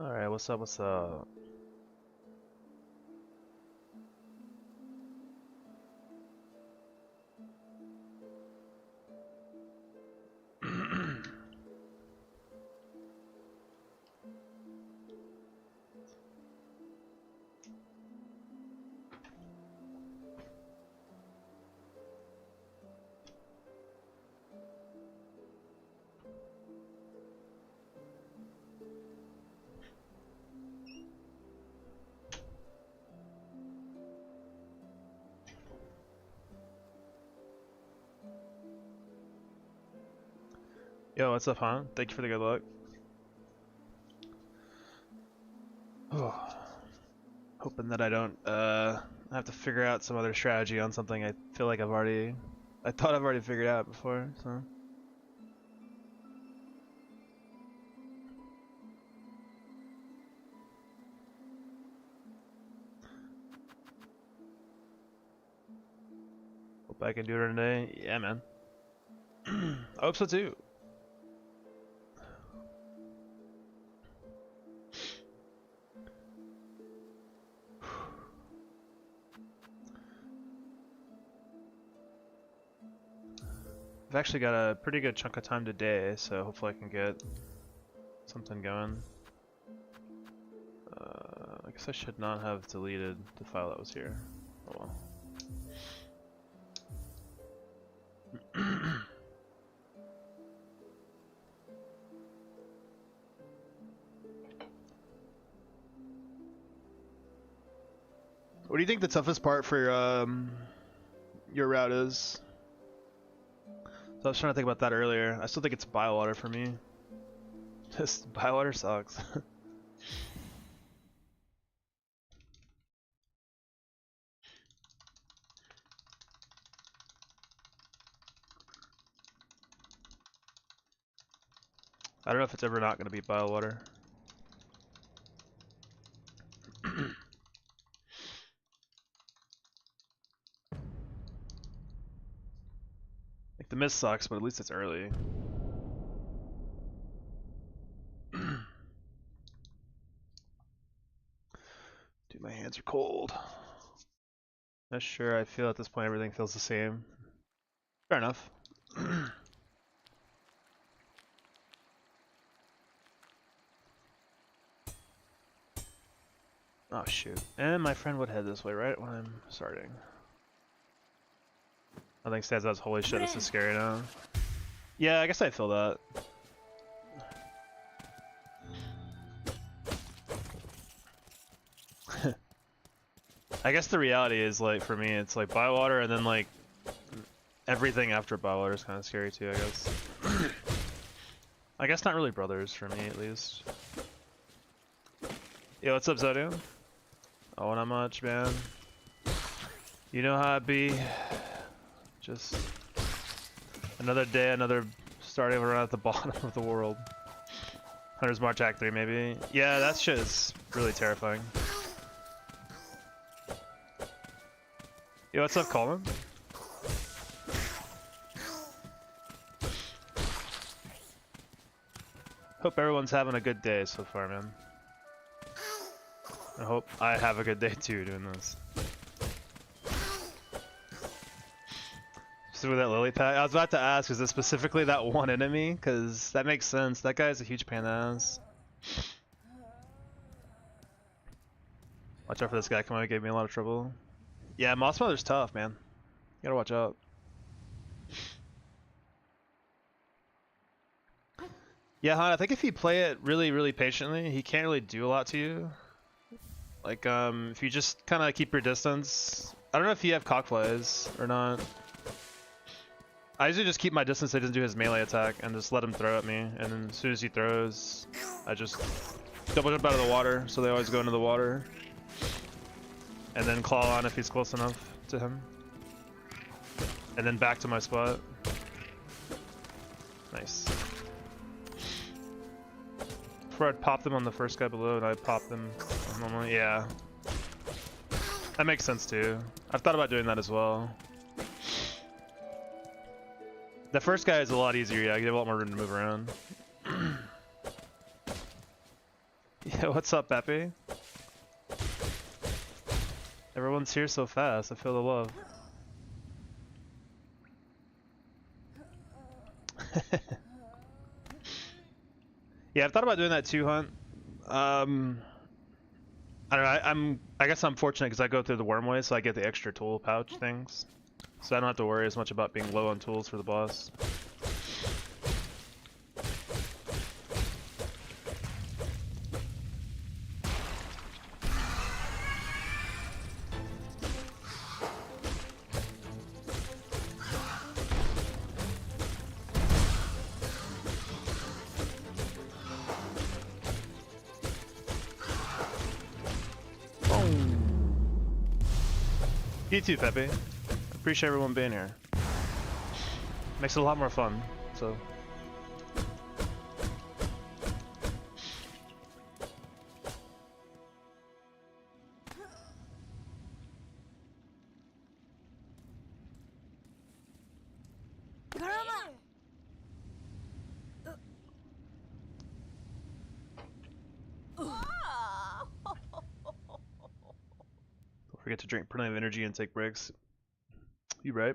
Alright, what's up, what's up? Yo, what's up, huh? Thank you for the good luck. Oh, hoping that I don't have to figure out some other strategy on something I feel like I thought I've already figured out before, so. Hope I can do it today. Yeah, man. I hope so too. I've actually got a pretty good chunk of time today, so hopefully I can get something going. I guess I should not have deleted the file that was here. Oh well. What do you think the toughest part for your route is? So I was trying to think about that earlier. I still think it's Bywater for me. Just Bywater sucks. I don't know if it's ever not going to be Bywater. Like the miss sucks, but at least it's early. Dude, my hands are cold. Not sure. I feel at this point everything feels the same. Fair enough. Oh shoot. And my friend would head this way right when I'm starting. Nothing stands out as holy shit, this is scary now. Yeah, I guess I feel that. I guess the reality is, like, for me, it's like Bywater and then like everything after Bywater is kind of scary too, I guess. I guess not really brothers for me, at least. Yo, what's up, Zodium? Oh, not much, man. You know how it be. Just another day, another starting around at the bottom of the world. Hunter's March Act 3, maybe. Yeah, that shit is really terrifying. Yo, what's up, Colin? Hope everyone's having a good day so far, man. I hope I have a good day too doing this. So with that lily pad, I was about to ask, is it specifically that one enemy? Because that makes sense. That guy is a huge pain in the ass. Watch out for this guy. Come on, he gave me a lot of trouble. Yeah, Moss Mother's tough, man. You gotta watch out. Yeah, Han, I think if you play it really, really patiently, he can't really do a lot to you. Like, if you just kind of keep your distance. I don't know if you have cockflies or not. I usually just keep my distance so he doesn't do his melee attack and just let him throw at me. And then as soon as he throws, I just double jump out of the water, so they always go into the water. And then claw on if he's close enough to him. And then back to my spot. Nice. Before I'd pop them on the first guy below and I'd pop them normally. Yeah. That makes sense too. I've thought about doing that as well. The first guy is a lot easier, yeah, you have a lot more room to move around. Yeah, what's up, Peppy? Everyone's here so fast. I feel the love. Yeah, I've thought about doing that too, Hunt. I don't know. I guess I'm fortunate because I go through the wormway, so I get the extra tool pouch things. So I don't have to worry as much about being low on tools for the boss. You too, Pepe. Appreciate everyone being here. Makes it a lot more fun, so. Don't forget to drink plenty of energy and take breaks. You right.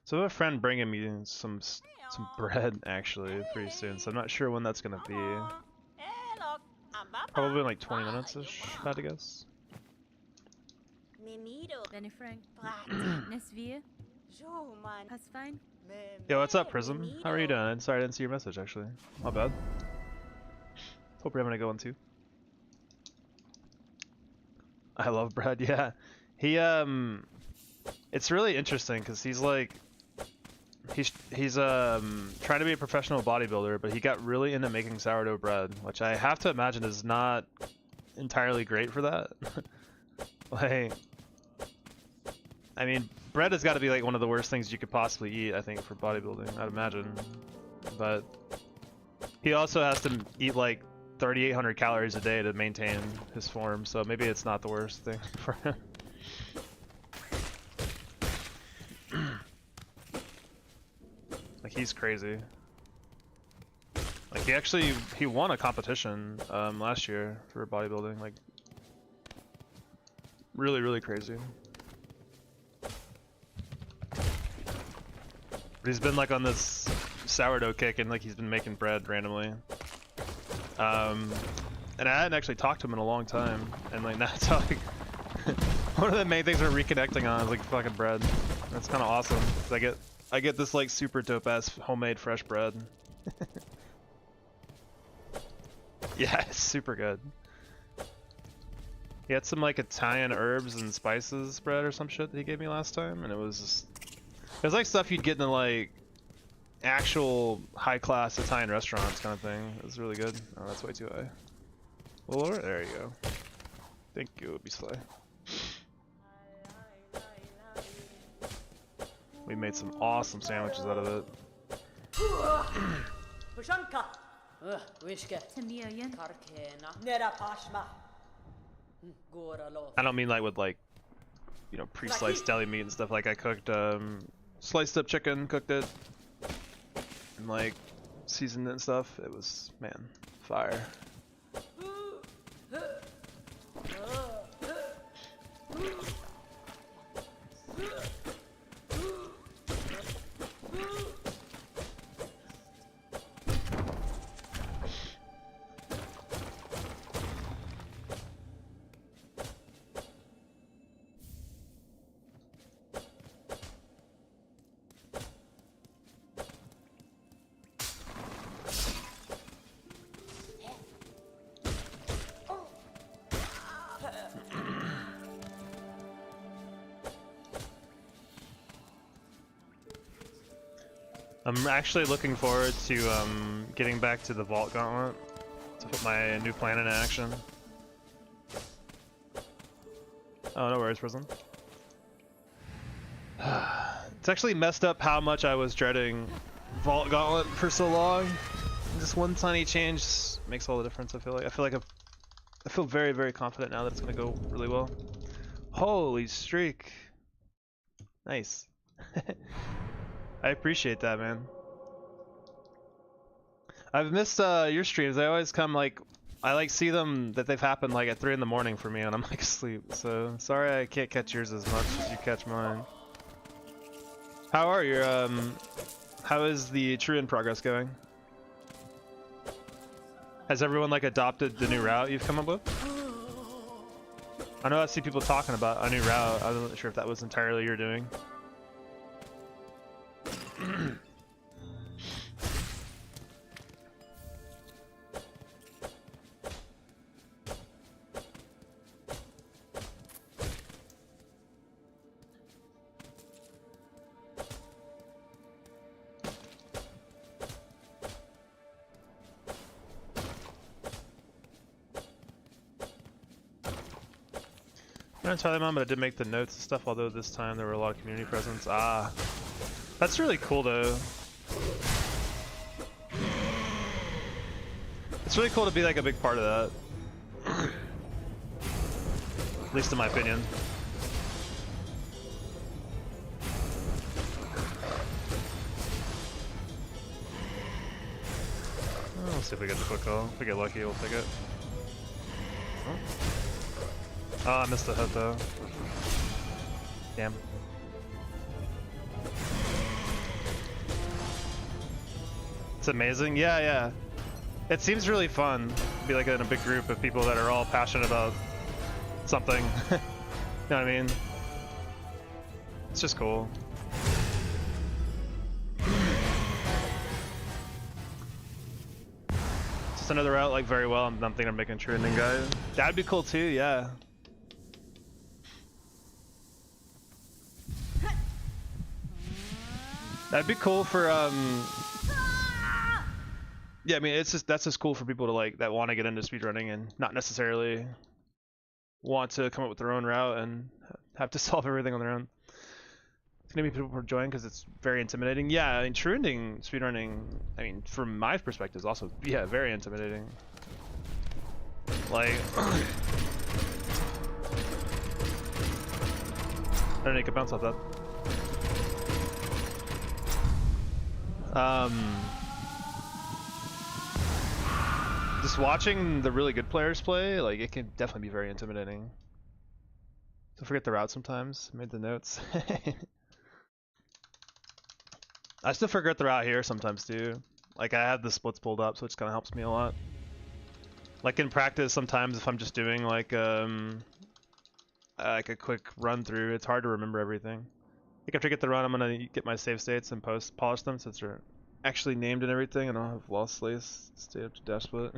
So I have a friend bringing me some bread actually pretty soon, so I'm not sure when that's gonna be. Probably in like 20 minutes ish, if I had to guess. Yo, what's up, Prism? How are you doing? Sorry I didn't see your message actually. My bad. Hope you're having a good one too. I love bread, yeah. He it's really interesting because he's like he's trying to be a professional bodybuilder, but he got really into making sourdough bread, which I have to imagine is not entirely great for that. Like, I mean, bread has got to be like one of the worst things you could possibly eat, I think, for bodybuilding, I'd imagine. But he also has to eat like 3,800 calories a day to maintain his form, so maybe it's not the worst thing for him. Like, he's crazy. Like, he won a competition last year for bodybuilding, like, really, really crazy. But he's been like on this sourdough kick and like he's been making bread randomly. And I hadn't actually talked to him in a long time, and like now it's like one of the main things we're reconnecting on is like fucking bread. That's kind of awesome. 'Cause I get this like super dope ass homemade fresh bread. Yeah, it's super good. He had some like Italian herbs and spices bread or some shit that he gave me last time, and it was like stuff you'd get in like actual high class Italian restaurants kind of thing. It was really good. Oh, that's way too high. Well, there you go. Thank you, Beasley. We made some awesome sandwiches out of it. I don't mean like with like, you know, pre-sliced deli meat and stuff. Like I cooked sliced up chicken, cooked it, and like seasoned it and stuff. It was, man, fire. I'm actually looking forward to getting back to the Vault Gauntlet to put my new plan into action. Oh, no worries, Prison. It's actually messed up how much I was dreading Vault Gauntlet for so long. Just one tiny change makes all the difference. I feel like I feel very, very confident now that it's gonna go really well. Holy streak! Nice. I appreciate that, man. I've missed your streams. I always come like I like see them that they've happened like at 3 in the morning for me and I'm like asleep. So sorry I can't catch yours as much as you catch mine. How are your how is the true in progress going? Has everyone like adopted the new route you've come up with? I know I see people talking about a new route. I wasn't sure if that was entirely your doing. I'm not entirely mom, but I did make the notes and stuff, although this time there were a lot of community presence. Ah, that's really cool though. It's really cool to be like a big part of that. At least in my opinion. Oh, let's see if we get the quick call. If we get lucky, we'll take it. Oh, I missed the hit though. Damn. It's amazing. Yeah, yeah. It seems really fun to be like in a big group of people that are all passionate about something. You know what I mean? It's just cool. Just another route like very well. I'm thinking I'm making a trending guy. That'd be cool too, yeah. That'd be cool for yeah, I mean it's just that's just cool for people to like that want to get into speedrunning and not necessarily want to come up with their own route and have to solve everything on their own. It's gonna be people join because it's very intimidating. Yeah, I mean true ending speedrunning, I mean from my perspective is also very intimidating. Like I don't know, you can bounce off that. Just watching the really good players play, like it can definitely be very intimidating. Don't forget the route sometimes. Made the notes. I still forget the route here sometimes too. Like I have the splits pulled up, so it just kind of helps me a lot. Like in practice, sometimes if I'm just doing like a quick run through, it's hard to remember everything. I think after I get the run, I'm gonna get my save states and polish them since they're actually named and everything, and I'll have lost lace stay up to dash split.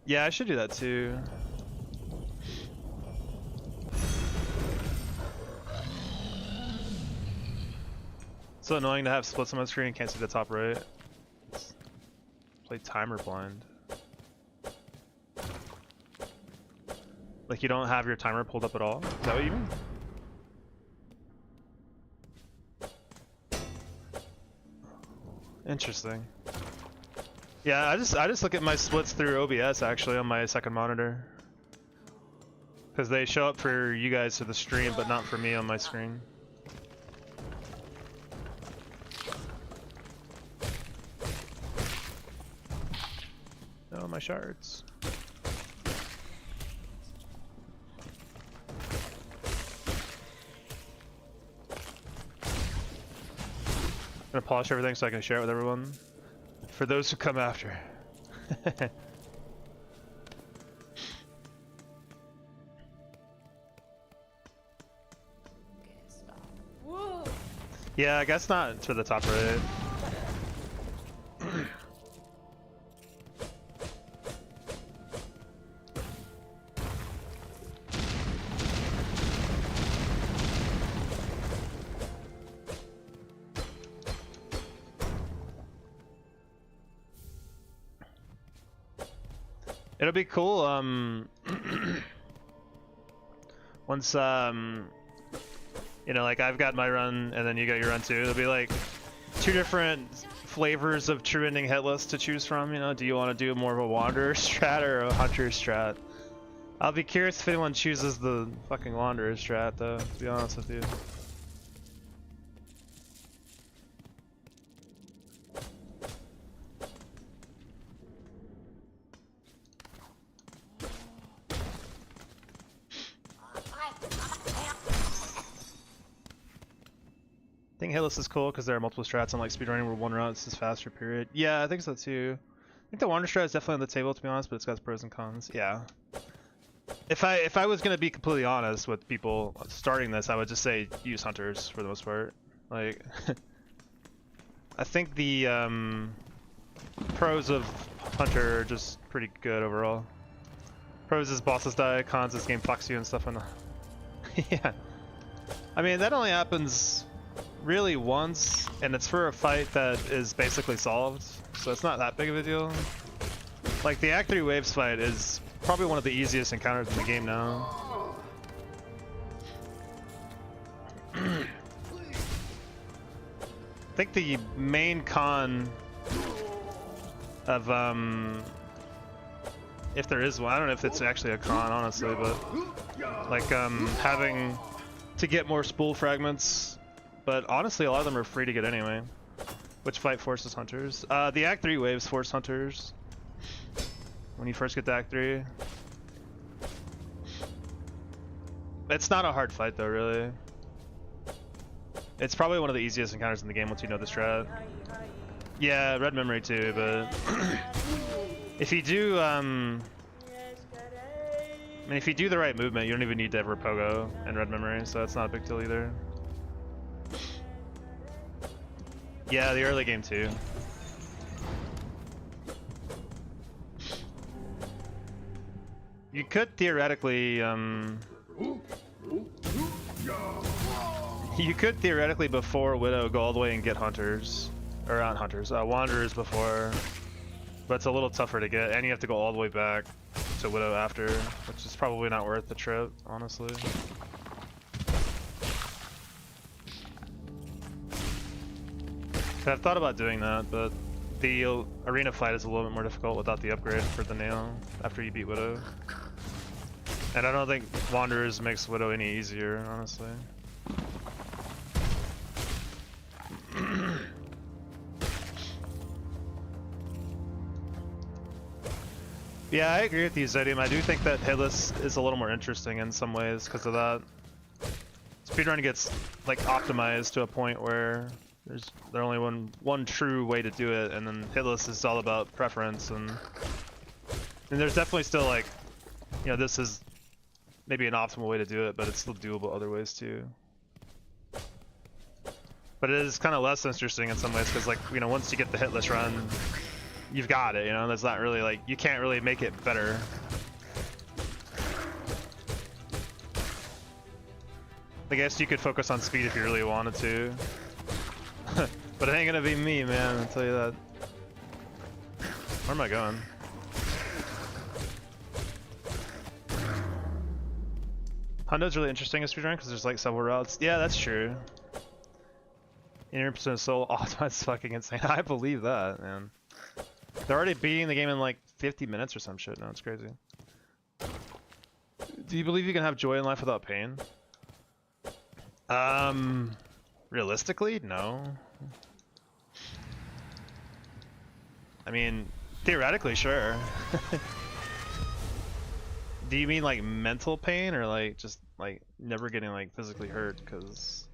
Yeah, I should do that too. It's so annoying to have splits on my screen, can't see the top right. Play timer blind. Like you don't have your timer pulled up at all? Is that what you mean? Interesting. Yeah, I just look at my splits through OBS actually on my second monitor. Because they show up for you guys to the stream, but not for me on my screen. Oh, my shards. I'm gonna polish everything so I can share it with everyone. For those who come after. Yeah, I guess not to the top right. It'll be cool, once, you know, like I've got my run and then you got your run too. It'll be like 2 different flavors of true ending Hitless to choose from, you know? Do you want to do more of a Wanderer strat or a Hunter strat? I'll be curious if anyone chooses the fucking Wanderer strat though, to be honest with you. think Hitless is cool because there are multiple strats on like speedrunning where one route is faster, period. Yeah, I think so too. I think the Wander strat is definitely on the table, to be honest, but it's got its pros and cons. Yeah. If I was gonna be completely honest with people starting this, I would just say use hunters for the most part. Like, I think the pros of hunter are just pretty good overall. Pros is bosses die, cons is game fucks you and stuff. And yeah, I mean that only happens really once, and it's for a fight that is basically solved, so it's not that big of a deal. Like the Act 3 Waves fight is probably one of the easiest encounters in the game now. I think the main con of if there is one, I don't know if it's actually a con honestly, but like having to get more spool fragments, but honestly a lot of them are free to get anyway, which fight forces hunters. The Act 3 waves force hunters when you first get to Act 3. It's not a hard fight though, really. It's probably one of the easiest encounters in the game once you know the strat. Yeah, red memory too, but if you do, I mean, if you do the right movement, you don't even need to ever pogo in red memory, so it's not a big deal either. Yeah, the early game too. You could theoretically, you could theoretically before Widow go all the way and get hunters, or not hunters, wanderers before, but it's a little tougher to get, and you have to go all the way back to Widow after, which is probably not worth the trip, honestly. I've thought about doing that, but the arena fight is a little bit more difficult without the upgrade for the nail after you beat Widow. And I don't think Wanderers makes Widow any easier, honestly. Yeah, I agree with you, Zodium. I do think that Hitless is a little more interesting in some ways because of that. Speedrun gets like optimized to a point where there's only one true way to do it, and then Hitless is all about preference, and there's definitely still like, you know, this is maybe an optimal way to do it, but it's still doable other ways too. But it is kind of less interesting in some ways because, like, you know, once you get the Hitless run, you've got it, you know, there's not really like, you can't really make it better. I guess you could focus on speed if you really wanted to. But it ain't gonna be me, man, I'll tell you that. Where am I going? Hondo's really interesting as speedrun because there's like several routes. Yeah, that's true. 100% soul optimized is fucking insane. I believe that, man. They're already beating the game in like 50 minutes or some shit. No, it's crazy. Do you believe you can have joy in life without pain? Realistically, no. I mean, theoretically, sure. Do you mean like mental pain or like just like never getting like physically hurt? Because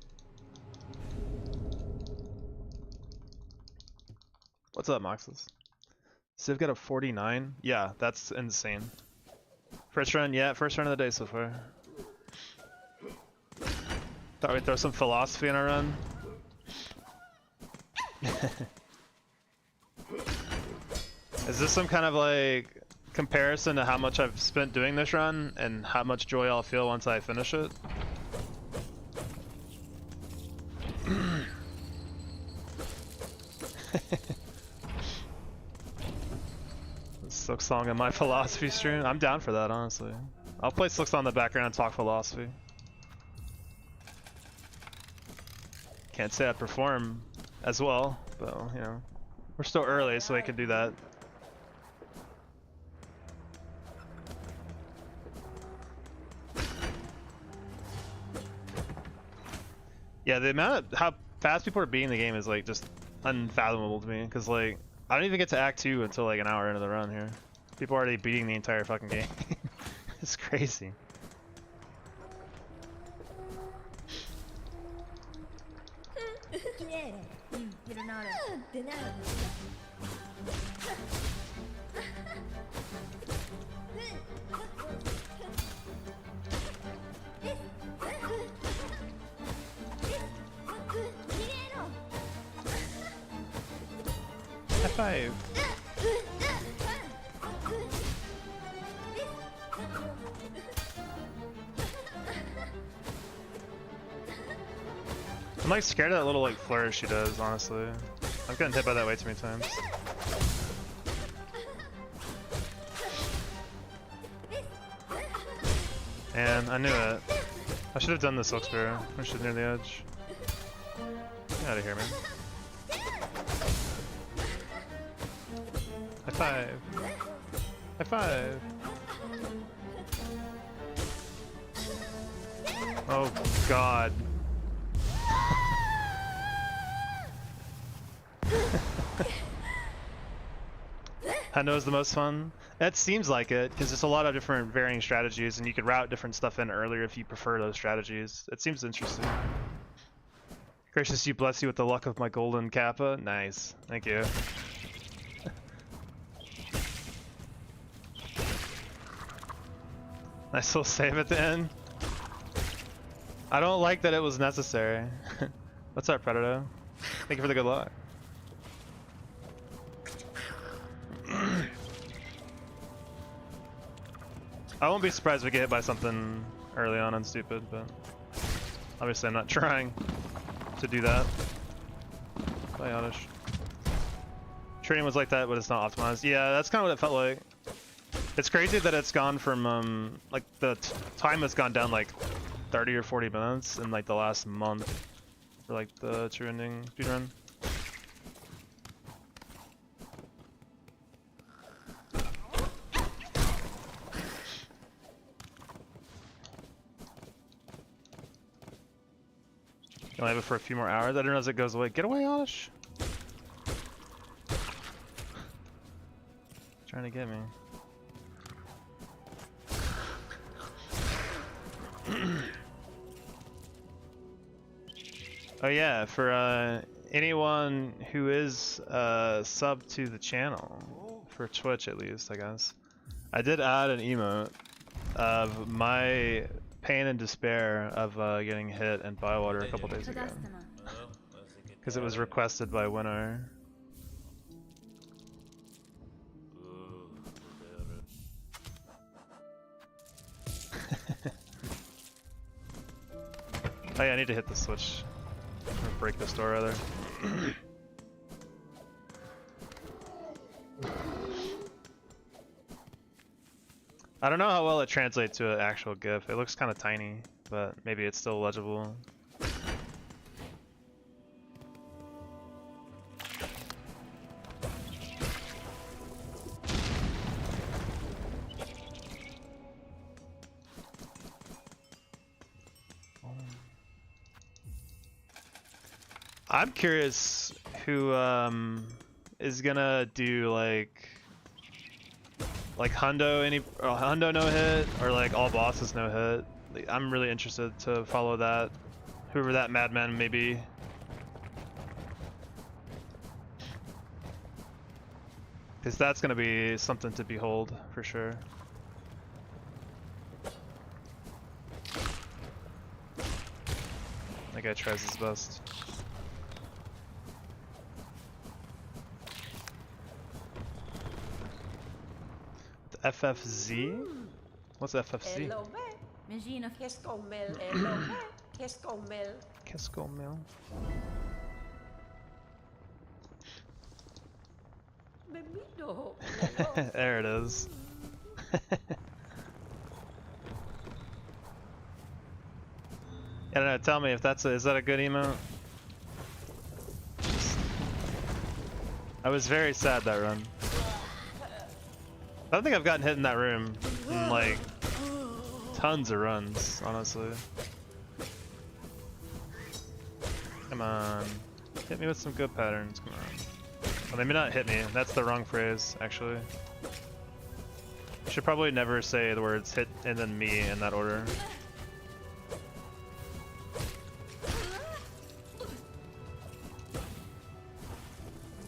what's up, Moxes? Civ got a 49? Yeah, that's insane. First run, yeah, first run of the day so far. Thought we'd throw some philosophy in our run. Is this some kind of like comparison to how much I've spent doing this run and how much joy I'll feel once I finish it? Silksong in my philosophy stream? I'm down for that, honestly. I'll play Silksong in the background and talk philosophy. Can't say I perform as well, but you know, we're still early, so I can do that. Yeah, the amount of how fast people are beating the game is like just unfathomable to me, because like I don't even get to Act 2 until like an hour into the run here. People are already beating the entire fucking game. It's crazy. High five. I'm like scared of that little like flourish she does, honestly. I've gotten hit by that way too many times. And I knew it. I should have done the Silk Spear. I should near the edge. Get out of here, man. High five. High five. Oh god. Hendo is the most fun. It seems like it, because there's a lot of different varying strategies, and you could route different stuff in earlier if you prefer those strategies. It seems interesting. Gracious, you bless you with the luck of my golden kappa. Nice, thank you. Nice little save at the end. I don't like that it was necessary. What's up, Predator? Thank you for the good luck. I won't be surprised if we get hit by something early on and stupid, but obviously I'm not trying to do that. Play Oddish. Trading was like that, but it's not optimized. Yeah, that's kind of what it felt like. It's crazy that it's gone from like the time has gone down like 30 or 40 minutes in like the last month for like the true ending speedrun. I'll have it for a few more hours. I don't know as it goes away. Get away, Oddish! Trying to get me. Oh yeah, for anyone who is sub to the channel, for Twitch at least, I guess, I did add an emote of my pain and despair of getting hit in Bywater a couple days ago, because it was requested by Winner. Oh yeah, I need to hit the switch. Or break this door, rather. I don't know how well it translates to an actual GIF. It looks kind of tiny, but maybe it's still legible. I'm curious who is gonna do like Hundo no hit, or like all bosses no hit. Like, I'm really interested to follow that, whoever that madman may be. Because that's gonna be something to behold for sure. That guy tries his best. FFZ? What's FFZ? Keskomel. There it is. I don't know, tell me if that's is that a good emote? I was very sad that run. I don't think I've gotten hit in that room in like tons of runs, honestly. Come on. Hit me with some good patterns, come on. Well, maybe not hit me, that's the wrong phrase, actually. Should probably never say the words hit and then me in that order.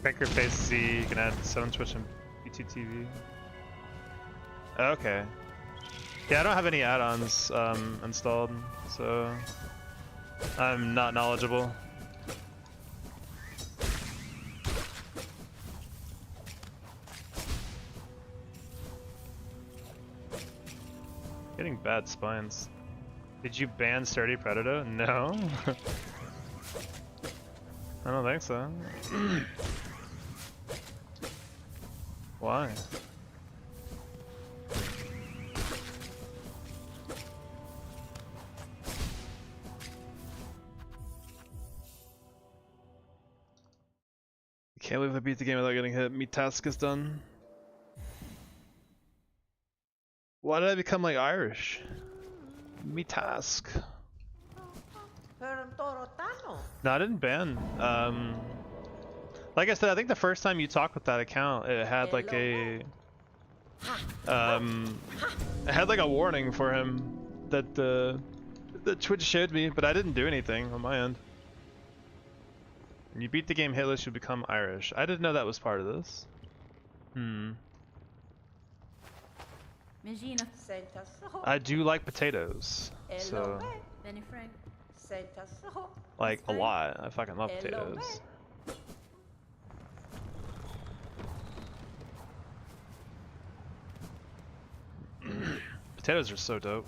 Crank your face C, you can add 7 Twitch and YouTube TV. Okay. Yeah, I don't have any add-ons installed, so I'm not knowledgeable. Getting bad spines. Did you ban Sturdy Predator? No. I don't think so. Why? Can't believe I beat the game without getting hit. Me task is done. Why did I become like Irish? Me task. No, I didn't ban. Like I said, I think the first time you talked with that account, it had like a it had like a warning for him that the Twitch showed me, but I didn't do anything on my end. When you beat the game Hitless, you become Irish. I didn't know that was part of this. I do like potatoes, so like a lot. I fucking love potatoes. Potatoes are so dope.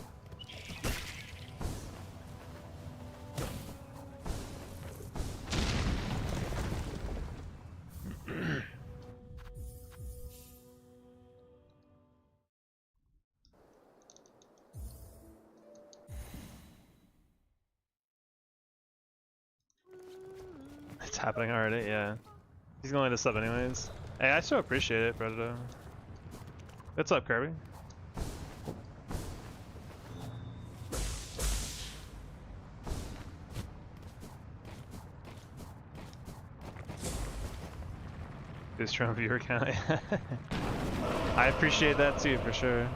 It's happening already, yeah. He's gonna let us up anyways. Hey, I still appreciate it, Predator. What's up, Kirby? This Trump viewer count. I appreciate that too, for sure.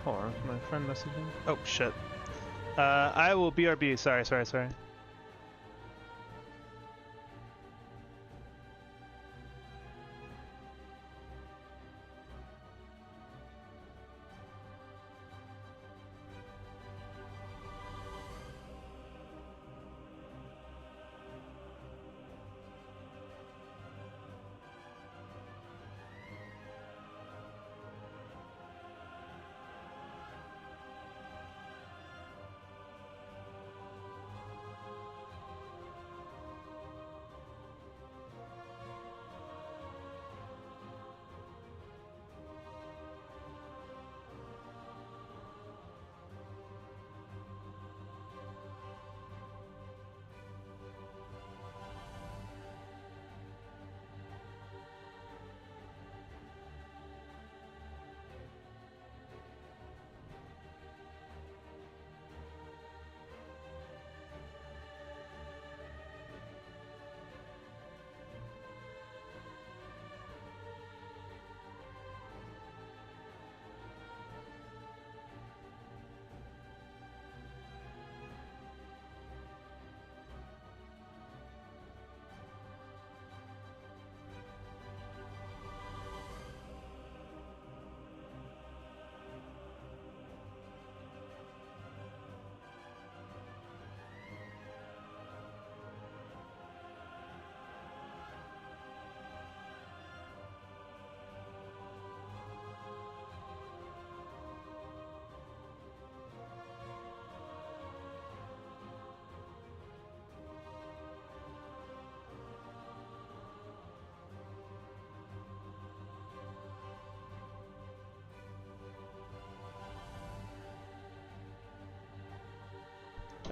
Hold on, my friend messaging. Oh shit. I will BRB. Sorry.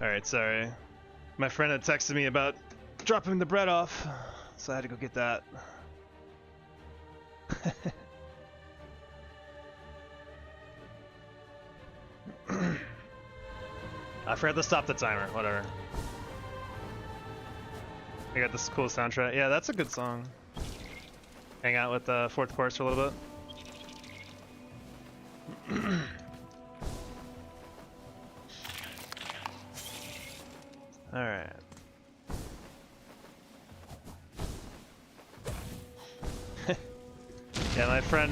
Alright, sorry. My friend had texted me about dropping the bread off, so I had to go get that. I forgot to stop the timer, whatever. I got this cool soundtrack. Yeah, that's a good song. Hang out with the fourth course for a little bit. Alright. Yeah, my friend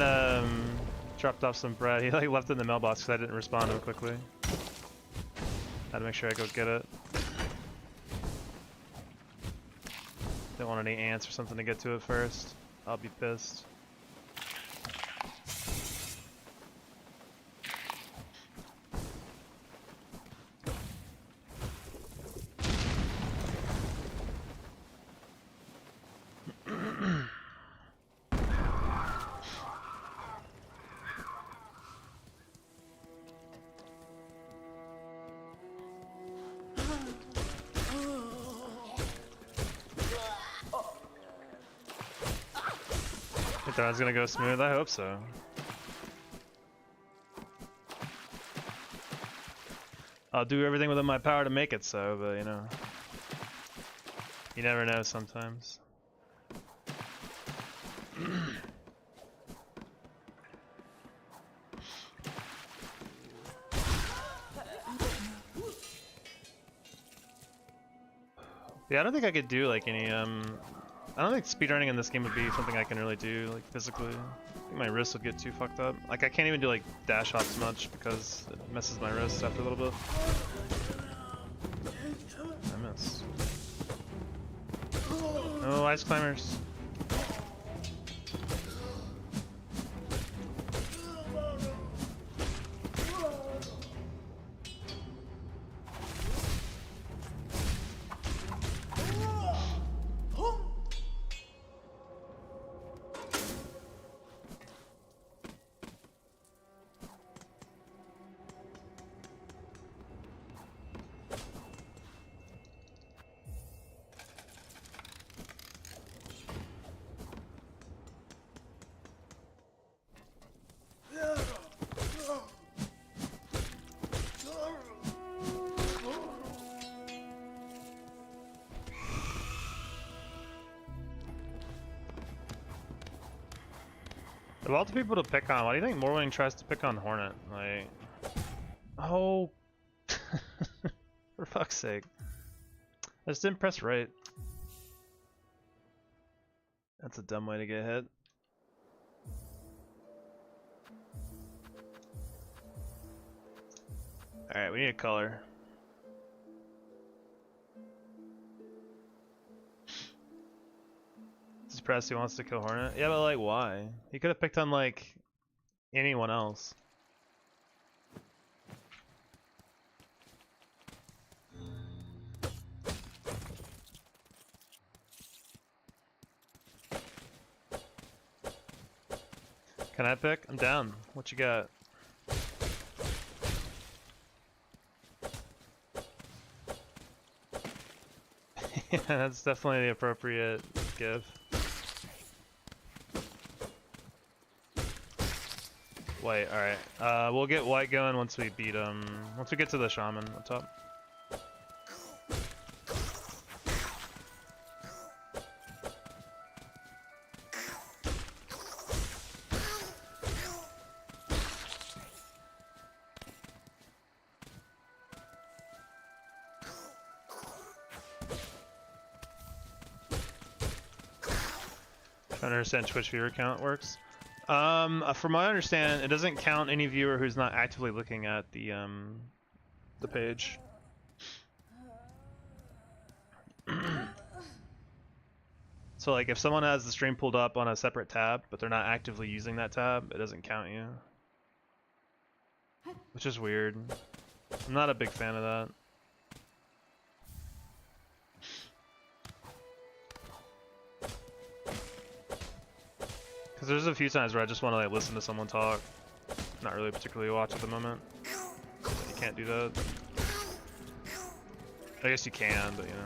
dropped off some bread. He like left it in the mailbox because I didn't respond to him quickly. Had to make sure I go get it. Don't want any ants or something to get to it first. I'll be pissed. You thought it was gonna go smooth? I hope so. I'll do everything within my power to make it so, but you know. You never know sometimes. Yeah, I don't think I could do like any I don't think speedrunning in this game would be something I can really do like physically. I think my wrist would get too fucked up. Like I can't even do like dash hops much because it messes my wrist after a little bit. I missed. Oh, ice climbers. Of all the people to pick on, why do you think Morwing tries to pick on Hornet? Like, oh, for fuck's sake! I just didn't press right. That's a dumb way to get hit. All right, we need a color. Press he wants to kill Hornet. Yeah, but like why? He could have picked on like anyone else. Can I pick? I'm down. What you got? Yeah, that's definitely the appropriate give. White, alright. We'll get white going once we beat once we get to the shaman up top. Trying to understand Twitch viewer count works. From my understanding, it doesn't count any viewer who's not actively looking at the page. So like if someone has the stream pulled up on a separate tab, but they're not actively using that tab, it doesn't count you. Which is weird. I'm not a big fan of that. Because there's a few times where I just want to like listen to someone talk. Not really particularly watch at the moment. You can't do that. I guess you can, but you know.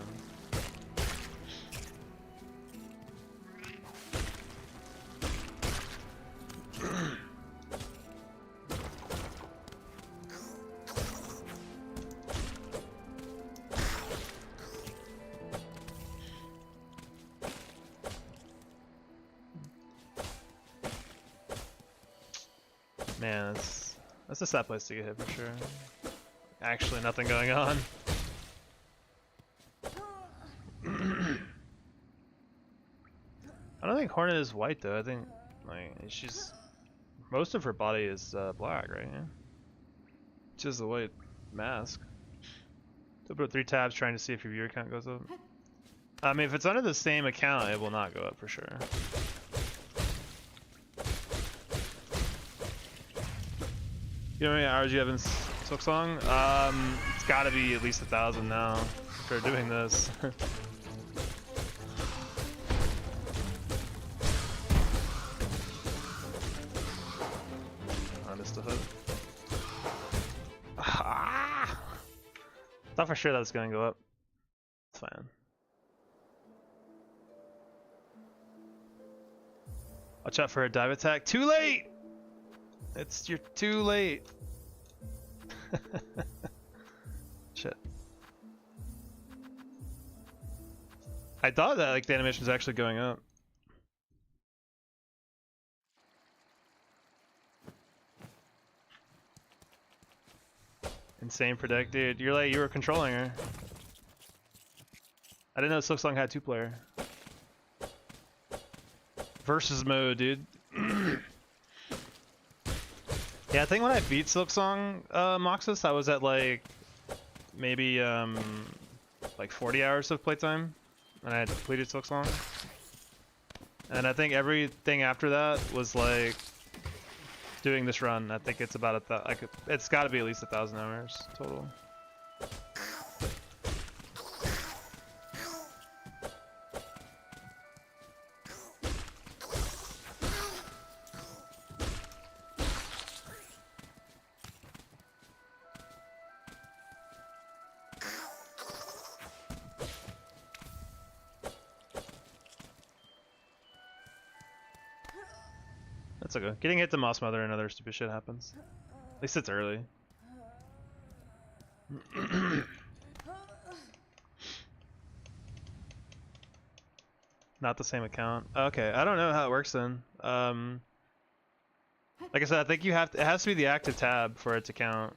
Man, that's a sad place to get hit for sure. Actually, nothing going on. I don't think Hornet is white though. I think like she's most of her body is black, right? Yeah. Just the white mask. Open up 3 tabs trying to see if your viewer count goes up. I mean, if it's under the same account, it will not go up for sure. You know how many hours you have in Silksong? It's got to be at least 1,000 now for doing this. Honest to hood. Thought for sure that was going to go up. It's fine. Watch out for a dive attack. Too late! You're too late. Shit. I thought that like the animation was actually going up. Insane predict, dude. You're like you were controlling her. I didn't know Silksong had 2-player. Versus mode, dude. Yeah, I think when I beat Silksong Moxus, I was at like maybe like 40 hours of playtime, and I had completed Silksong. And I think everything after that was like doing this run. I think it's about it's got to be at least 1,000 hours total. That's okay. Getting hit to Moss Mother and other stupid shit happens. At least it's early. Not the same account. Okay, I don't know how it works then. Like I said, I think you have to, it has to be the active tab for it to count.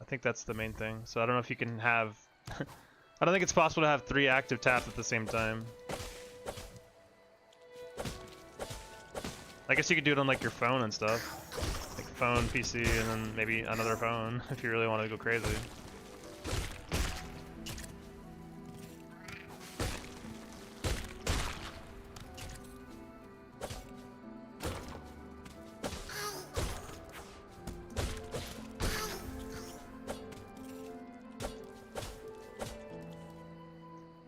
I think that's the main thing. So I don't know if you can have I don't think it's possible to have 3 active tabs at the same time. I guess you could do it on like your phone and stuff. Like phone, PC, and then maybe another phone if you really want to go crazy.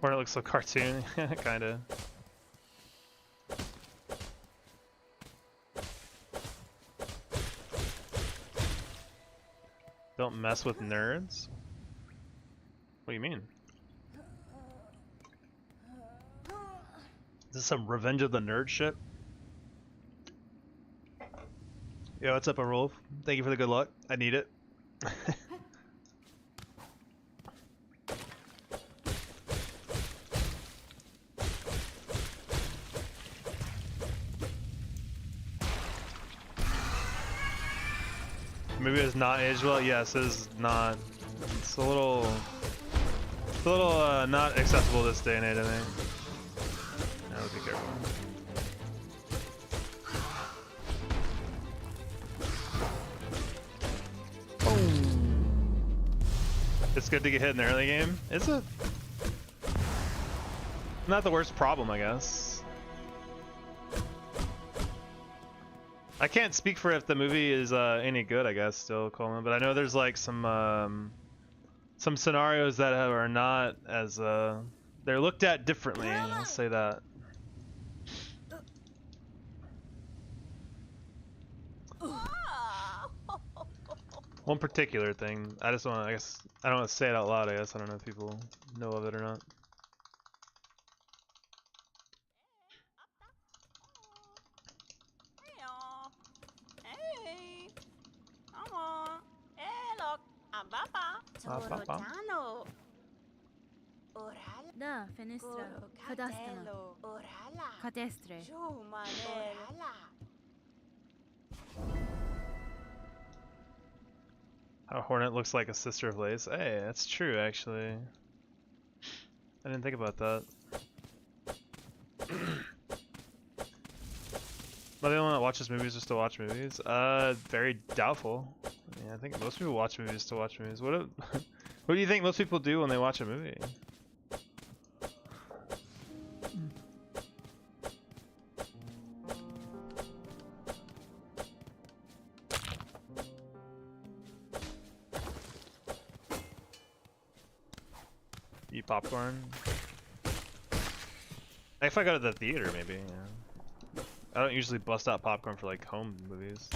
Or it looks so cartoon, kinda. Don't mess with nerds? What do you mean? Is this some Revenge of the Nerd shit? Yo, what's up, Rolf? Thank you for the good luck. I need it. Maybe it's not aged well. Yes, it is not. It's a little not acceptable this day and age, I think. Yeah, let's be careful. It's good to get hit in the early game. It's not the worst problem, I guess. I can't speak for if the movie is any good, I guess, still, Coleman, but I know there's like some scenarios that are not as they're looked at differently. I'll say that. One particular thing. I just want to. I guess I don't want to say it out loud. I guess I don't know if people know of it or not. Da, fenestra, cadastano, cadestre. How Hornet looks like a sister of Lace. Hey, that's true actually. I didn't think about that. Am I the only one that watches movies just to watch movies? Very doubtful. Yeah, I think most people watch movies to watch movies. What do you think most people do when they watch a movie? Eat popcorn. If I go to the theater, maybe. Yeah. I don't usually bust out popcorn for like home movies.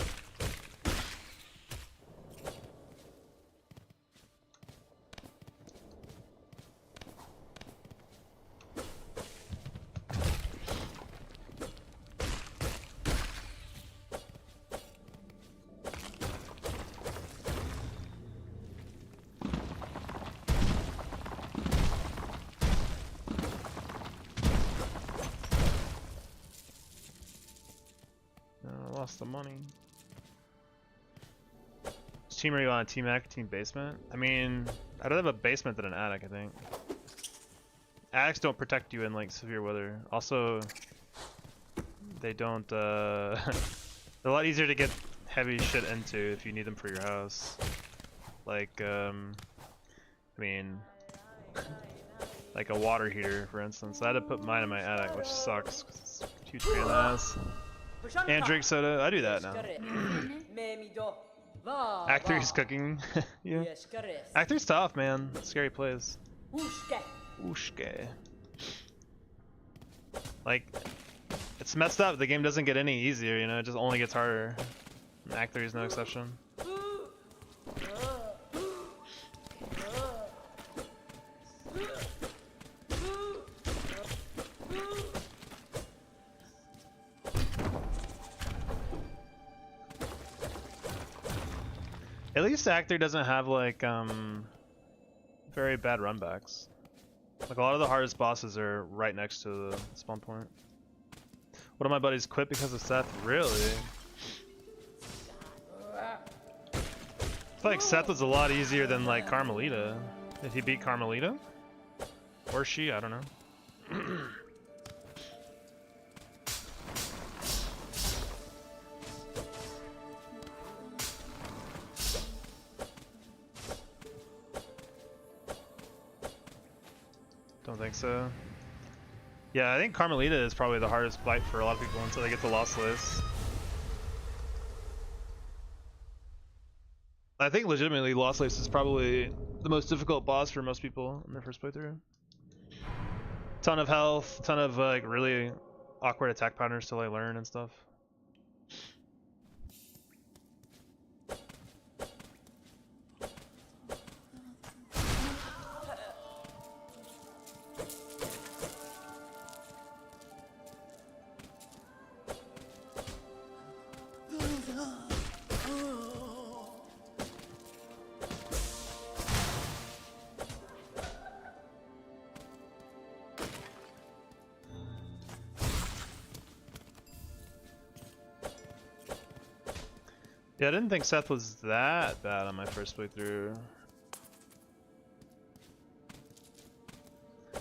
Lost the money. Which team are you on? Team attic, team basement? I mean, I'd rather have a basement than an attic, I think. Attics don't protect you in like severe weather. Also, they don't, they're a lot easier to get heavy shit into if you need them for your house. Like, I mean, like a water heater, for instance. I had to put mine in my attic, which sucks, 'cause it's a huge pain in the ass. And drink soda. I do that now. Act 3 is cooking. Yeah. Act 3's tough, man. Scary plays. Ushke. Like, it's messed up. The game doesn't get any easier, you know? It just only gets harder. And Act 3 is no exception. At least Act 3 doesn't have like very bad runbacks. Like a lot of the hardest bosses are right next to the spawn point. One of my buddies quit because of Seth. Really? I feel like Seth was a lot easier than like Carmelita. Did he beat Carmelita? Or she? I don't know. Don't think so. Yeah, I think Carmelita is probably the hardest fight for a lot of people until they get to Lost List. I think legitimately Lost List is probably the most difficult boss for most people in their first playthrough. Ton of health, ton of like really awkward attack patterns to like learn and stuff. Yeah, I didn't think Seth was that bad on my first playthrough.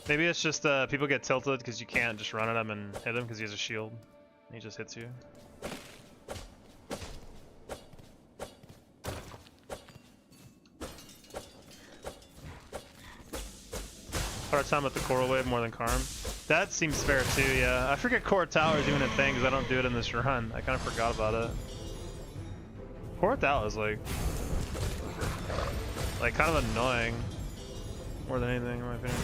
Maybe it's just people get tilted because you can't just run at him and hit him because he has a shield. And he just hits you. Hard time with the coral wave more than Karm. That seems fair too, yeah. I forget Core Tower doing a thing because I don't do it in this run. I kind of forgot about it. Fourth out is like kind of annoying more than anything in my opinion.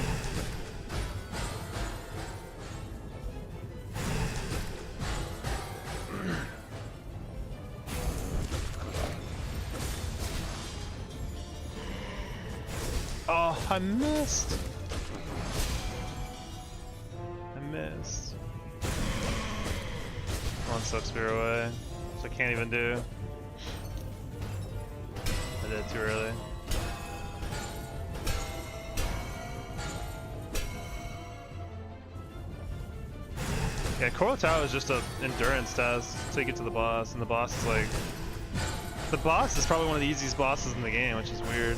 Oh, I missed. One suck spear away, which I can't even do. I did it too early. Yeah, Coral Tower is just an endurance test until you get to the boss, and the boss is like... The boss is probably one of the easiest bosses in the game, which is weird.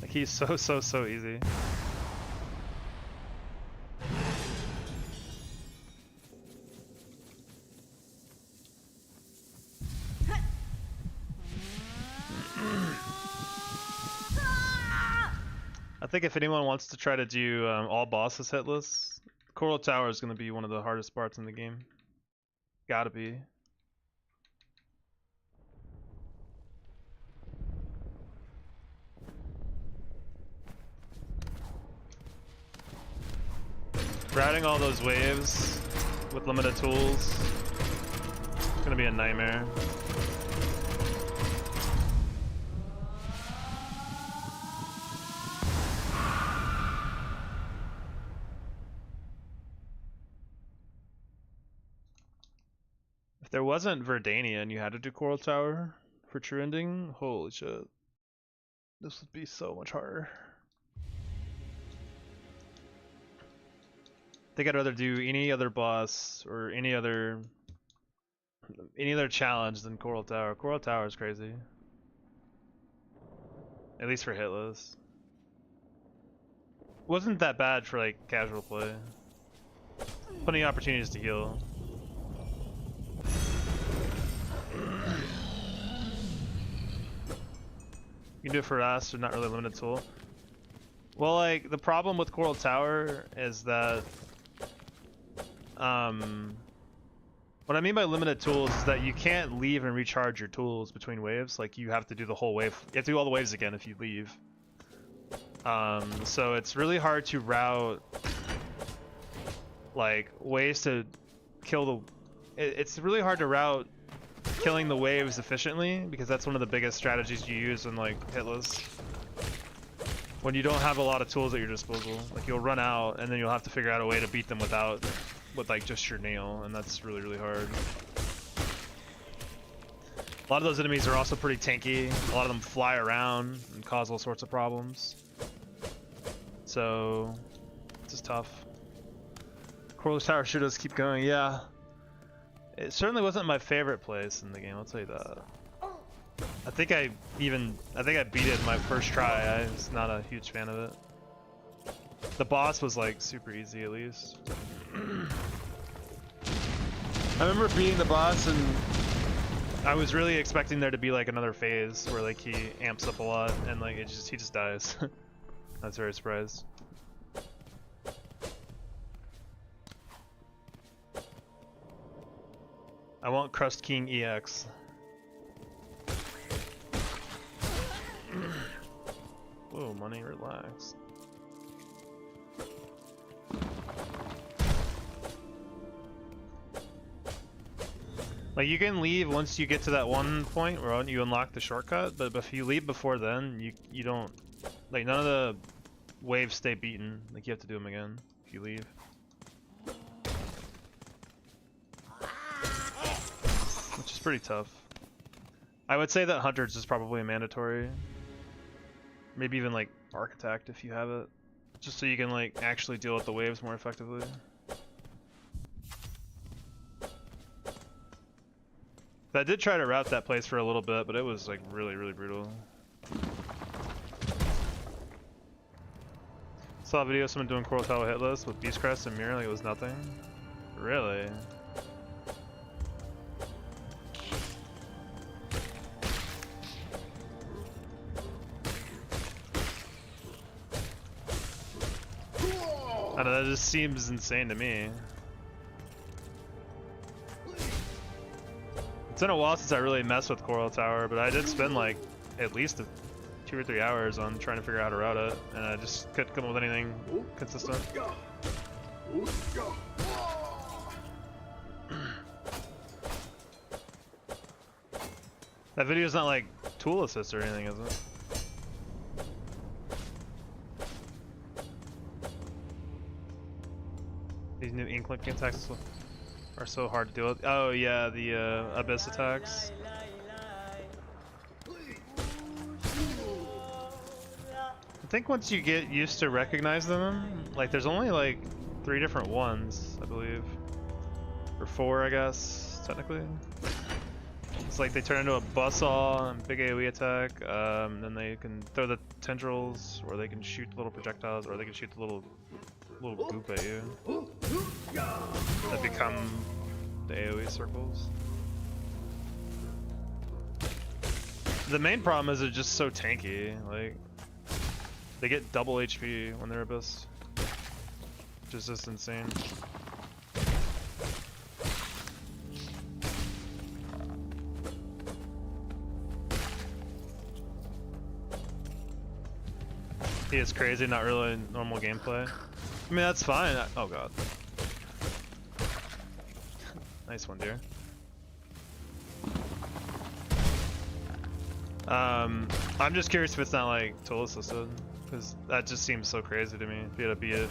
Like he's so easy. I think if anyone wants to try to do all bosses hitless, Coral Tower is going to be one of the hardest parts in the game. Gotta be. Routing all those waves with limited tools is going to be a nightmare. If there wasn't Verdania and you had to do Coral Tower for true ending, holy shit. This would be so much harder. I think I'd rather do any other boss or any other challenge than Coral Tower. Coral Tower is crazy. At least for hitless. Wasn't that bad for like casual play. Plenty of opportunities to heal. You can do it for us, or not really limited tool. Well, like the problem with Coral Tower is that what I mean by limited tools is that you can't leave and recharge your tools between waves. Like you have to do the whole wave. You have to do all the waves again if you leave. So it's really hard to route like ways to kill the. It's really hard to route killing the waves efficiently because that's one of the biggest strategies you use in like hitless. When you don't have a lot of tools at your disposal, like you'll run out and then you'll have to figure out a way to beat them with like just your nail, and that's really hard. A lot of those enemies are also pretty tanky. A lot of them fly around and cause all sorts of problems. So it's just tough. Coral Tower sure does keep going, yeah. It certainly wasn't my favorite place in the game, I'll tell you that. I think I beat it my first try. I was not a huge fan of it. The boss was like super easy at least. I remember beating the boss and I was really expecting there to be like another phase where like he amps up a lot and like he just dies. I was very surprised. I want Crust King EX. Whoa, money, relax. Like you can leave once you get to that one point where you unlock the shortcut, but if you leave before then, you don't, like none of the waves stay beaten. Like you have to do them again if you leave. Which is pretty tough. I would say that Hunters is probably mandatory. Maybe even like Architect if you have it. Just so you can like actually deal with the waves more effectively. I did try to route that place for a little bit, but it was like really brutal. Saw a video of someone doing Coral Tower hitless with Beast Crest and Mirror, like it was nothing. Really? I don't know, that just seems insane to me. It's been a while since I really messed with Coral Tower, but I did spend like at least 2 or 3 hours on trying to figure out how to route it, and I just couldn't come up with anything consistent. That video's not like tool assist or anything, is it? These new ink linking attacks are so hard to deal with. Oh yeah, the abyss attacks. I think once you get used to recognizing them, like there's only like 3 different ones, I believe. Or 4, I guess. technically. It's like they turn into a buzzsaw and big AoE attack, then they can throw the tendrils, or they can shoot little projectiles, or they can shoot the little goop at you that become the AoE circles. The main problem is they're just so tanky. Like, they get double HP when they're Abyss, which is just insane. It's crazy, not really normal gameplay. I mean, that's fine. Oh god. Nice one, dear. I'm just curious if it's not like tool assisted, because that just seems so crazy to me. If you had to beat it.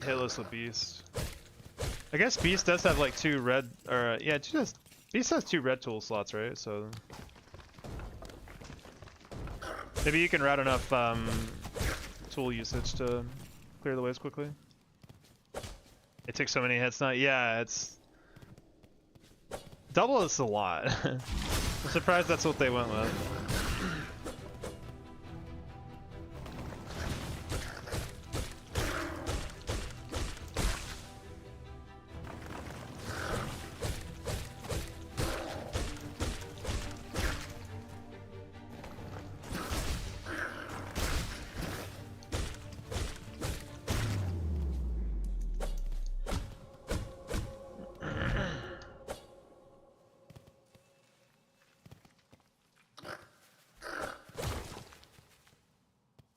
Hitless with Beast. I guess Beast does have like 2 red, or yeah, Beast has 2 red tool slots, right? So maybe you can route enough tool usage to clear the waves quickly. It takes so many hits now. Yeah, it's double is a lot. I'm surprised that's what they went with.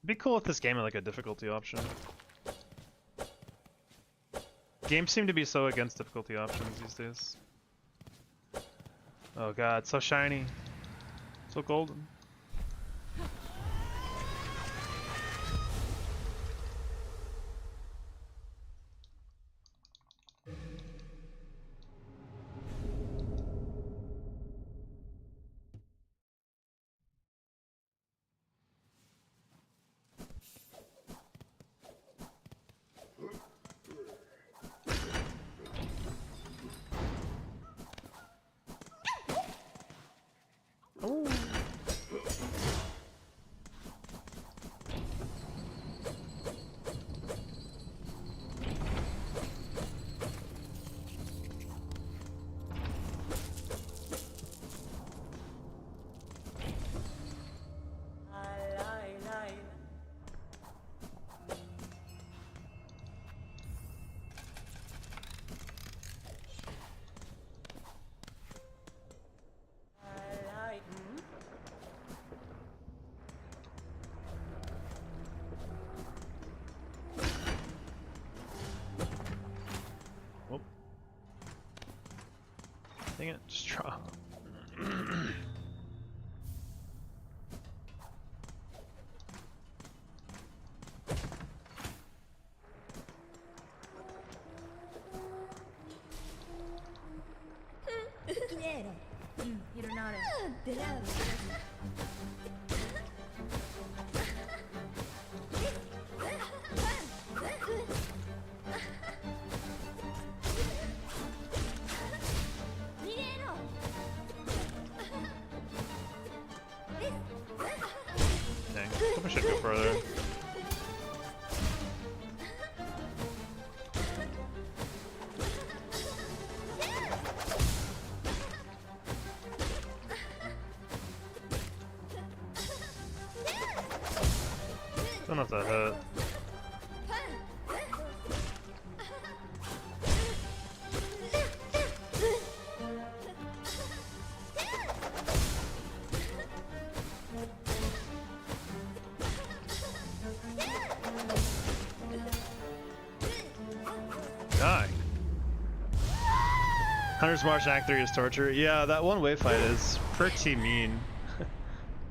It'd be cool if this game had like a difficulty option. Games seem to be so against difficulty options these days. Oh god, so shiny. So golden. Dang it, just draw. Dang, I should go further. Don't have to hit. Die. Hunter's March Act 3 is torture. Yeah, that one wave fight is pretty mean.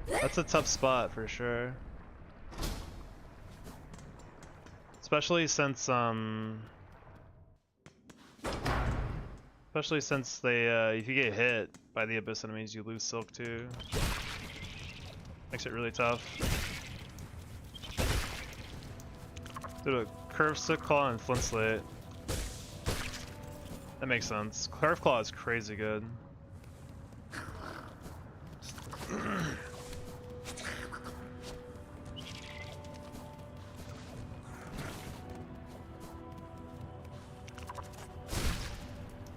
That's a tough spot for sure. Especially since they if you get hit by the Abyss enemies, you lose Silk too. Makes it really tough. Did a curve Silk Claw and Flint Slate. That makes sense. Carve Claw is crazy good.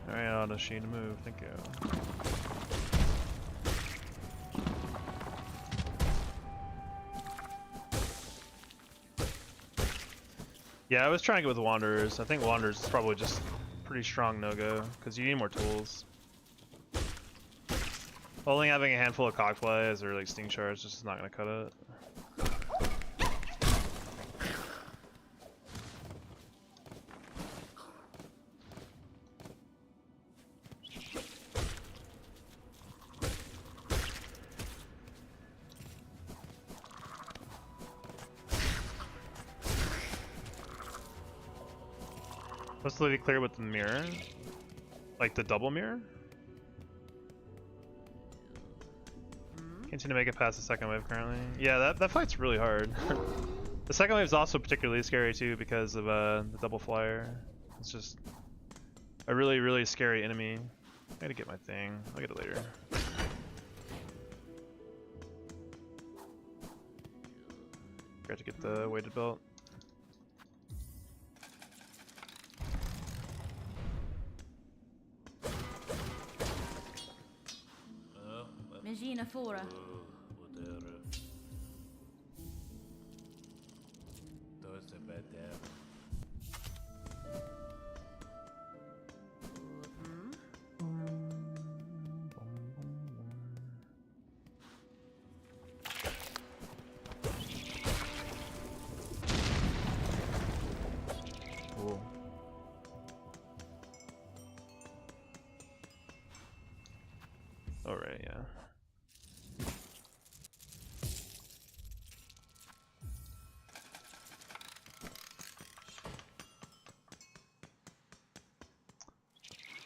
Alright, auto sheet to move, thank you. Yeah, I was trying to get with Wanderers. I think Wanderers is probably just pretty strong no-go, because you need more tools. Only having a handful of cockflies or like sting shards just is not going to cut it. Supposed to leave it clear with the mirror? Like the double mirror? Can't seem to make it past the second wave currently. Yeah, that fight's really hard. The second wave is also particularly scary too because of the double flyer. It's just a really, really scary enemy. I gotta get my thing. I'll get it later. Forgot to get the weighted belt. Magina Fora. Cool. Alright, yeah.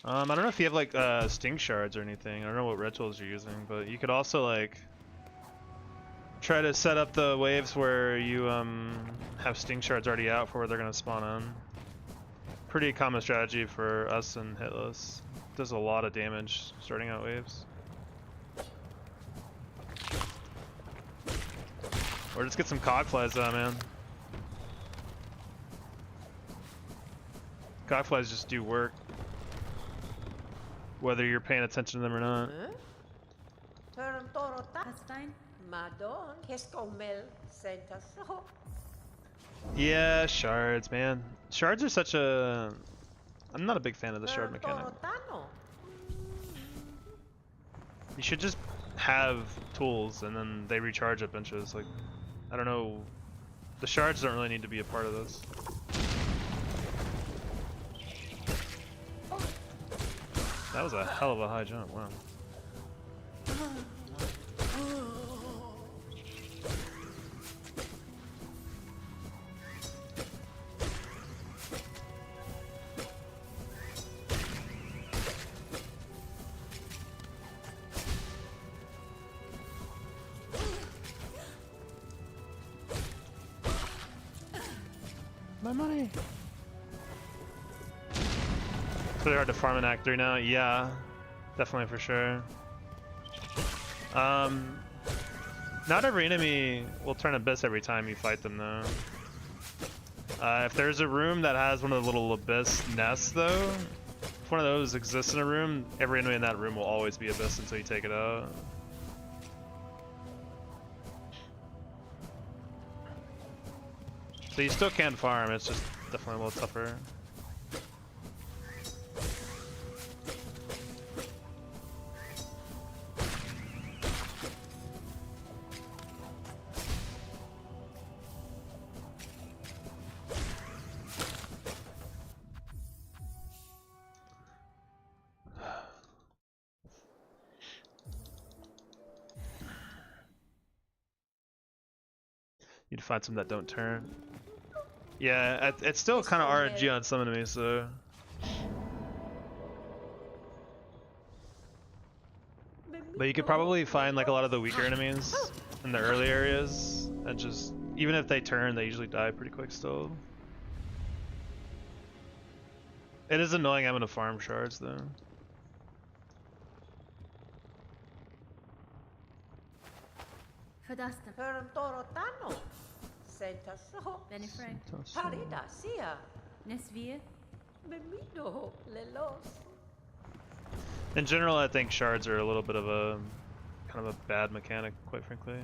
I don't know if you have like sting shards or anything. I don't know what red tools you're using, but you could also like try to set up the waves where you have sting shards already out for where they're gonna spawn in. Pretty common strategy for us and Hitless. Does a lot of damage starting out waves. Or just get some cogflies out, man. Cogflies just do work, whether you're paying attention to them or not. That's fine. Yeah, shards, man. Shards are such a... I'm not a big fan of the shard mechanic. You should just have tools and then they recharge at benches. Like, I don't know. The shards don't really need to be a part of this. That was a hell of a high jump, wow. My money! It's really hard to farm in Act 3 now. Yeah, definitely for sure. Not every enemy will turn Abyss every time you fight them though. If there's a room that has one of the little Abyss nests though, if one of those exists in a room, every enemy in that room will always be Abyss until you take it out. So you still can farm, it's just definitely a little tougher. You'd find some that don't turn. Yeah, it's still kind of RNG on some enemies, so. But you could probably find like a lot of the weaker enemies in the early areas, and just even if they turn, they usually die pretty quick still. It is annoying having to farm shards though. Fadasta. Torotano. Senta so. Benifreg. Parida sia. Nesvir. Memido lelos. In general, I think shards are a little bit of a kind of a bad mechanic, quite frankly.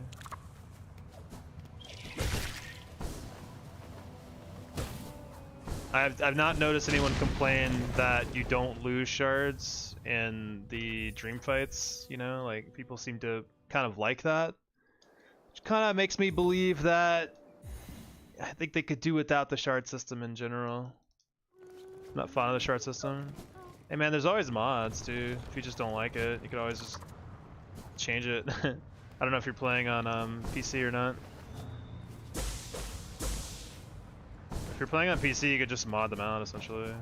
I've not noticed anyone complain that you don't lose shards in the dream fights, you know, like people seem to kind of like that. Which kind of makes me believe that I think they could do without the shard system in general. I'm not fond of the shard system. Hey man, there's always mods, dude. If you just don't like it, you could always just change it. I don't know if you're playing on PC or not. If you're playing on PC, you could just mod them out, essentially.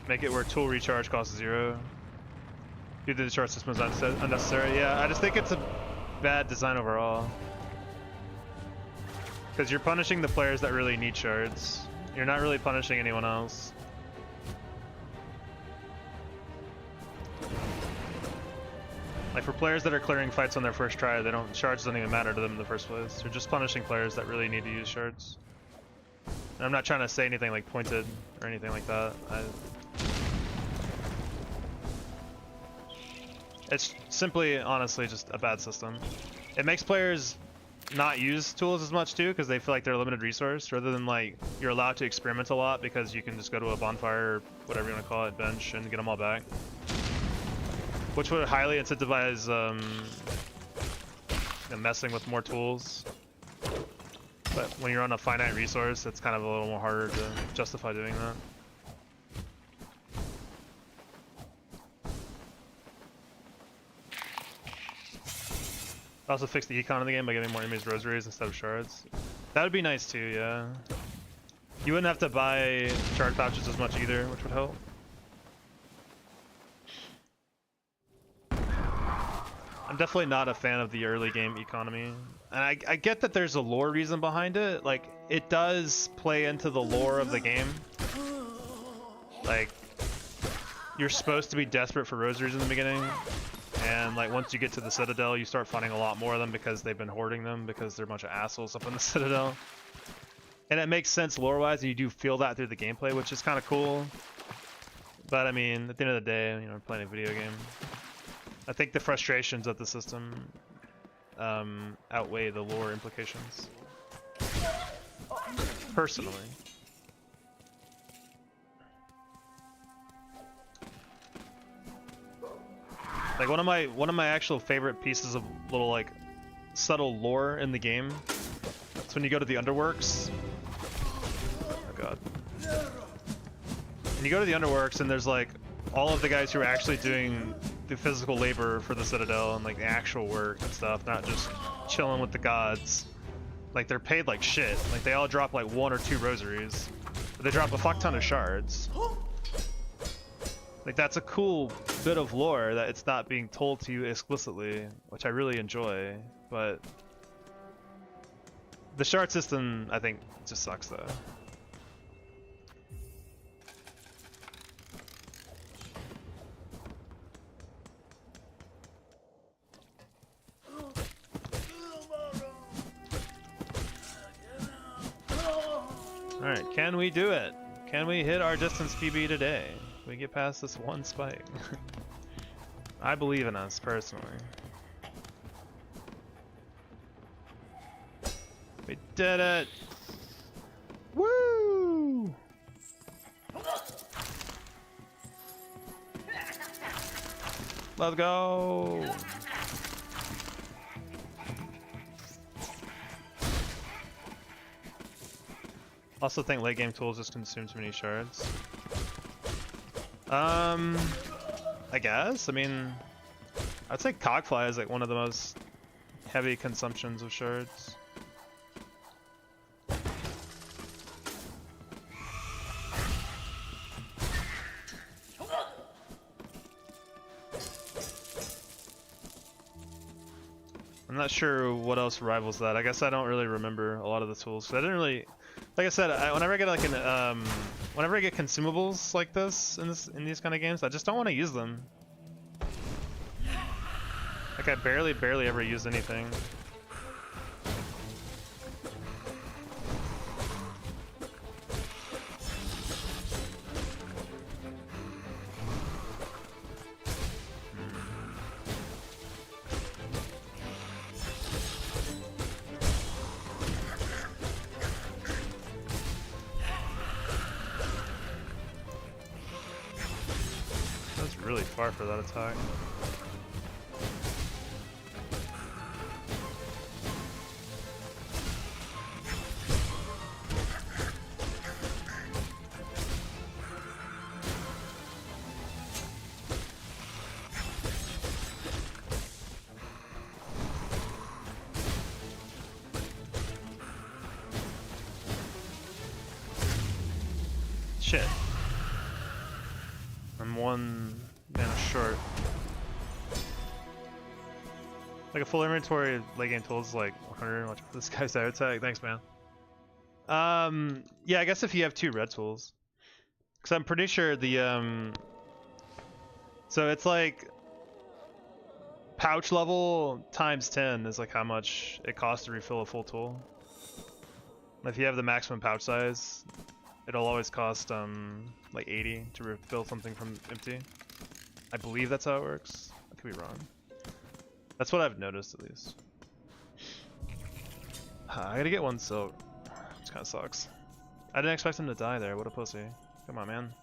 Make it where tool recharge costs 0. Do the chart system is unnecessary. Yeah, I just think it's a bad design overall. Because you're punishing the players that really need shards. You're not really punishing anyone else. Like for players that are clearing fights on their first try, shards don't even matter to them in the first place. You're just punishing players that really need to use shards. And I'm not trying to say anything like pointed or anything like that. It's simply, honestly, just a bad system. It makes players not use tools as much too, because they feel like they're a limited resource, rather than like you're allowed to experiment a lot because you can just go to a bonfire or whatever you want to call it, bench, and get them all back. Which would highly incentivize messing with more tools. But when you're on a finite resource, it's kind of a little more harder to justify doing that. Also fix the econ in the game by giving more enemies rosaries instead of shards. That would be nice too, yeah. You wouldn't have to buy shard pouches as much either, which would help. I'm definitely not a fan of the early game economy. And I get that there's a lore reason behind it. Like, it does play into the lore of the game. Like, you're supposed to be desperate for rosaries in the beginning. And like once you get to the Citadel, you start finding a lot more of them because they've been hoarding them because they're a bunch of assholes up in the Citadel. And it makes sense lore-wise, and you do feel that through the gameplay, which is kind of cool. But I mean, at the end of the day, you know, we're playing a video game. I think the frustrations of the system outweigh the lore implications. Personally. Like one of my actual favorite pieces of little like subtle lore in the game. It's when you go to the Underworks. Oh god. And you go to the Underworks and there's like all of the guys who are actually doing the physical labor for the Citadel and like the actual work and stuff, not just chilling with the gods. Like they're paid like shit. Like they all drop like 1 or 2 rosaries, but they drop a fuck ton of shards. Like that's a cool bit of lore that it's not being told to you explicitly, which I really enjoy, but the shard system I think just sucks though. Alright, can we do it? Can we hit our distance PB today? Can we get past this one spike? I believe in us, personally. We did it! Woo! Let's go! Also think late game tools just consume too many shards. I guess. I mean, I'd say Cogfly is like one of the most heavy consumptions of shards. I'm not sure what else rivals that. I guess I don't really remember a lot of the tools. 'Cause I didn't really, like I said, whenever I get like whenever I get consumables like this in these kind of games, I just don't want to use them. Like I barely ever use anything. That's really far for that attack. Shit. I'm one mana short. Like a full inventory late game tools is like 100. Watch this guy's air attack. Thanks, man. Yeah, I guess if you have 2 red tools, because I'm pretty sure the so it's like pouch level times 10 is like how much it costs to refill a full tool. If you have the maximum pouch size, it'll always cost like 80 to refill something from empty. I believe that's how it works. I could be wrong. That's what I've noticed at least. I gotta get one silk. Which kinda sucks. I didn't expect him to die there, what a pussy. Come on, man.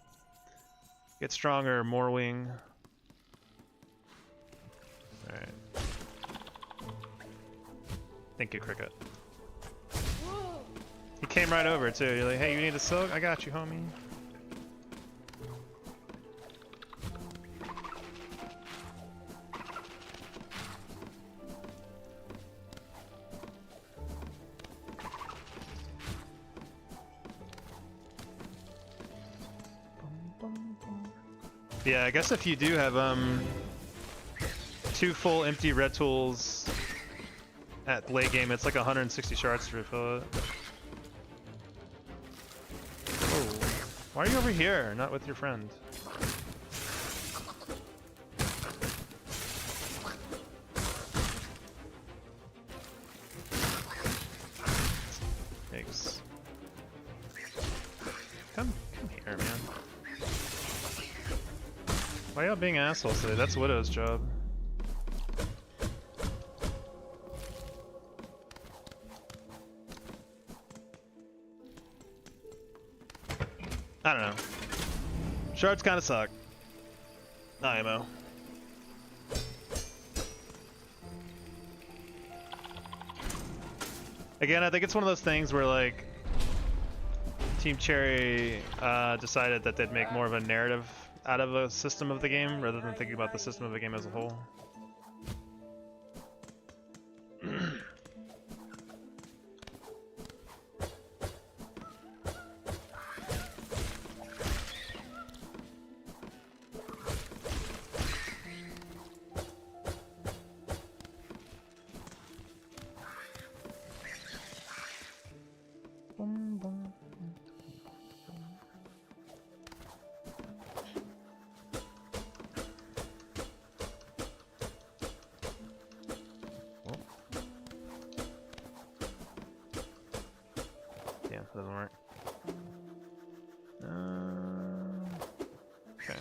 Get stronger, more wing. Alright. Thank you, Cricket. He came right over too. You're like, hey, you need a silk? I got you, homie. Yeah, I guess if you do have 2 full empty red tools at late game, it's like 160 shards to refill it. Oh, why are you over here, not with your friend? Thanks. Come here, man. Why y'all being assholes today? That's Widow's job. I don't know. Shards kinda suck. IMO. Again, I think it's one of those things where like Team Cherry decided that they'd make more of a narrative out of a system of the game rather than thinking about the system of the game as a whole. Yeah, that doesn't work. Okay.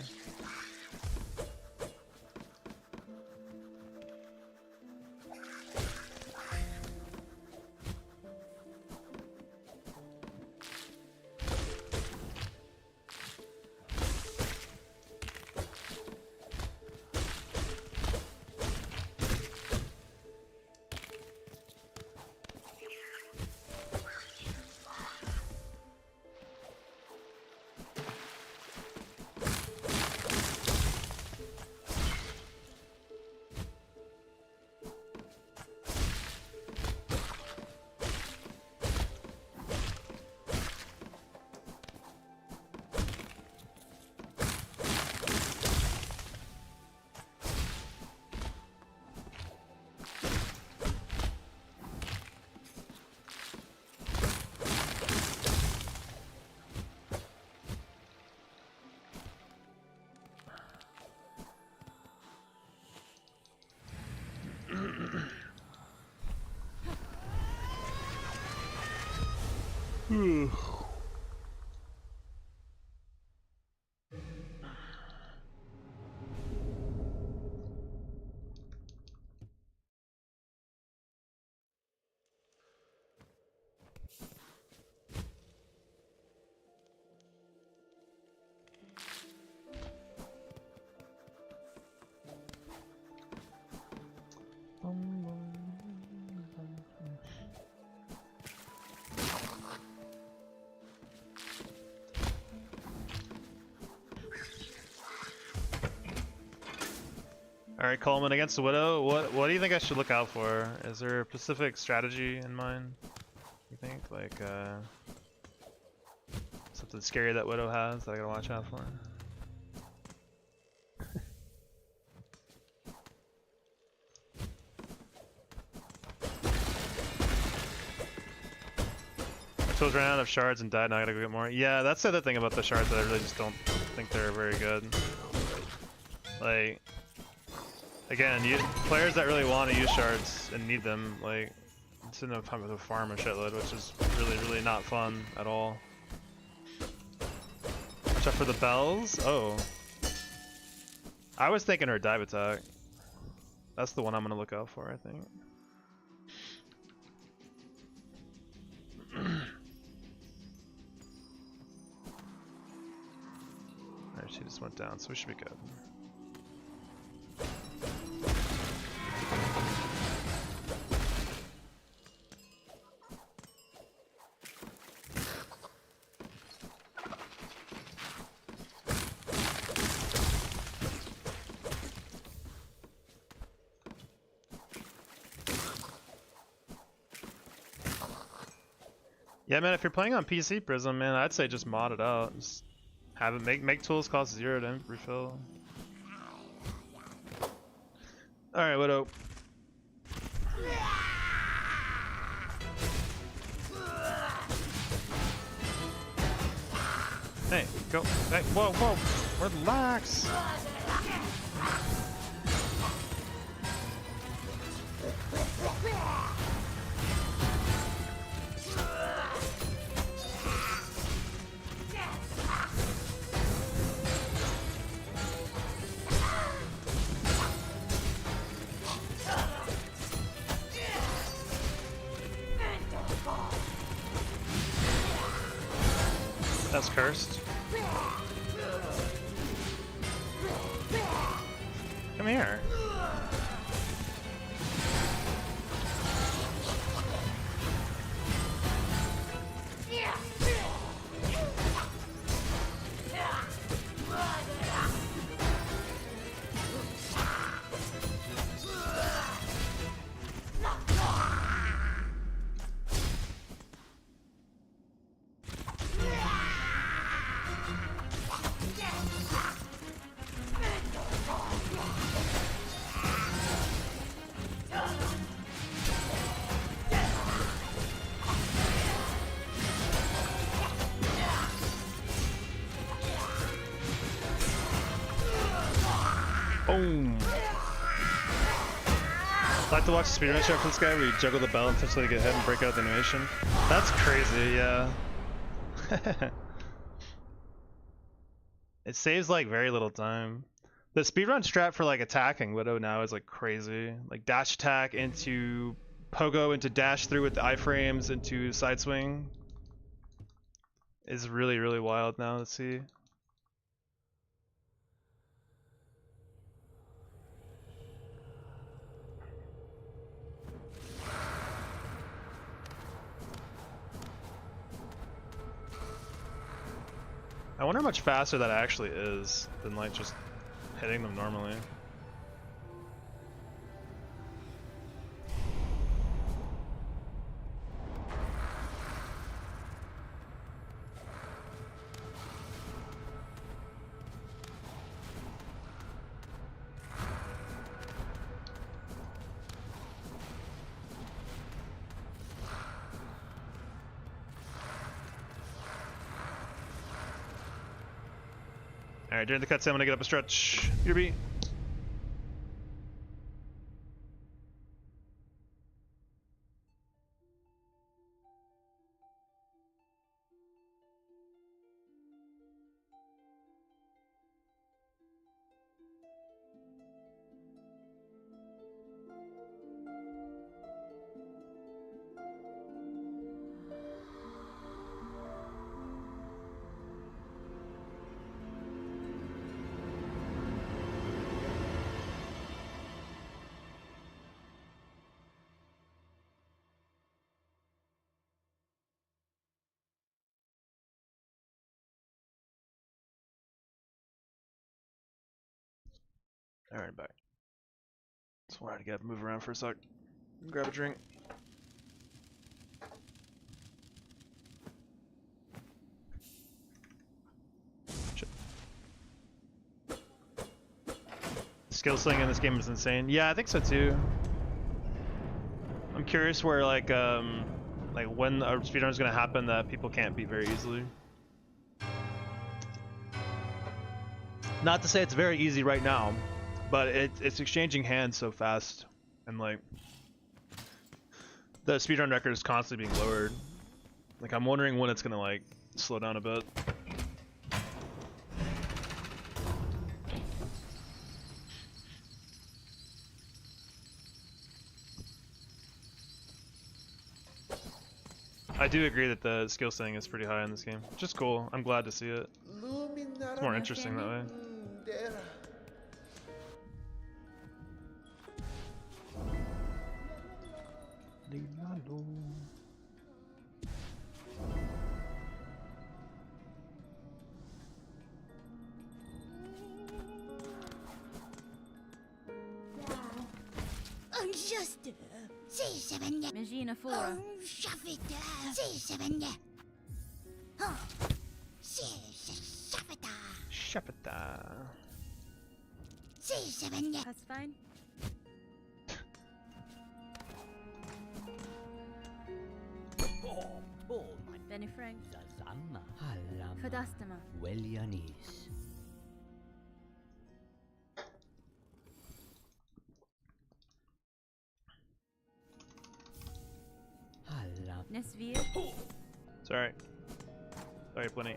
Alright, Coleman, against the Widow, what do you think I should look out for? Is there a specific strategy in mind? You think? Like, something scary that Widow has that I gotta watch out for? Tools ran out of shards and died, now I gotta go get more. Yeah, that's the other thing about the shards that I really just don't think they're very good. Like, again, players that really want to use shards and need them, like, it's enough time to farm a shitload, which is really not fun at all. Watch out for the bells? Oh. I was thinking her dive attack. That's the one I'm gonna look out for, I think. Alright, she just went down, so we should be good. Yeah, man, if you're playing on PC Prism, man, I'd say just mod it out. Just have it make tools cost 0 to refill. Alright, Widow. Hey, go. Hey, whoa. Relax. That's cursed. Come here. Boom! I like to watch the speedrun show for this guy where you juggle the bell until you get hit and break out the animation. That's crazy, yeah. It saves like very little time. The speedrun strat for like attacking Widow now is like crazy. Like dash attack into pogo into dash through with the iframes into side swing is really wild now. Let's see. I wonder how much faster that actually is than like just hitting them normally. Alright, during the cutscene I'm gonna get up a stretch. BRB. Alright, back. Just wanted to get move around for a sec. Grab a drink. Skill sling in this game is insane. Yeah, I think so too. I'm curious where like when a speedrun is gonna happen that people can't beat very easily. Not to say it's very easy right now, but it's exchanging hands so fast, and like the speedrun record is constantly being lowered. Like I'm wondering when it's gonna like slow down a bit. I do agree that the skill setting is pretty high in this game. Just cool. I'm glad to see it. It's more interesting that way. Magina Fora. Shapata. That's fine. Benny Frank. Fadastama. Welyanis. Nesvir. It's alright. Sorry, plenty.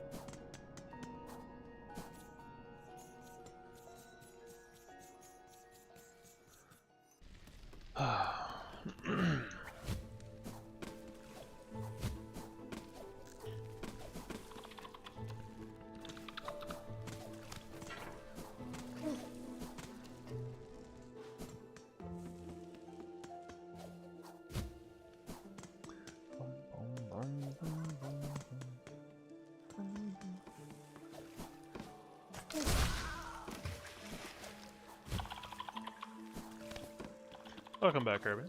Welcome back, Kirby.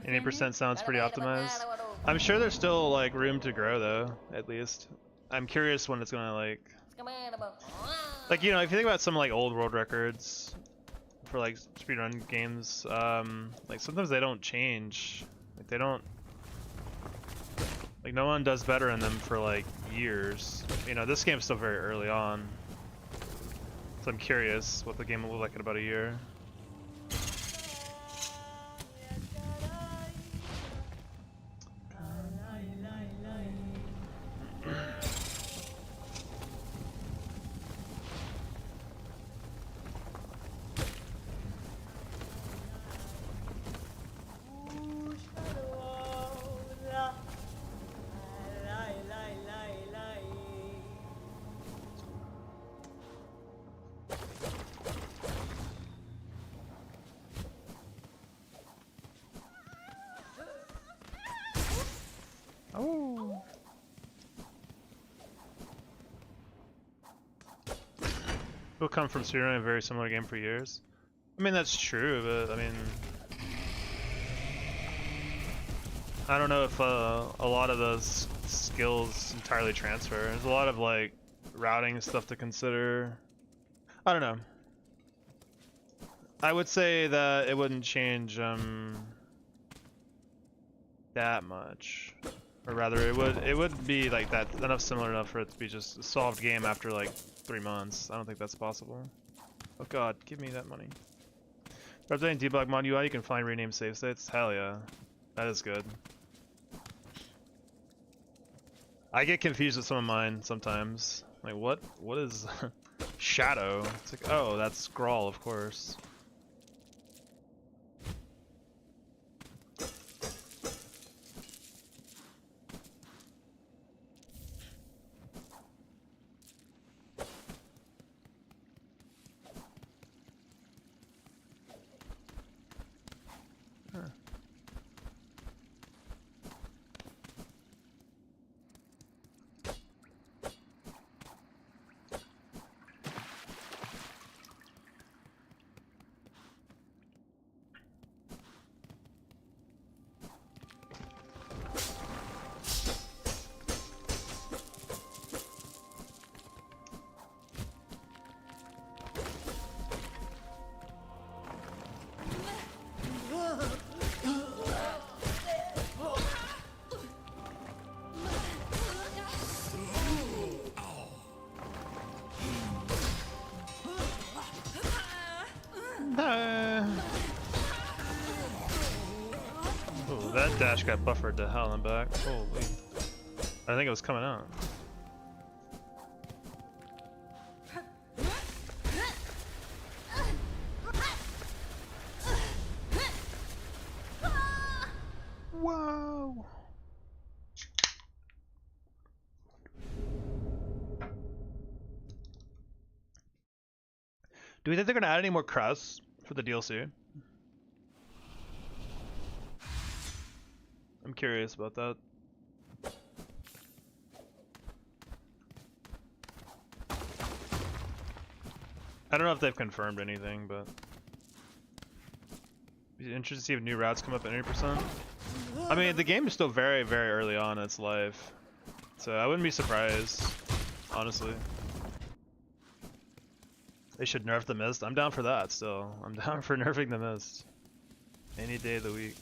Any percent sounds pretty optimized. I'm sure there's still like room to grow though, at least. I'm curious when it's gonna like you know, if you think about some like old world records for like speedrun games, like sometimes they don't change. Like they don't, like no one does better in them for like years. You know, this game's still very early on, so I'm curious what the game will look like in about a year. Oh. We'll come from speedrunning a very similar game for years. I mean, that's true, but I mean, I don't know if a lot of those skills entirely transfer. There's a lot of like routing stuff to consider. I don't know. I would say that it wouldn't change that much. Or rather, it would be like that enough similar enough for it to be just a solved game after like 3 months. I don't think that's possible. Oh god, give me that money. For updating debug mod UI, you can find rename save states. Hell yeah, that is good. I get confused with some of mine sometimes. Like what is shadow? It's like, oh, that's scrawl, of course. That dash got buffered to hell and back. Holy. I think it was coming out. Whoa! Do we think they're gonna add any more crusts for the DLC? I'm curious about that. I don't know if they've confirmed anything, but be interested to see if new routes come up at 80%. I mean, the game is still very, very early on in its life, so I wouldn't be surprised, honestly. They should nerf the mist. I'm down for that still. I'm down for nerfing the mist. Any day of the week.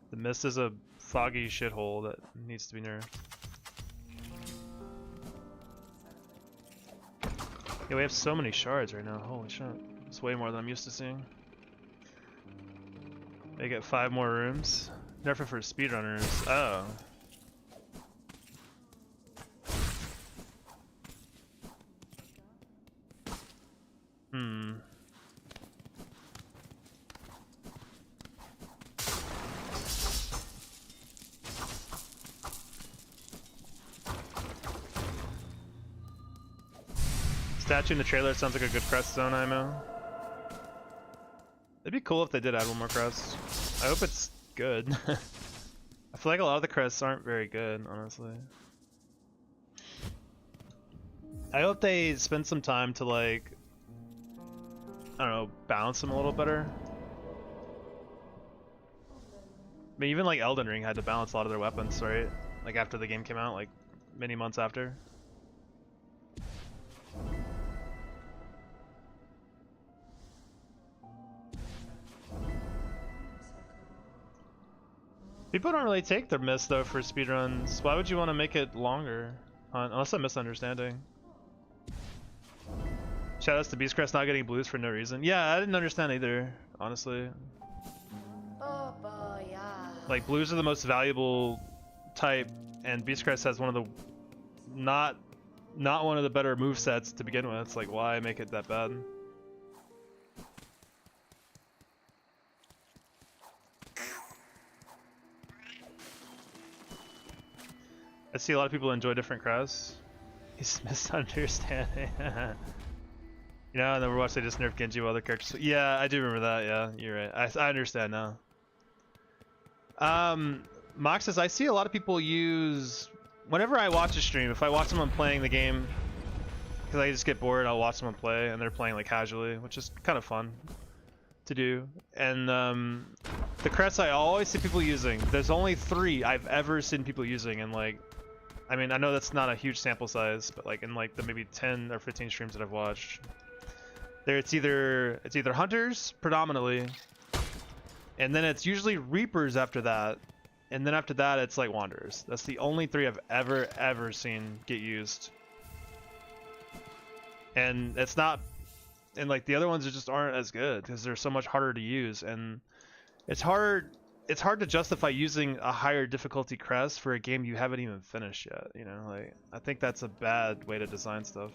The mist is a foggy shithole that needs to be nerfed. Yeah, we have so many shards right now. Holy shit. It's way more than I'm used to seeing. They get 5 more rooms. Nerf it for speedrunners. Oh. Hmm. Statue in the trailer sounds like a good crest zone, IMO. It'd be cool if they did add one more crest. I hope it's good. I feel like a lot of the crests aren't very good, honestly. I hope they spend some time to, like, I don't know, balance them a little better. I mean, even like Elden Ring had to balance a lot of their weapons, right? Like after the game came out, like many months after. People don't really take their mist though for speedruns. Why would you want to make it longer? Unless I'm misunderstanding. Shoutouts to Beastcrest not getting blues for no reason. Yeah, I didn't understand either, honestly. Oh boy, yeah. Like blues are the most valuable type, and Beastcrest has one of the not one of the better movesets to begin with. It's like, why make it that bad? I see a lot of people enjoy different crests. He's misunderstanding. You know, and then we're watching they just nerf Genji while other characters. Yeah, I do remember that. Yeah, you're right. I understand now. Mox says I see a lot of people use. Whenever I watch a stream, if I watch someone playing the game, because I just get bored, I'll watch someone play, and they're playing like casually, which is kind of fun to do. And the crests I always see people using. There's only 3 I've ever seen people using, and like, I mean, I know that's not a huge sample size, but like in like the maybe 10 or 15 streams that I've watched, it's either hunters predominantly, and then it's usually reapers after that, and then after that it's like wanderers. That's the only 3 I've ever seen get used. And it's not, and like the other ones just aren't as good because they're so much harder to use, and it's hard to justify using a higher difficulty crest for a game you haven't even finished yet, you know? Like, I think that's a bad way to design stuff.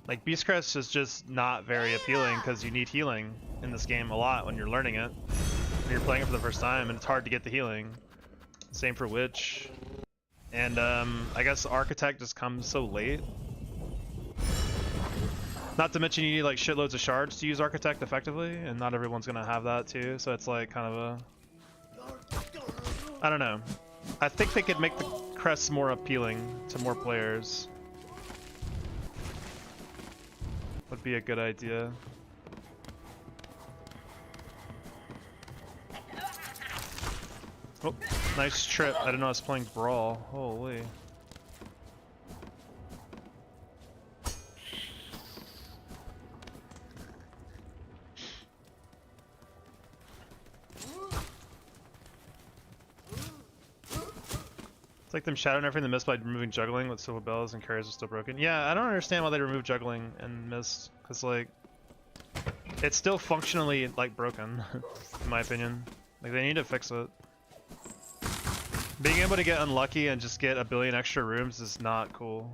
Like, Beast Crest is just not very appealing because you need healing in this game a lot when you're learning it. When you're playing it for the first time, and it's hard to get the healing. Same for Witch. And I guess Architect just comes so late. Not to mention you need like shitloads of shards to use Architect effectively, and not everyone's gonna have that too, so it's like kind of a... I don't know. I think they could make the crests more appealing to more players. Would be a good idea. Oh, nice trip. I didn't know I was playing Brawl. Holy. like them shadowing everything they missed by removing juggling with silver bells and carriers are still broken. Yeah, I don't understand why they removed juggling and missed, because like it's still functionally like broken, in my opinion. Like they need to fix it. Being able to get unlucky and just get a billion extra rooms is not cool.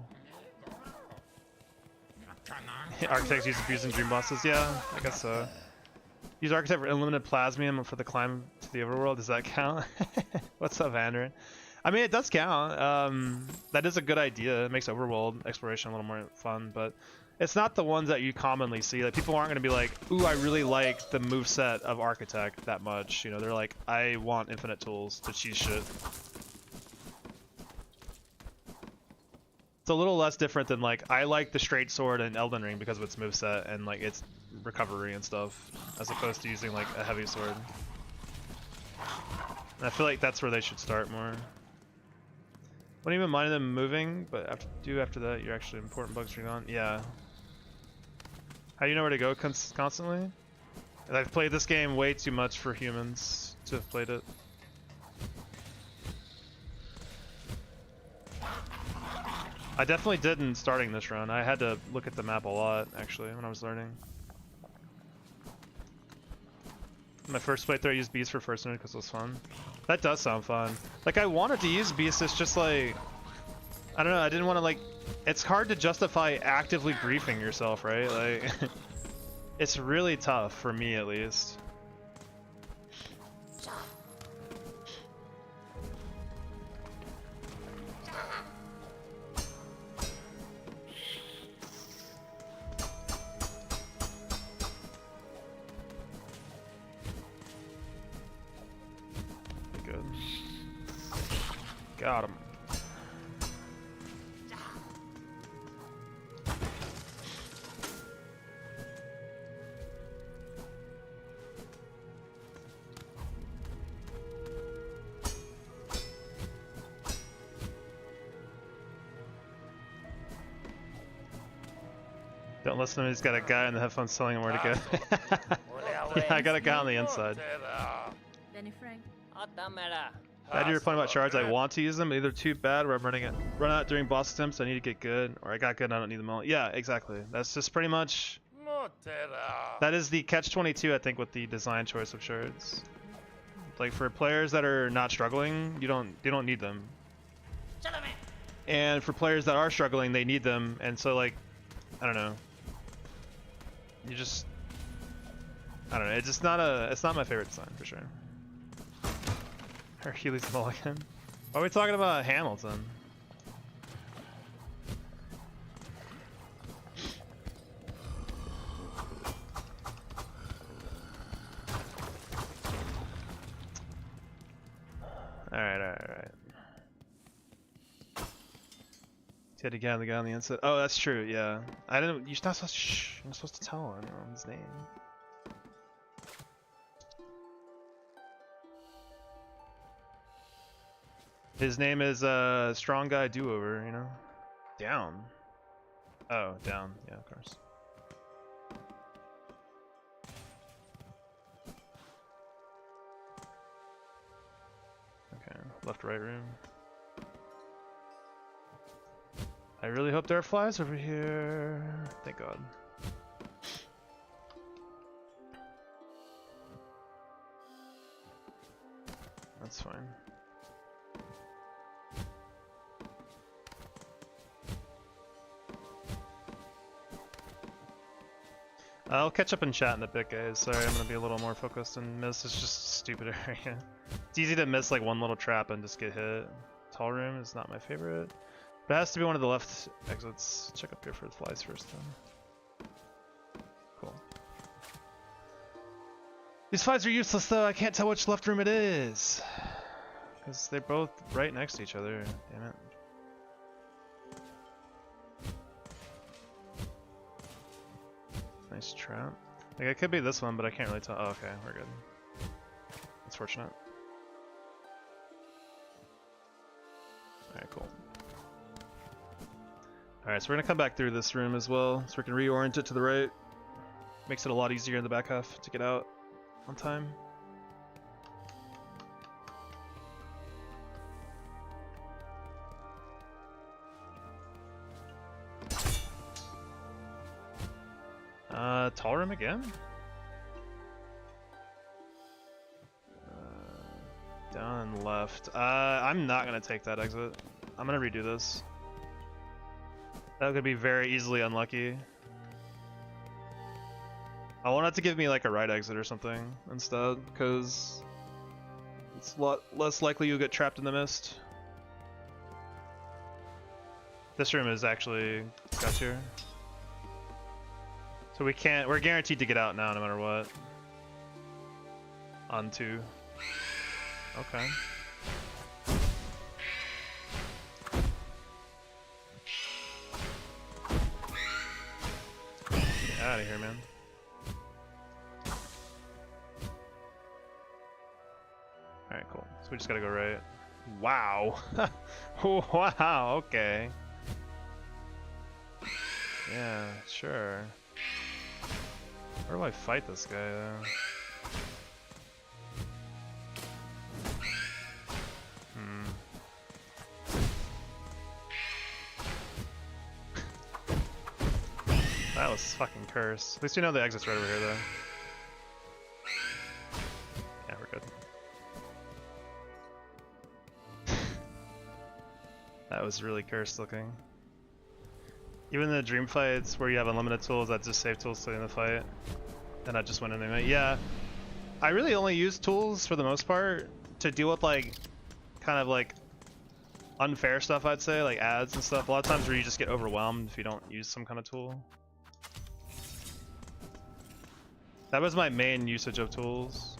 Architects use abusing dream bosses, yeah, I guess so. Use Architect for unlimited plasmium for the climb to the overworld, does that count? What's up, Andrew? I mean, it does count. That is a good idea. It makes overworld exploration a little more fun, but it's not the ones that you commonly see. Like, people aren't going to be like, ooh, I really like the moveset of Architect that much. You know, they're like, I want infinite tools to cheese shit. It's a little less different than like, I like the straight sword in Elden Ring because of its moveset and like its recovery and stuff, as opposed to using like a heavy sword. And I feel like that's where they should start more. Wouldn't even mind them moving, but after that, you're actually important bugs are gone. Yeah. How do you know where to go constantly? I've played this game way too much for humans to have played it. I definitely didn't starting this run. I had to look at the map a lot, actually, when I was learning. My first playthrough, I used Beast for first node because it was fun. That does sound fun. Like, I wanted to use Beast, it's just like... I don't know, I didn't want to, like... It's hard to justify actively griefing yourself, right? Like... It's really tough, for me at least. Good. Got him. Don't listen to him, he's got a guy in the headphones telling him where to go. Yeah, I got a guy on the inside. Benny Frank. I do your point about shards, I want to use them, but either too bad where I'm run out during boss attempts, I need to get good, or I got good and I don't need them all. Yeah, exactly. That's just pretty much... That is the catch-22, I think, with the design choice of shards. Like, for players that are not struggling, they don't need them. And for players that are struggling, they need them, and so, like, I don't know. You just... I don't know, it's not my favorite design, for sure. Hercules Mulligan. Why are we talking about Hamilton? Alright. You had to get the guy on the inside. Oh, that's true, yeah. I didn't. You're not supposed to. Shh. You're not supposed to tell anyone his name. His name is Strong Guy Do-Over, you know? Down. Oh, down. Yeah, of course. Okay, left, right room. I really hope there are flies over here. Thank God. That's fine. I'll catch up in chat in a bit, guys. Sorry, I'm gonna be a little more focused and miss. It's just a stupid area. It's easy to miss like one little trap and just get hit. Tall room is not my favorite. But it has to be one of the left exits. Check up here for the flies first then. Cool. These flies are useless though. I can't tell which left room it is. Because they're both right next to each other. Damn it. Nice trap. Like, it could be this one, but I can't really tell. Oh, okay, we're good. That's fortunate. Alright, cool. Alright, so we're gonna come back through this room as well, so we can reorient it to the right. Makes it a lot easier in the back half to get out on time. Tall room again? Down and left. I'm not gonna take that exit. I'm gonna redo this. That could be very easily unlucky. I want it to give me like a right exit or something instead, because it's a lot less likely you'll get trapped in the mist. This room is actually sketchier. So we're guaranteed to get out now no matter what. On 2. Okay. Get out of here, man. Alright, cool. So we just gotta go right. Wow. Wow, okay. Yeah, sure. Where do I fight this guy, though? That was fucking cursed. At least you know the exit's right over here, though. Yeah, we're good. That was really cursed looking. Even the dream fights where you have unlimited tools that just save tools to the end of the fight, and I just went in anyway. Yeah, I really only use tools for the most part to deal with like, kind of like unfair stuff, I'd say, like ads and stuff. A lot of times where you just get overwhelmed if you don't use some kind of tool. That was my main usage of tools.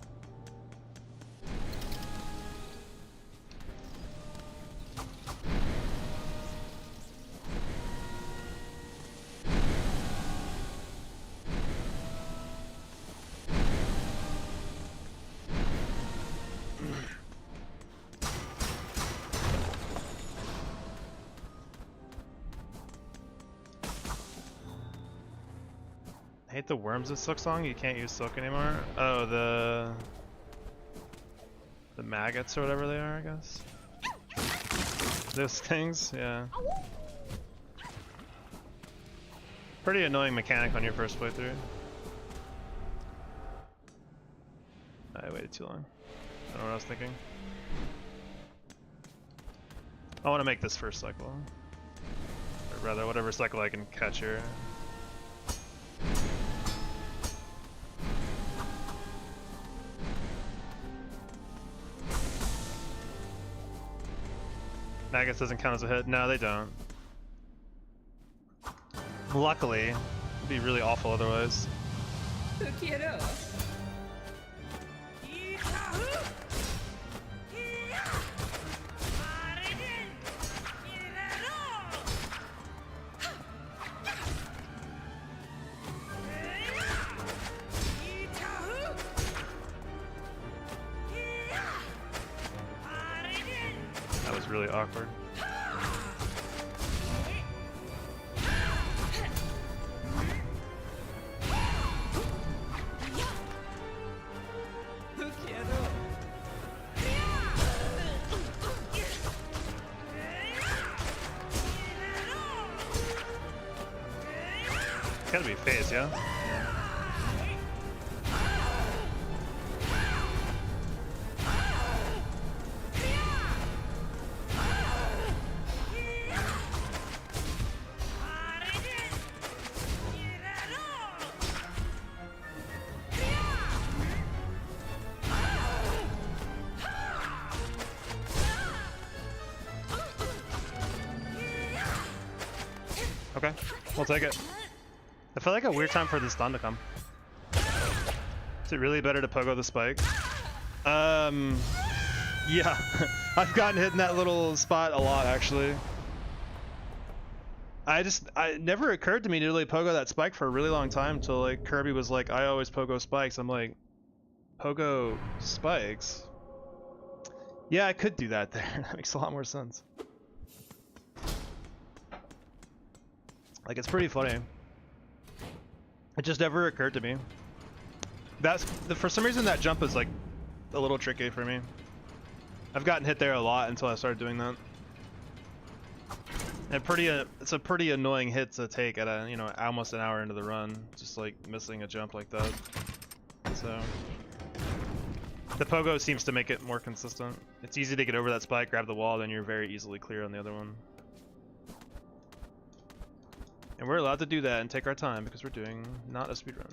I hate the worms in Silksong. You can't use silk anymore. Oh, the maggots or whatever they are, I guess. Those things, yeah. Pretty annoying mechanic on your first playthrough. I waited too long. I don't know what I was thinking. I want to make this first cycle. Or rather, whatever cycle I can catch here. Maggots doesn't count as a hit. No, they don't. Luckily, it'd be really awful otherwise. That was really awkward. It's gotta be phase, yeah? Okay, we'll take it. I feel like a weird time for the stun to come. Is it really better to pogo the spike? Yeah. I've gotten hit in that little spot a lot, actually. It never occurred to me to really pogo that spike for a really long time until like Kirby was like, I always pogo spikes. I'm like, pogo spikes? Yeah, I could do that there. That makes a lot more sense. Like, it's pretty funny. It just never occurred to me. For some reason that jump is like a little tricky for me. I've gotten hit there a lot until I started doing that. And it's a pretty annoying hit to take at a, you know, almost an hour into the run, just like missing a jump like that. So the pogo seems to make it more consistent. It's easy to get over that spike, grab the wall, then you're very easily clear on the other one. And we're allowed to do that and take our time because we're doing not a speedrun.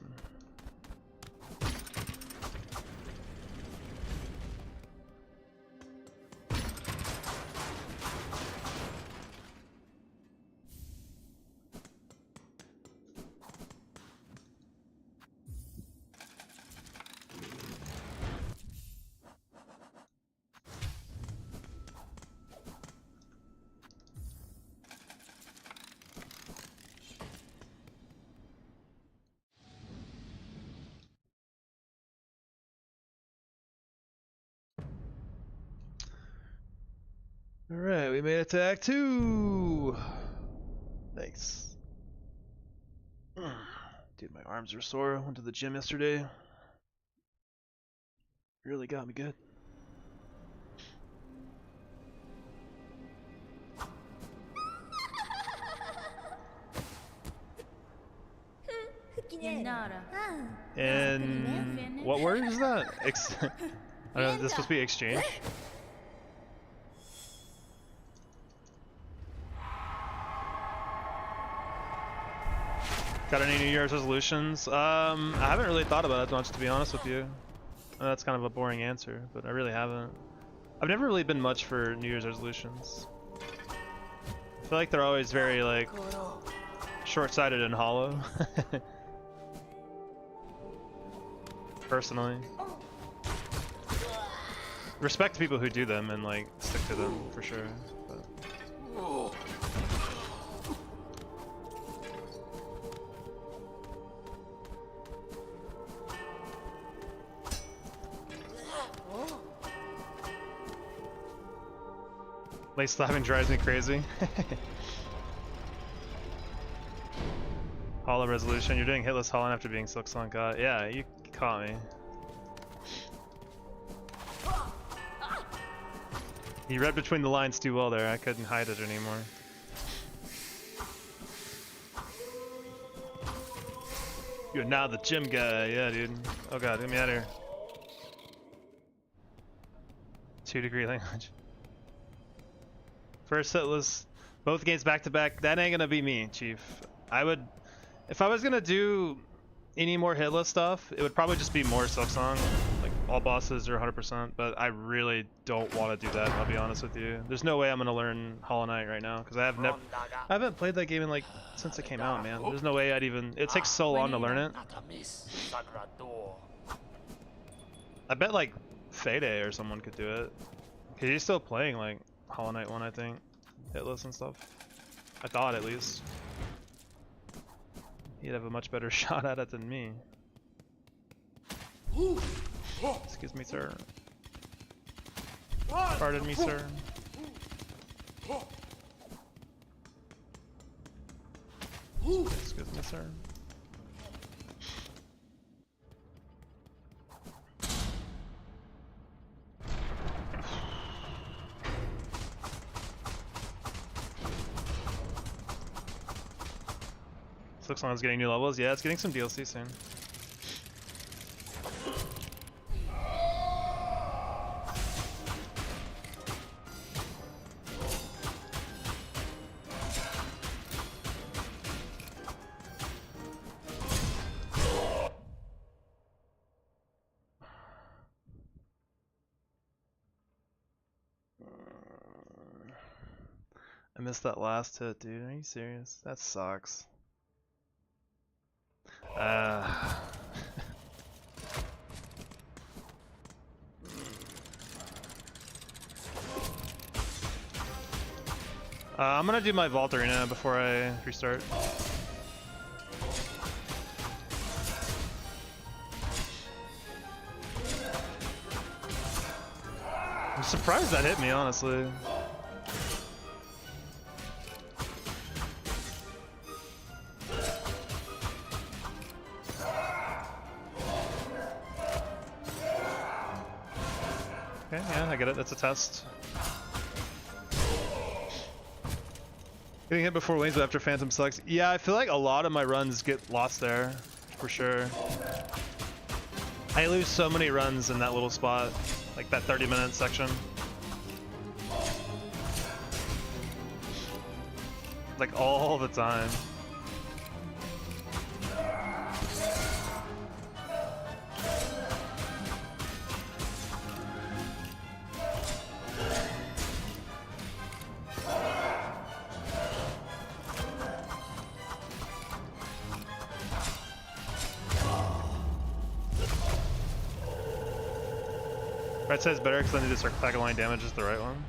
Alright, we made it to Act 2! Thanks. Dude, my arms are sore. I went to the gym yesterday. Really got me good. Yandara. And what word is that? I don't know, is this supposed to be exchange? Got any New Year's resolutions? I haven't really thought about it much, to be honest with you. That's kind of a boring answer, but I really haven't. I've never really been much for New Year's resolutions. I feel like they're always very, like, short-sighted and hollow. Personally. Respect to people who do them and, like, stick to them, for sure. But... Late slapping drives me crazy. Hollow resolution. You're doing Hitless Holland after being Silksong. God, yeah, you caught me. You read between the lines too well there. I couldn't hide it anymore. You're now the gym guy. Yeah, dude. Oh god, get me out of here. 2-degree language. First hitless, both games back to back. That ain't gonna be me, Chief. I would, if I was gonna do any more hitless stuff, it would probably just be more Silksong. Like all bosses are 100%, but I really don't want to do that. I'll be honest with you. There's no way I'm gonna learn Hollow Knight right now because I haven't played that game in like since it came out, man. There's no way I'd even. It takes so long to learn it. I bet like Fade or someone could do it. Cause he's still playing like Hollow Knight 1, I think. Hitless and stuff. I thought, at least. He'd have a much better shot at it than me. Excuse me, sir. Pardon me, sir. Excuse me, sir. Silksong is getting new levels. Yeah, it's getting some DLC soon. I missed that last hit, dude. Are you serious? That sucks. I'm gonna do my Vault Arena before I restart. I'm surprised that hit me, honestly. Okay, yeah, I get it. That's a test. Getting hit before wings, but after Phantom sucks. Yeah, I feel like a lot of my runs get lost there, for sure. I lose so many runs in that little spot, like that 30-minute section. Like all the time. Right side's better because then you just start pack line damage is the right one.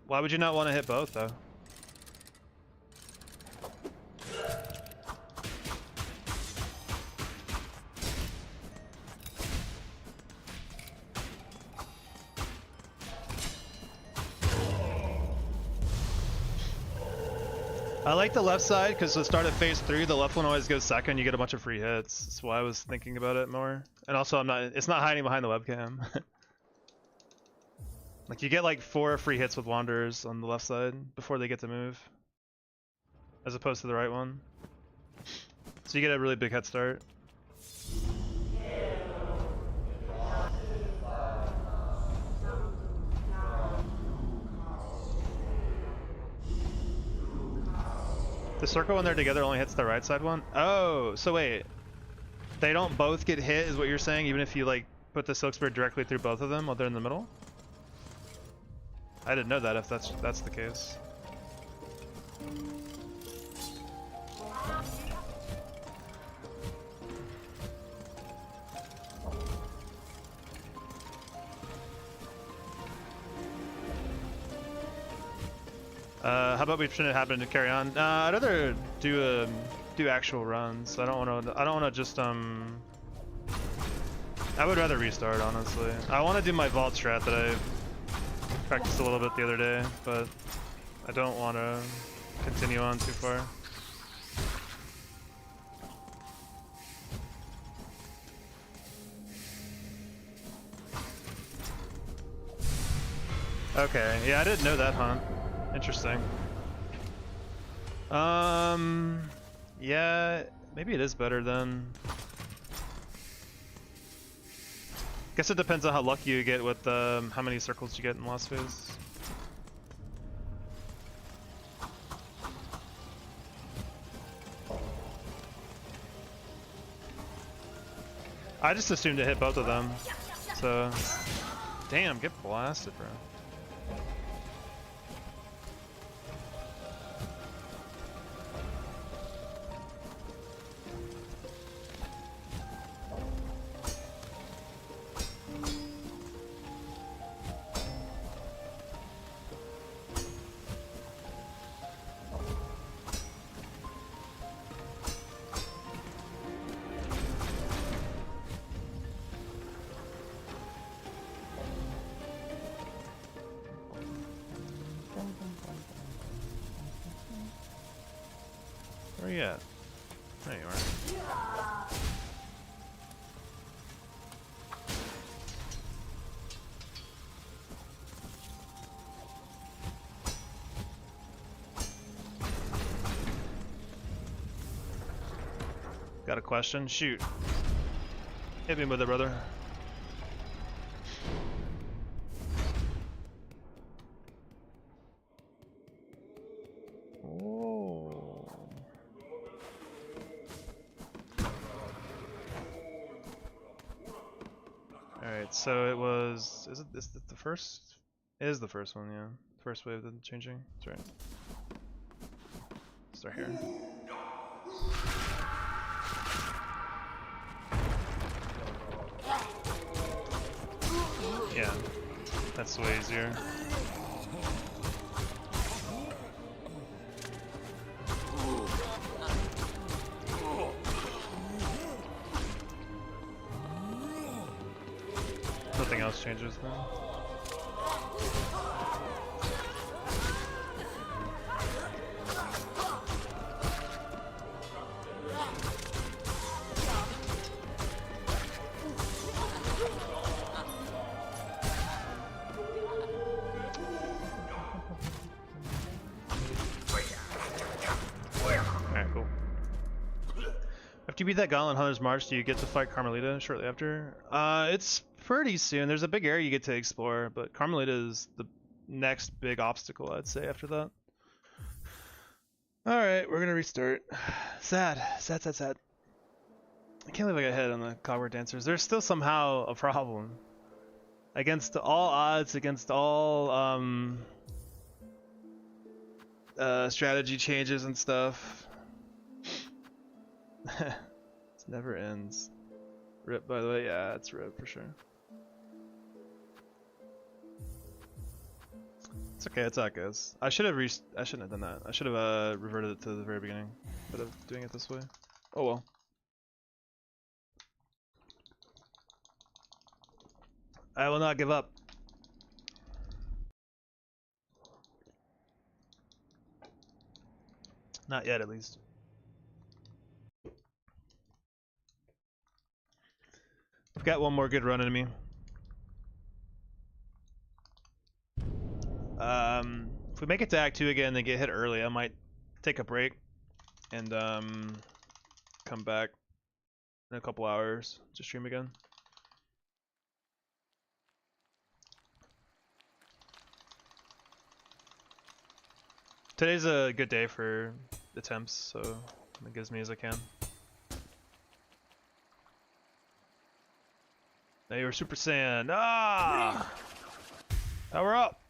Why would you not want to hit both though? I like the left side because to start at phase 3, the left one always goes second. You get a bunch of free hits. That's why I was thinking about it more. And also, it's not hiding behind the webcam. Like you get like 4 free hits with Wanderers on the left side before they get to move, as opposed to the right one. So you get a really big head start. The circle when they're together only hits the right side one? Oh, so wait. They don't both get hit is what you're saying, even if you like put the Silk Spirit directly through both of them while they're in the middle? I didn't know that if that's the case. How about we pretend it happened to carry on? I'd rather do actual runs. I don't want to just I would rather restart, honestly. I want to do my vault strat that I practiced a little bit the other day, but I don't want to continue on too far. Okay, yeah, I didn't know that, huh? Interesting. Yeah, maybe it is better then. Guess it depends on how lucky you get with how many circles you get in last phase. I just assumed to hit both of them, so damn, get blasted, bro. Where are you at? There you are. Got a question? Shoot. Hit me with it, brother. So it was, is it the first? It is the first one, yeah. First wave of changing, that's right. Start here. Yeah, that's way easier. Nothing else changes then. After you beat that Gauntlet Hunter's March, do you get to fight Carmelita shortly after? It's pretty soon. There's a big area you get to explore, but Carmelita is the next big obstacle, I'd say, after that. Alright, we're gonna restart. Sad. Sad, sad, sad. I can't believe I got hit on the Clockwork Dancers. There's still somehow a problem. Against all odds, against all strategy changes and stuff. It never ends. Rip, by the way. Yeah, it's rip for sure. It's okay, it's how it goes. I shouldn't have done that. I should have reverted it to the very beginning instead of doing it this way. Oh well. I will not give up. Not yet, at least. I've got one more good run in me. If we make it to Act 2 again and get hit early, I might take a break and come back in a couple hours to stream again. Today's a good day for attempts, so make as many as I can. Now you're Super Saiyan. Ah! Power up!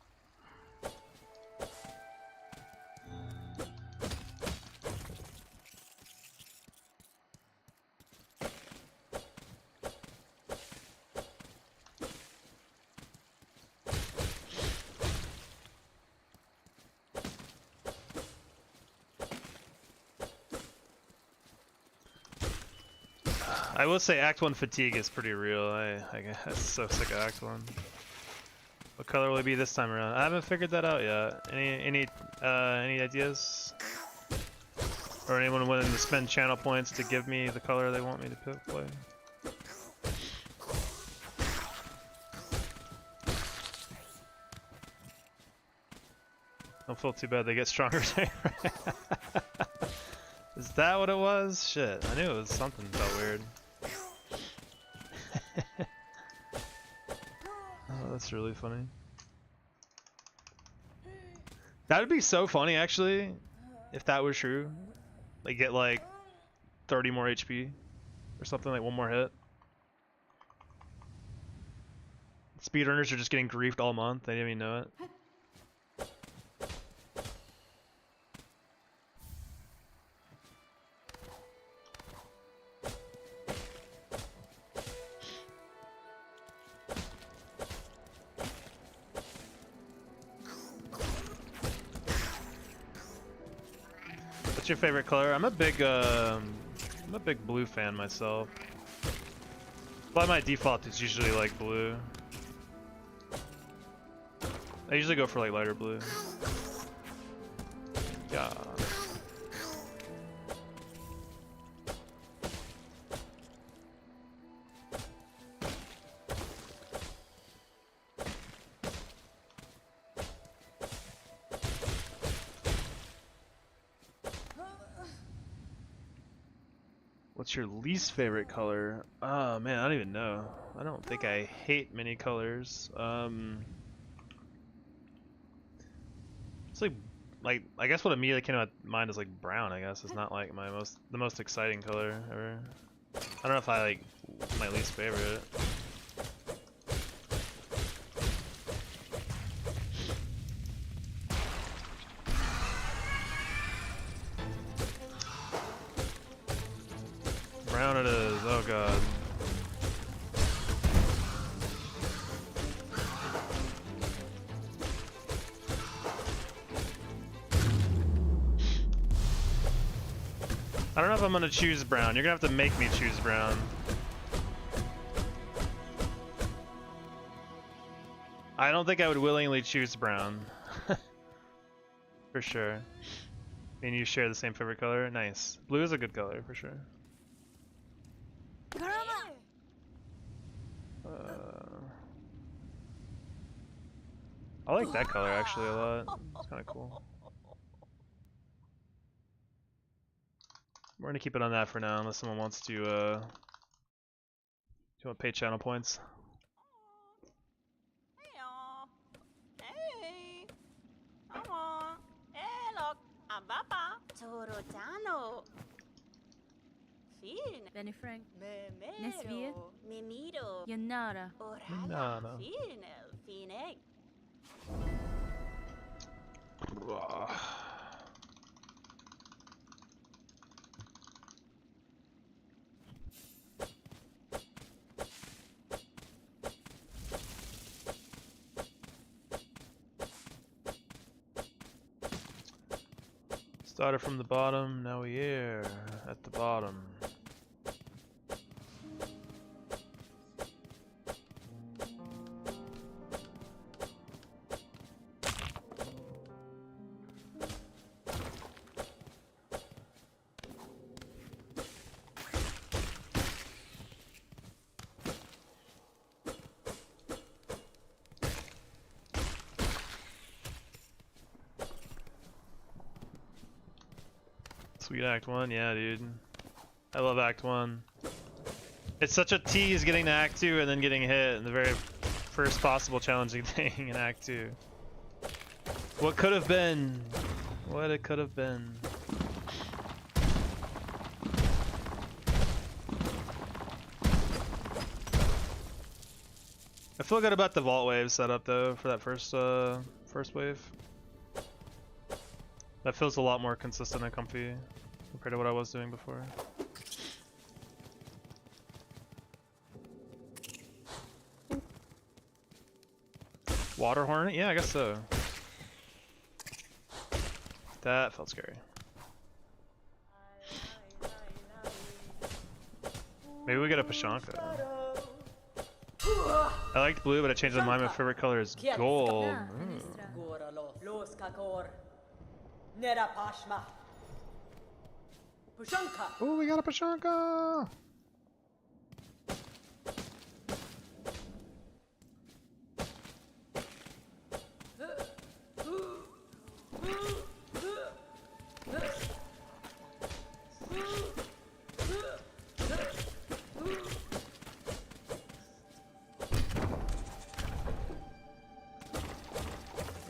I will say Act 1 fatigue is pretty real. I get so sick of Act 1. What color will it be this time around? I haven't figured that out yet. Any ideas? Or anyone willing to spend channel points to give me the color they want me to play? Don't feel too bad, they get stronger. Is that what it was? Shit, I knew it was something felt weird. Oh, that's really funny. That would be so funny, actually, if that were true. Like, get like 30 more HP or something, like one more hit. Speedrunners are just getting griefed all month, they didn't even know it. What's your favorite color? I'm a big blue fan myself. By my default, it's usually like blue. I usually go for like lighter blue. Yeah. What's your least favorite color? Oh man, I don't even know. I don't think I hate many colors. It's like I guess what immediately came to my mind is like brown. I guess is not like the most exciting color ever. I don't know if I like my least favorite. Brown it is. Oh god. I don't know if I'm gonna choose brown. You're gonna have to make me choose brown. I don't think I would willingly choose brown. For sure. And you share the same favorite color? Nice. Blue is a good color, for sure. I like that color actually a lot. It's kind of cool. We're gonna keep it on that for now, unless someone wants to, do you want to pay channel points? Hey, come on. Hey, look, I'm Papa. Torotano. Fin. Benny Frank. Memero. Mimido. Yanara. Orala. No. Fin. Fineg. Started from the bottom, now we here at the bottom. Sweet Act 1, yeah dude. I love Act 1. It's such a tease getting to Act 2 and then getting hit in the very first possible challenging thing in Act 2. What could have been? What it could have been. I feel good about the vault wave setup though for that first wave. That feels a lot more consistent and comfy compared to what I was doing before. Water Hornet? Yeah, I guess so. That felt scary. Maybe we get a Pashanka. I liked blue, but I changed my mind. My favorite color is gold. Oh, we got a Pashanka!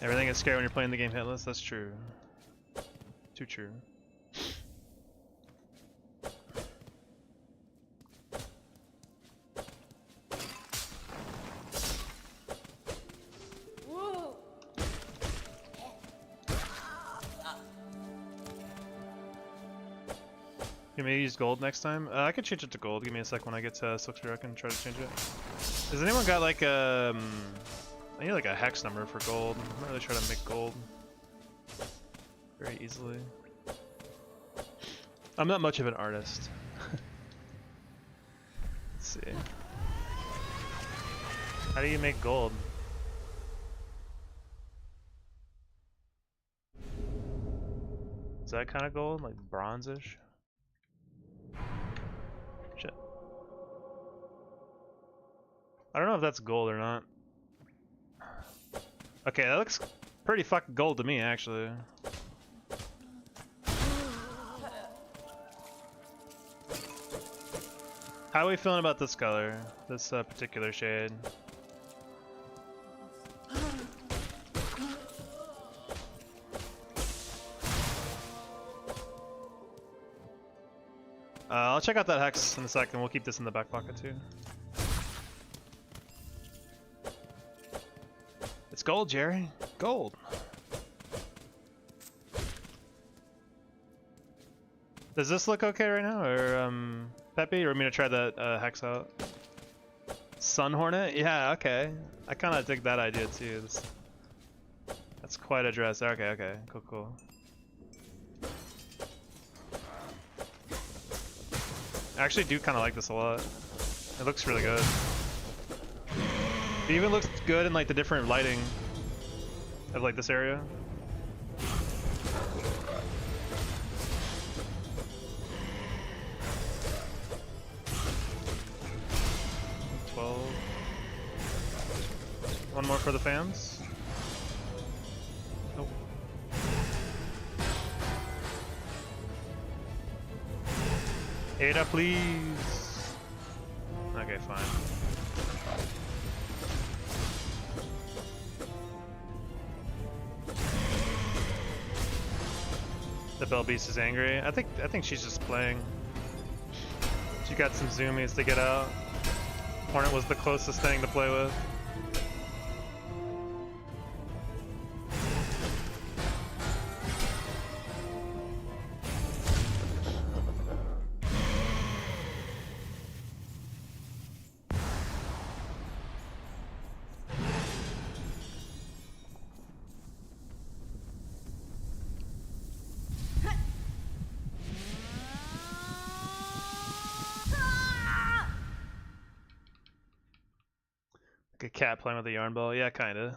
Everything is scary when you're playing the game hitless, that's true. Too true. You may use gold next time? I can change it to gold. Give me a sec when I get to Silksong. I can try to change it. Has anyone got like I need like a hex number for gold. I'm not really trying to make gold very easily. I'm not much of an artist. Let's see. How do you make gold? Is that kind of gold? Like bronze-ish? Shit. I don't know if that's gold or not. Okay, that looks pretty fucking gold to me, actually. How are we feeling about this color? This particular shade? I'll check out that hex in a second. We'll keep this in the back pocket too. It's gold, Jerry. Gold. Does this look okay right now, or Peppy? Or want me to try that hex out? Sun Hornet? Yeah, okay. I kind of dig that idea too. That's quite a dress. Okay, okay, cool, cool. I actually do kind of like this a lot. It looks really good. It even looks good in like the different lighting of like this area. One more for the fans. Nope. Ada, please. Okay, fine. The Bell Beast is angry. I think she's just playing. She got some zoomies to get out. Hornet was the closest thing to play with. Like a cat playing with a yarn ball. Yeah, kinda.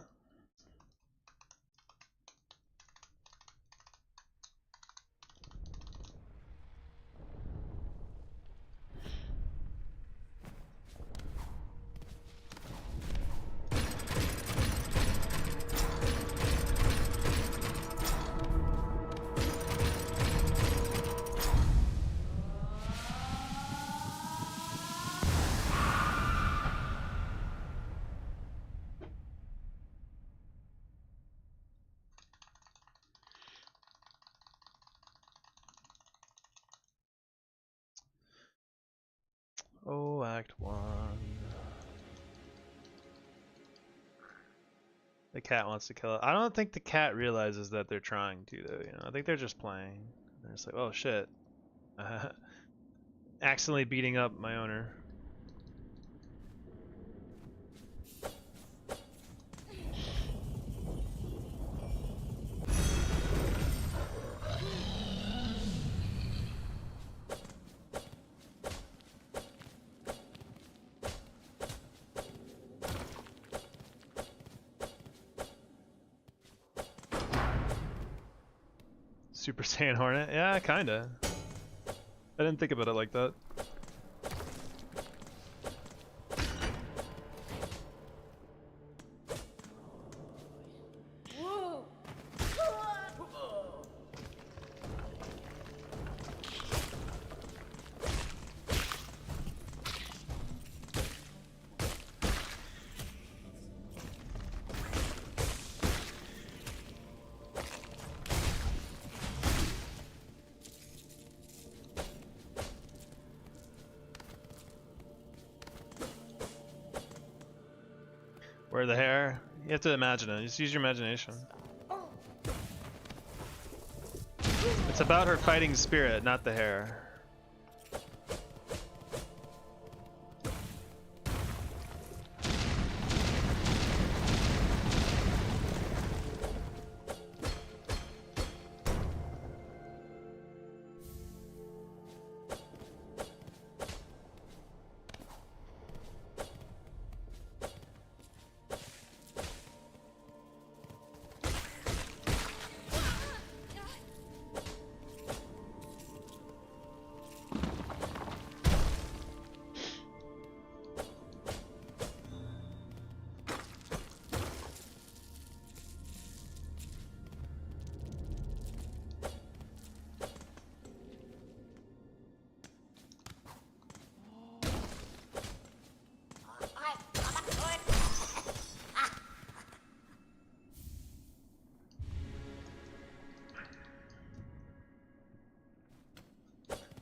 Oh, Act 1. The cat wants to kill it. I don't think the cat realizes that they're trying to, though. You know, I think they're just playing. They're just like, oh shit, accidentally beating up my owner. Super Saiyan Hornet? Yeah, kinda. I didn't think about it like that. Whoa! Where the hair? You have to imagine it. Just use your imagination. It's about her fighting spirit, not the hair.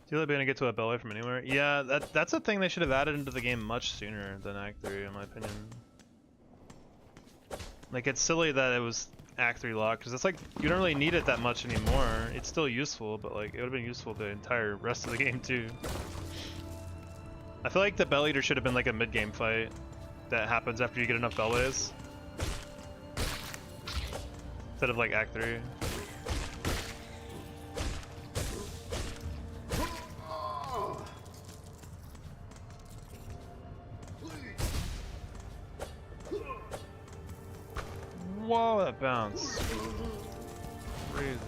Do you think they're gonna get to a belly from anywhere? Yeah, that's a thing they should have added into the game much sooner than Act 3, in my opinion. Like, it's silly that it was Act 3 locked, because it's like, you don't really need it that much anymore. It's still useful, but like, it would have been useful the entire rest of the game too. I feel like the Bell Eater should have been like a mid-game fight that happens after you get enough Bellways. Instead of like Act 3. Whoa, that bounce. Crazy.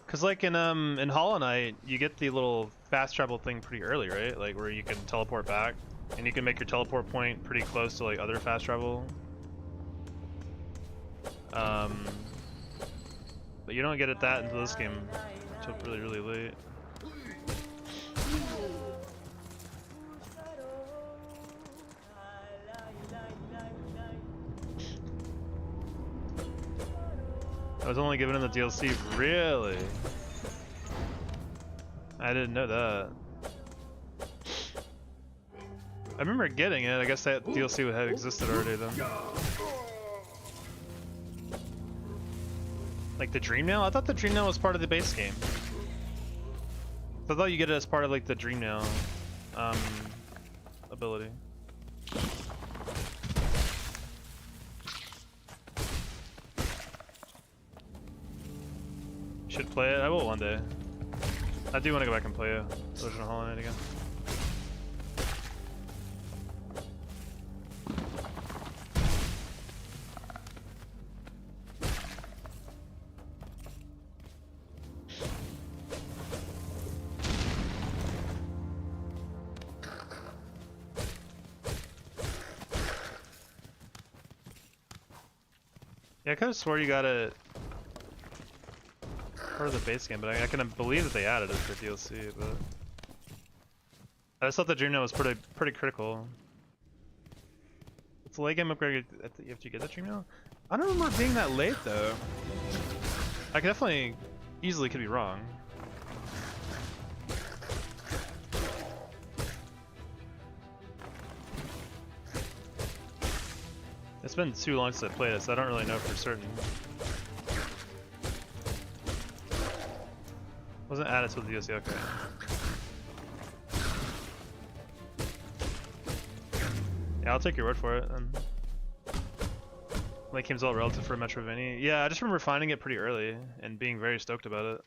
Cause like in Hollow Knight, you get the little fast travel thing pretty early, right? Like where you can teleport back. And you can make your teleport point pretty close to like other fast travel. But you don't get at that until this game until really, really late. I was only given in the DLC, really? I didn't know that. I remember getting it, I guess that DLC would have existed already then. Like the Dream Nail? I thought the Dream Nail was part of the base game. I thought you get it as part of like the Dream Nail ability. Should play it? I will one day. I do want to go back and play original Hollow Knight again. Yeah, I kind of swore you got it part of the base game, but I can believe that they added it for DLC. But I just thought the Dream Note was pretty critical. It's a late game upgrade. You have to get the Dream Note. I don't remember it being that late though. I could definitely, easily could be wrong. It's been too long since I played it, so I don't really know for certain. Wasn't added to the DLC, okay. Yeah, I'll take your word for it. Like game's all relative for Metroidvania. Yeah, I just remember finding it pretty early and being very stoked about it.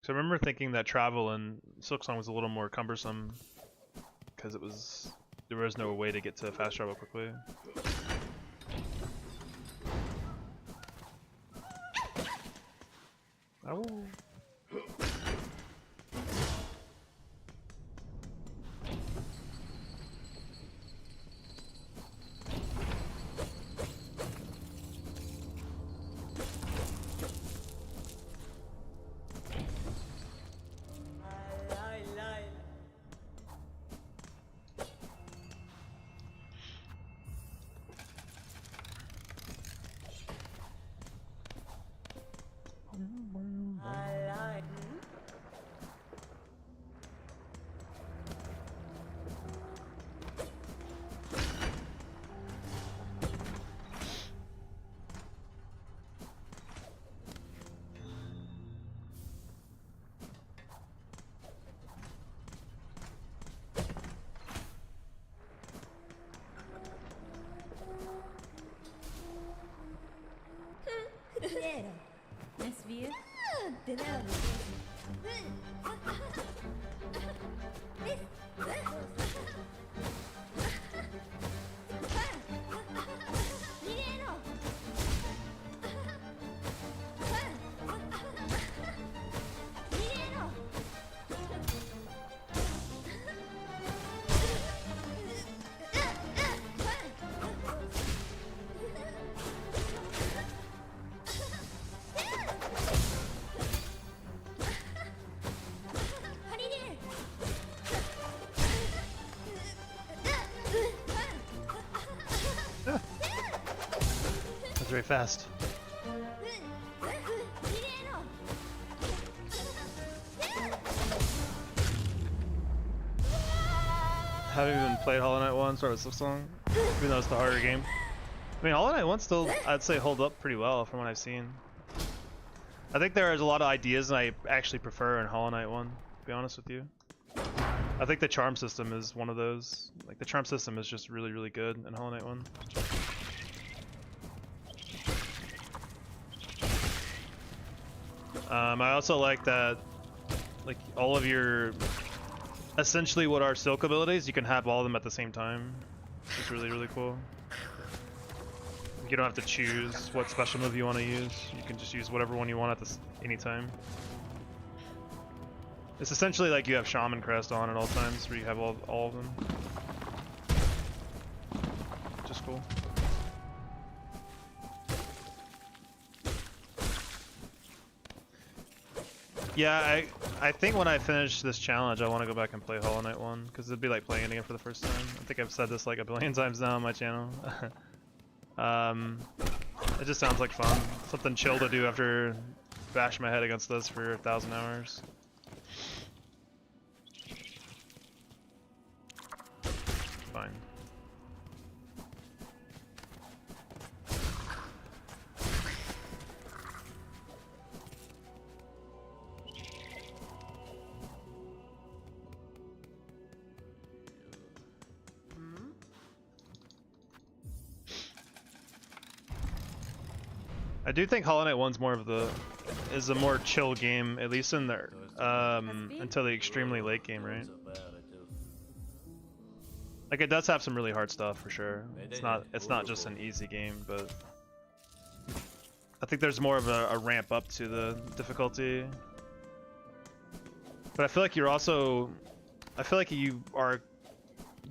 So I remember thinking that travel in Silksong was a little more cumbersome because there was no way to get to fast travel quickly. Oh. Nice view. Very fast. Haven't even played Hollow Knight 1, started with Silksong, even though it's the harder game. I mean, Hollow Knight 1 still, I'd say, hold up pretty well from what I've seen. I think there's a lot of ideas that I actually prefer in Hollow Knight 1, to be honest with you. I think the charm system is one of those. Like the charm system is just really, really good in Hollow Knight 1. I also like that, like all of your, essentially what are Silk abilities, you can have all of them at the same time. It's really, really cool. You don't have to choose what special move you want to use. You can just use whatever one you want at any time. It's essentially like you have Shaman Crest on at all times, where you have all of them. Which is cool. Yeah, I think when I finish this challenge, I want to go back and play Hollow Knight 1, because it'd be like playing it again for the first time. I think I've said this like a billion times now on my channel. It just sounds like fun. Something chill to do after bashing my head against this for 1,000 hours. Fine. I do think Hollow Knight 1's is a more chill game, at least in there, until the extremely late game, right? Like it does have some really hard stuff for sure. It's not just an easy game, but I think there's more of a ramp up to the difficulty. But I feel like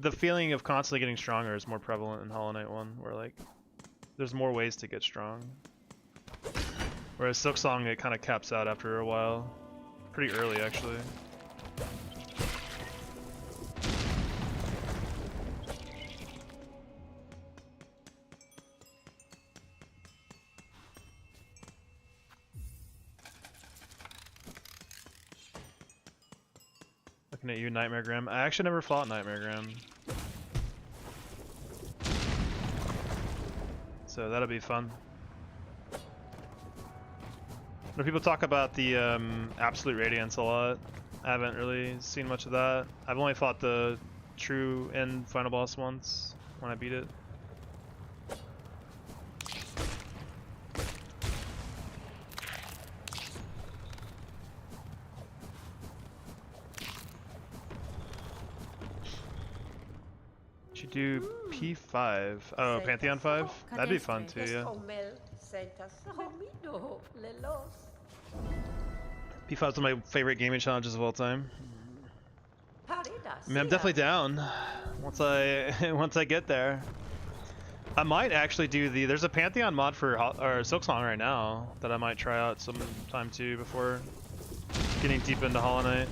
the feeling of constantly getting stronger is more prevalent in Hollow Knight 1, where like there's more ways to get strong. Whereas Silksong, it kind of caps out after a while. Pretty early, actually. Looking at you, Nightmare Grim. I actually never fought Nightmare Grim. So that'll be fun. When people talk about the Absolute Radiance a lot, I haven't really seen much of that. I've only fought the true end final boss once when I beat it. Should do P5. Oh, Pantheon 5? That'd be fun too, yeah. P5's one of my favorite gaming challenges of all time. I mean, I'm definitely down once I get there. I might actually do there's a Pantheon mod for Silksong right now that I might try out sometime too before getting deep into Hollow Knight.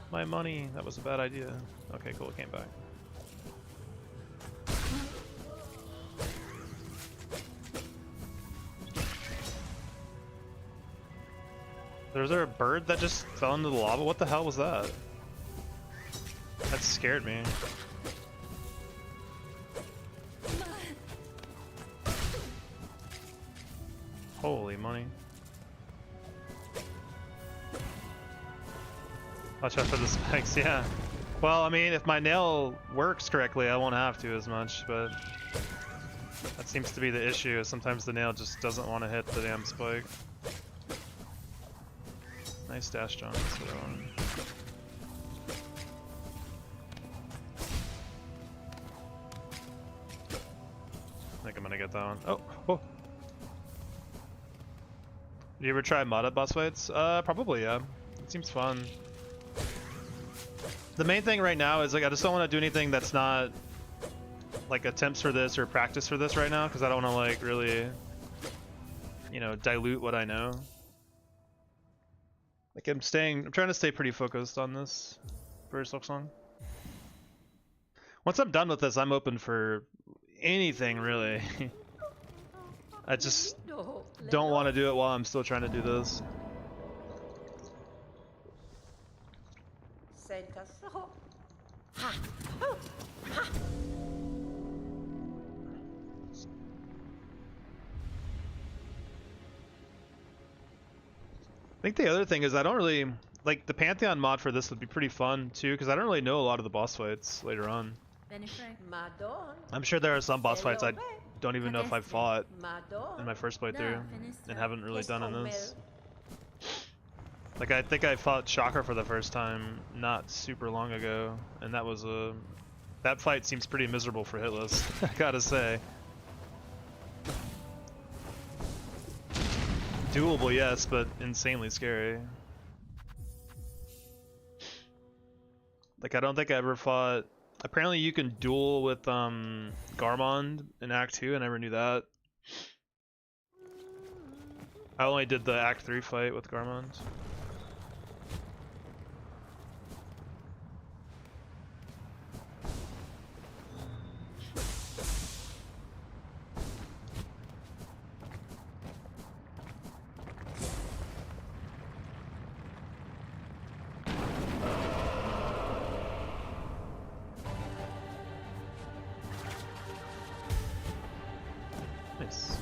My money, that was a bad idea. Okay, cool, it came back. Was there a bird that just fell into the lava? What the hell was that? That scared me. Holy money. Watch out for the spikes, yeah. Well, I mean, if my nail works correctly, I won't have to as much, but that seems to be the issue. Sometimes the nail just doesn't want to hit the damn spike. Nice dash, John. That's what I wanted. I think I'm gonna get that one. Oh, whoa. Did you ever try modded boss fights? Probably, yeah. It seems fun. The main thing right now is like I just don't want to do anything that's not like attempts for this or practice for this right now, because I don't want to like really, you know, dilute what I know. Like I'm trying to stay pretty focused on this for Silksong. Once I'm done with this, I'm open for anything really. I just don't want to do it while I'm still trying to do this. think the other thing is I don't really like the Pantheon mod for this would be pretty fun too, because I don't really know a lot of the boss fights later on. Madon. I'm sure there are some boss fights I Elobe. don't even know if I've fought in Madon. my first playthrough and haven't really done in this. Kestomel. Like I think I fought Shocker for the first time not super long ago, and that was a that fight seems pretty miserable for Hitless, I gotta say. Doable, yes, but insanely scary. Like I don't think I ever fought. Apparently you can duel with Garmond in Act 2, I never knew that. I only did the Act 3 fight with Garmond. Nice.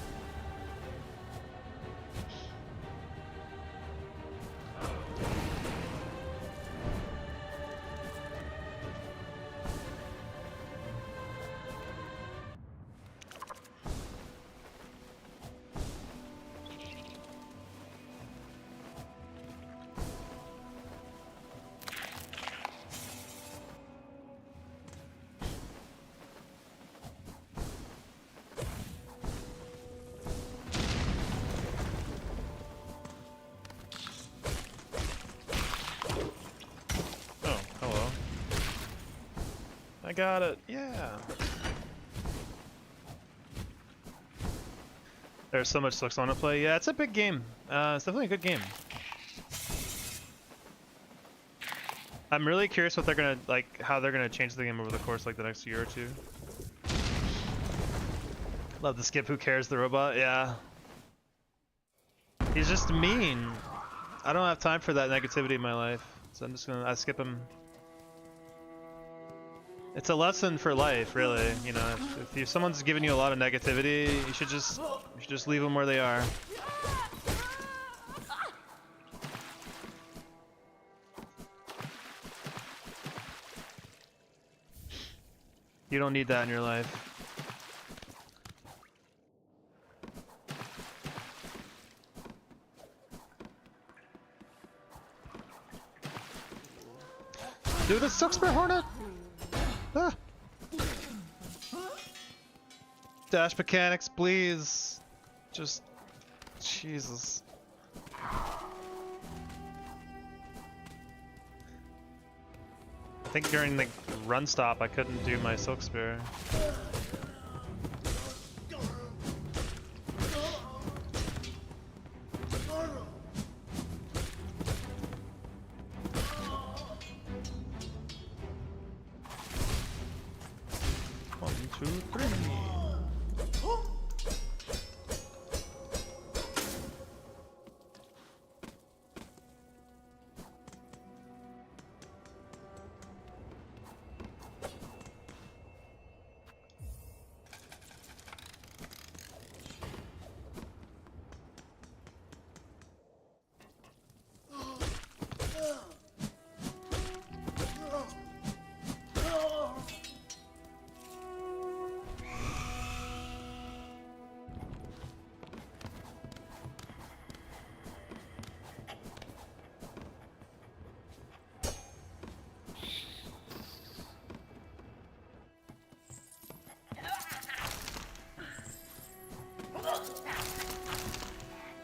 Oh, hello. I got it, yeah. There's so much Silksong to play. Yeah, it's a big game. It's definitely a good game. I'm really curious what they're gonna like, how they're gonna change the game over the course like the next year or two. Love the skip. Who cares? The robot. Yeah. He's just mean. I don't have time for that negativity in my life, so I'm just gonna I skip him. It's a lesson for life, really. You know, if someone's giving you a lot of negativity, you should just leave them where they are. You don't need that in your life. Dude, the Silksong Hornet! Ah. Dash mechanics, please. Just, Jesus. I think during the run stop I couldn't do my Silk Spear. One, two, three.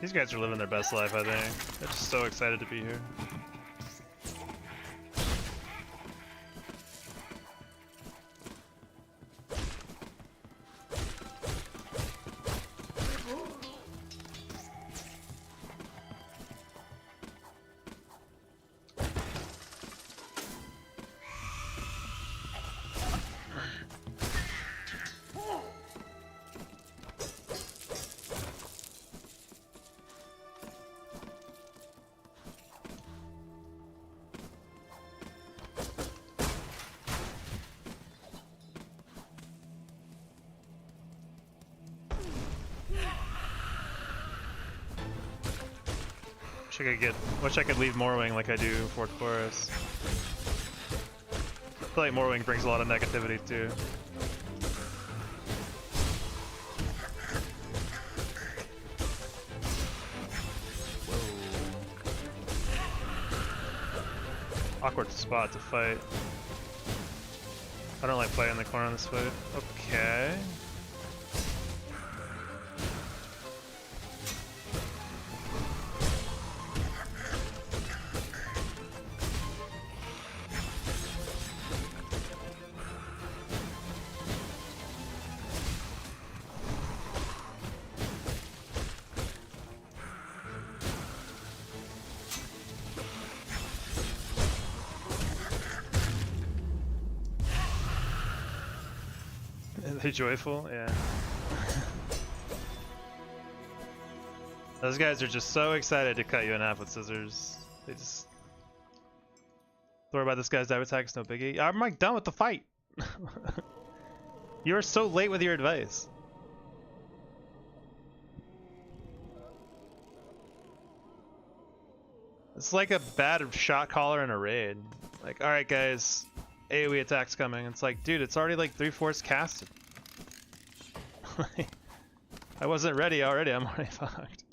These guys are living their best life, I think. They're just so excited to be here. Wish I could leave Morwing like I do fourth chorus. I feel like Morwing brings a lot of negativity too. Awkward spot to fight. I don't like playing in the corner on this fight. Okay. Are they joyful? Yeah. Those guys are just so excited to cut you in half with scissors. They just... Don't worry about this guy's dive attacks, no biggie. I'm like done with the fight! You are so late with your advice. It's like a bad shot caller in a raid. Like, alright guys, AoE attack's coming. It's like, dude, it's already like 3/4 casted. I wasn't ready already, I'm already fucked.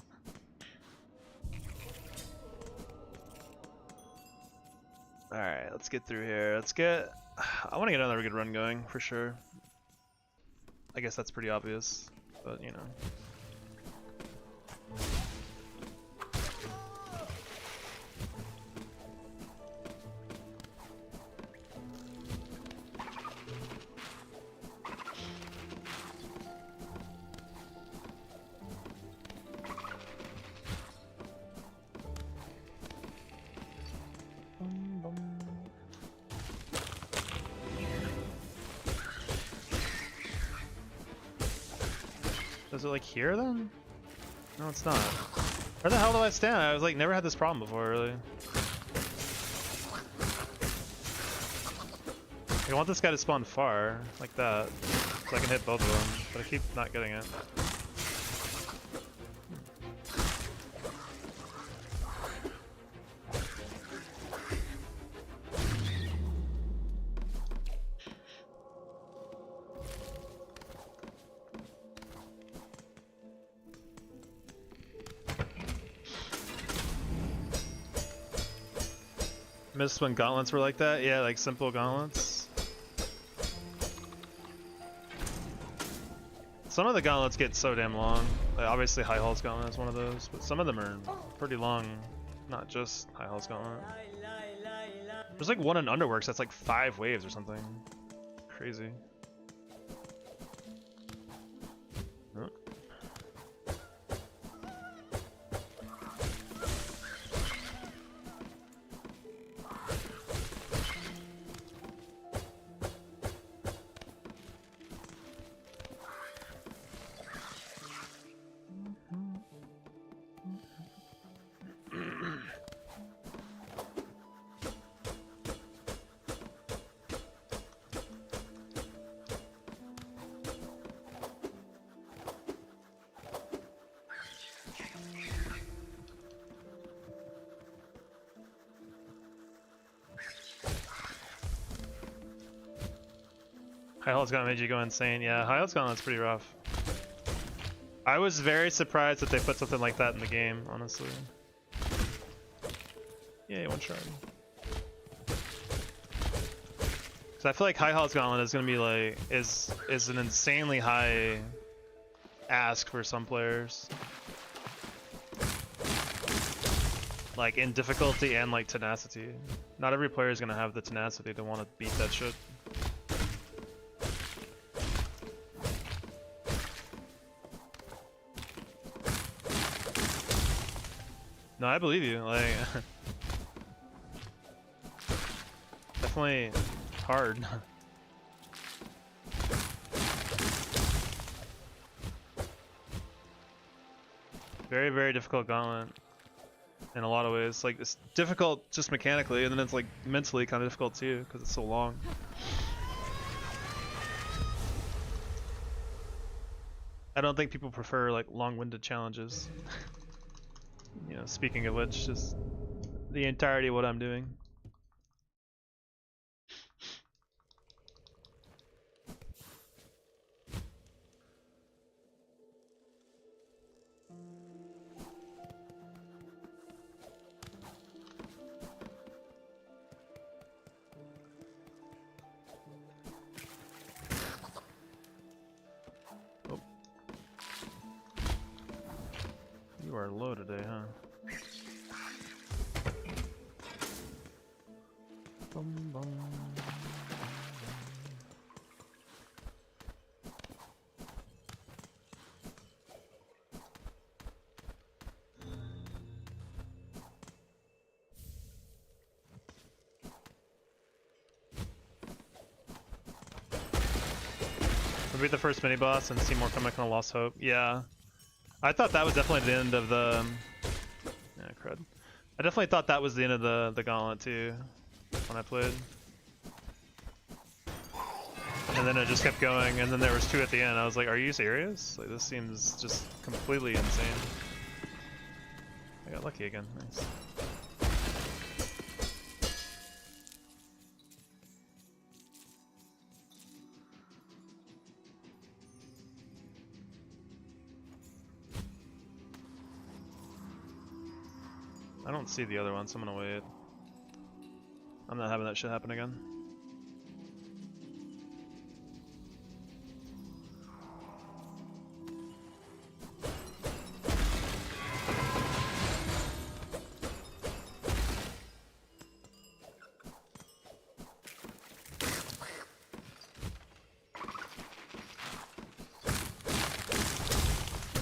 Alright, let's get through here. Let's get... I want to get another good run going, for sure. I guess that's pretty obvious, but you know. Is it like here then? No, it's not. Where the hell do I stand? I was like, never had this problem before, really. I want this guy to spawn far, like that, so I can hit both of them, but I keep not getting it. Missed when gauntlets were like that? Yeah, like simple gauntlets. Some of the gauntlets get so damn long. Like obviously High Hall's Gauntlet is one of those, but some of them are pretty long. Not just High Hall's Gauntlet. There's like one in Underworks that's like 5 waves or something. Crazy. Oh. High Hall's Gauntlet made you go insane. Yeah, High Hall's Gauntlet's pretty rough. I was very surprised that they put something like that in the game, honestly. Yeah, one shard. Cause I feel like High Hall's Gauntlet is gonna be like is an insanely high ask for some players. Like in difficulty and like tenacity. Not every player is gonna have the tenacity to want to beat that shit. No, I believe you. Like, definitely hard. Very, very difficult gauntlet in a lot of ways. Like, it's difficult just mechanically, and then it's like mentally kind of difficult too because it's so long. I don't think people prefer like long-winded challenges. You know, speaking of which, just the entirety of what I'm doing. You are low today, huh? Bum, bum. We'll beat the first mini boss and see more come back on Lost Hope. Yeah. I thought that was definitely the end of the yeah, crud. I definitely thought that was the end of the gauntlet too when I played. And then it just kept going, and then there was 2 at the end. I was like, are you serious? Like, this seems just completely insane. I got lucky again. Nice. I don't see the other one, so I'm gonna wait. I'm not having that shit happen again.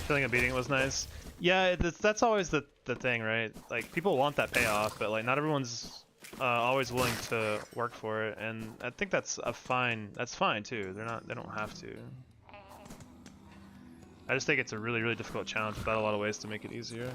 Feeling of beating it was nice. Yeah, that's always the thing, right? Like, people want that payoff, but like not everyone's always willing to work for it, and I think that's fine too. They don't have to. I just think it's a really difficult challenge without a lot of ways to make it easier.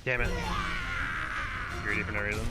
Damn it. Greedy for no reason.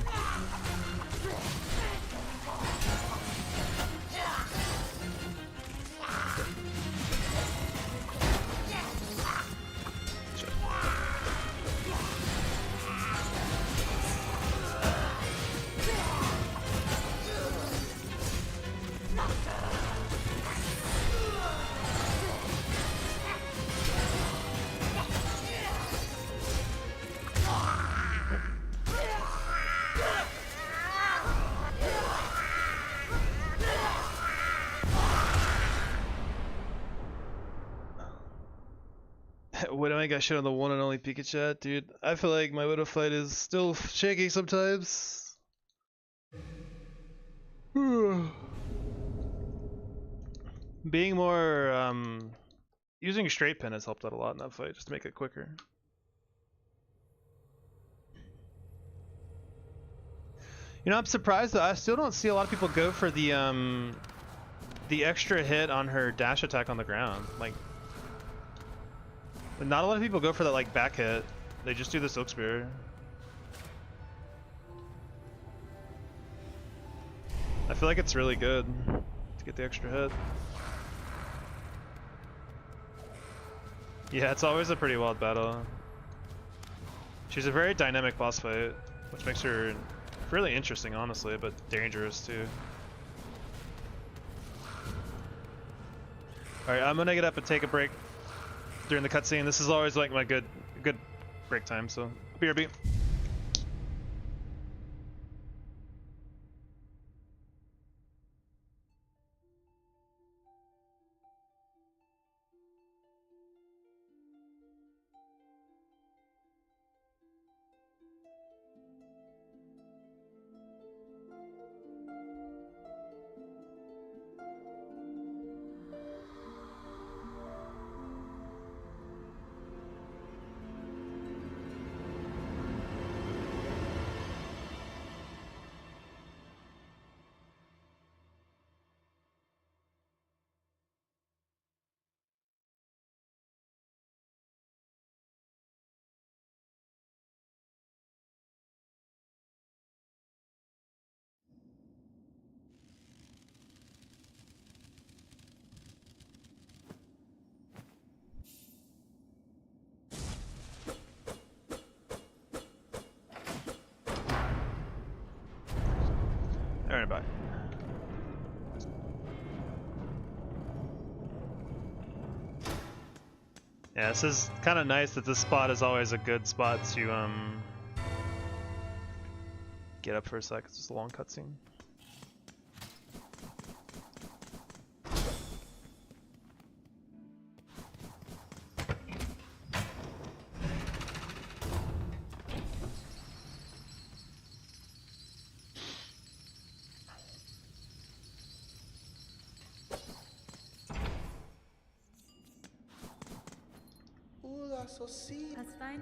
Widow ain't got shit on the one and only Pika chat, dude. I feel like my Widow fight is still shaky sometimes. Being more, using straight pin has helped out a lot in that fight, just to make it quicker. You know, I'm surprised that I still don't see a lot of people go for the extra hit on her dash attack on the ground. Like, not a lot of people go for that like back hit. They just do the Silk Spear. I feel like it's really good to get the extra hit. Yeah, it's always a pretty wild battle. She's a very dynamic boss fight, which makes her really interesting, honestly, but dangerous too. Alright, I'm gonna get up and take a break during the cutscene. This is always like my good break time, so BRB. bye. Yeah, this is kind of nice that this spot is always a good spot to get up for a sec. It's just a long cutscene. That's fine.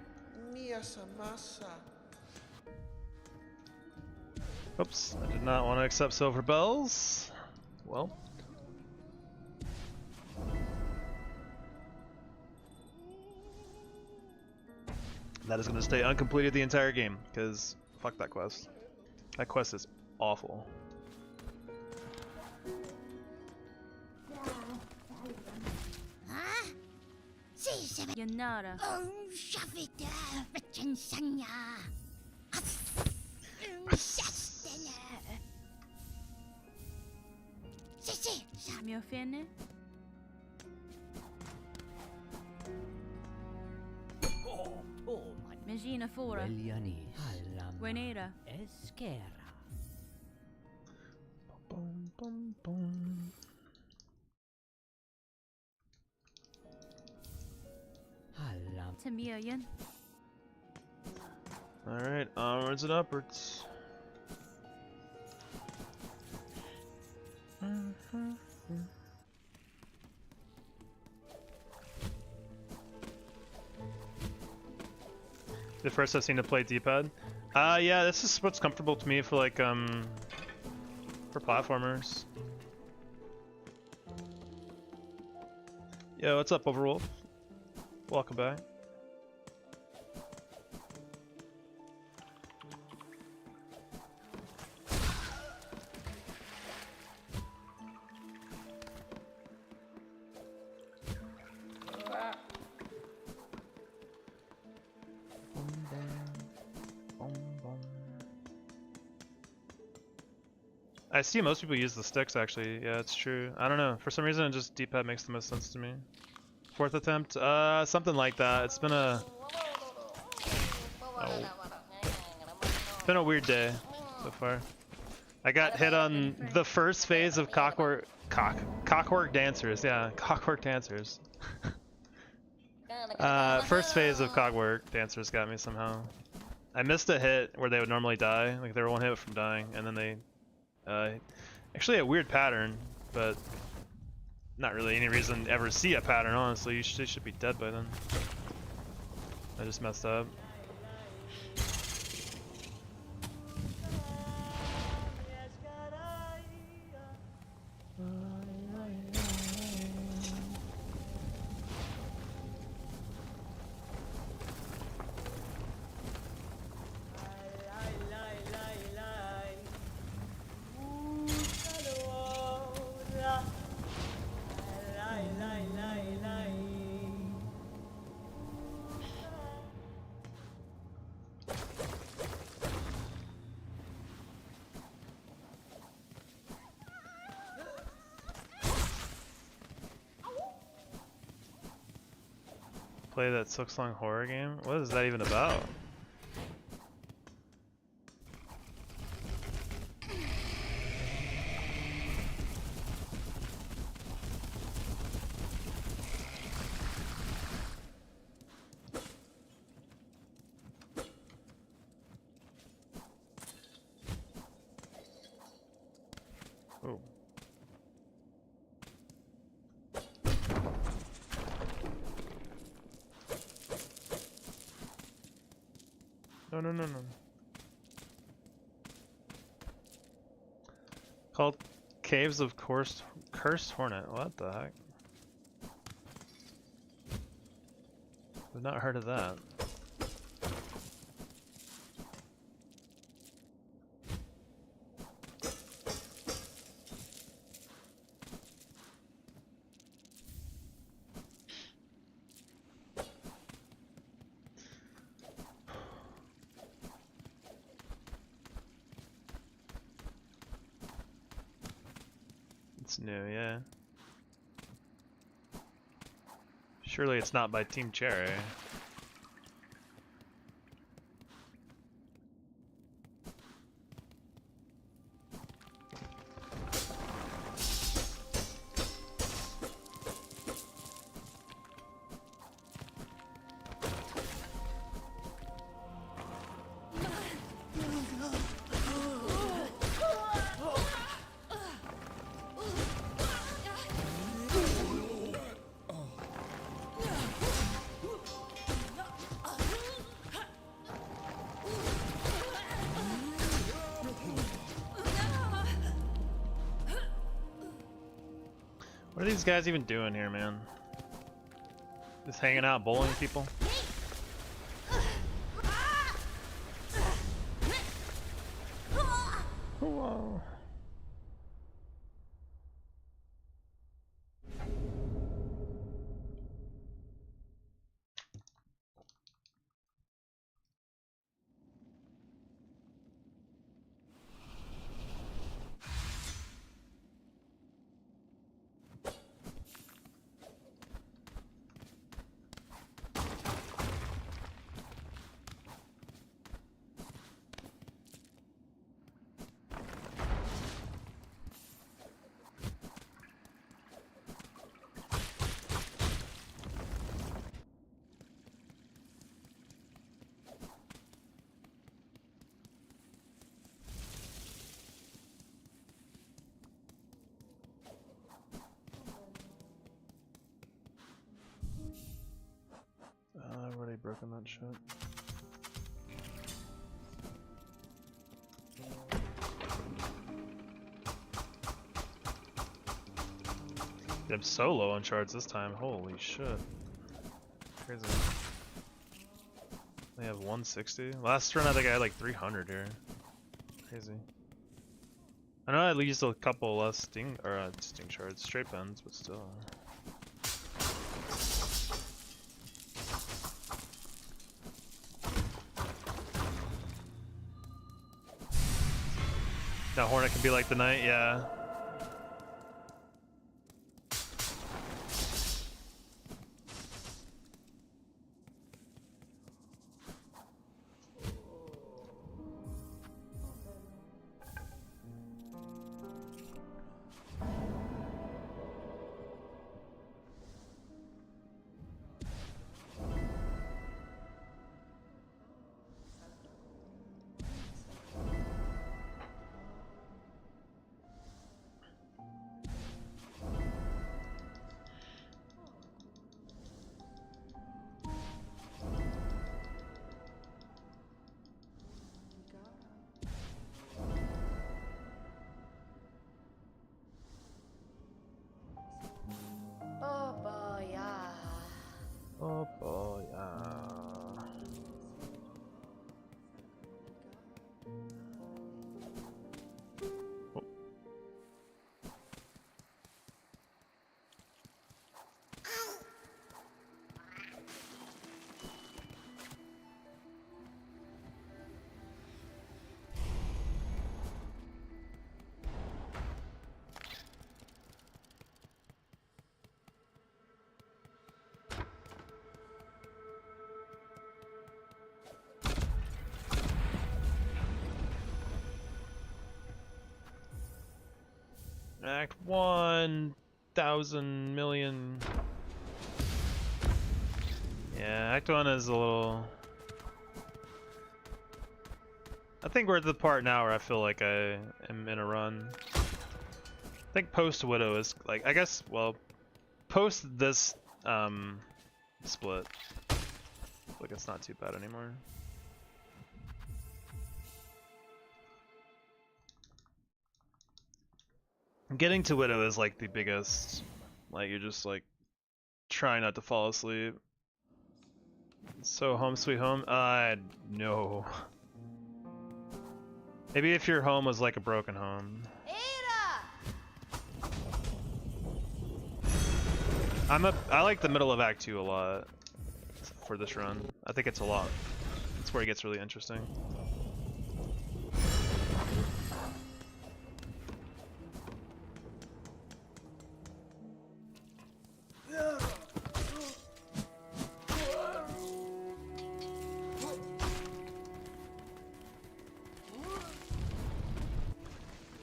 Oops, I did not want to accept silver bells. Well. That is going to stay uncompleted the entire game, because fuck that quest. That quest is awful. Yanara. Mio fene? Magina fora. Wenera. Boom, boom, boom. Tamilian. Alright, onwards and upwards. The first I've seen to play D-pad. Yeah, this is what's comfortable to me for like for platformers. Yo, what's up, Overwolf? Welcome back. I see most people use the sticks actually. Yeah, it's true. I don't know. For some reason, just D-pad makes the most sense to me. Fourth attempt? Something like that. It's been a... Oh. It's been a weird day so far. I got hit on the first phase of cockwork dancers. Yeah, cockwork dancers. First phase of cockwork dancers got me somehow. I missed a hit where they would normally die. Like they were one hit from dying, and then they... actually a weird pattern, but not really any reason to ever see a pattern, honestly. You should be dead by then. I just messed up. Play that Silksong horror game? What is that even about? Oh. No, no, no, no. Called Caves of Cursed Hornet. What the heck? I've not heard of that. It's new, yeah. Surely it's not by Team Cherry. What are these guys even doing here, man? Just hanging out, bowling people? Whoa. I've already broken that shit. I'm so low on shards this time. Holy shit. Crazy. They have 160. Last run I think I had like 300 here. Crazy. I know I used a couple less sting shards, straight bends, but still. That Hornet can be like the knight, yeah. Oh boy, yeah. Oh boy, Oh. Act 1,000 million. Yeah, Act 1 is a little... I think we're at the part now where I feel like I am in a run. I think post Widow is like, I guess, well, post this split, like it's not too bad anymore. Getting to Widow is like the biggest, like you're just like trying not to fall asleep. So home sweet home? No. Maybe if your home was like a broken home. I like the middle of Act 2 a lot for this run. I think it's a lot. It's where it gets really interesting.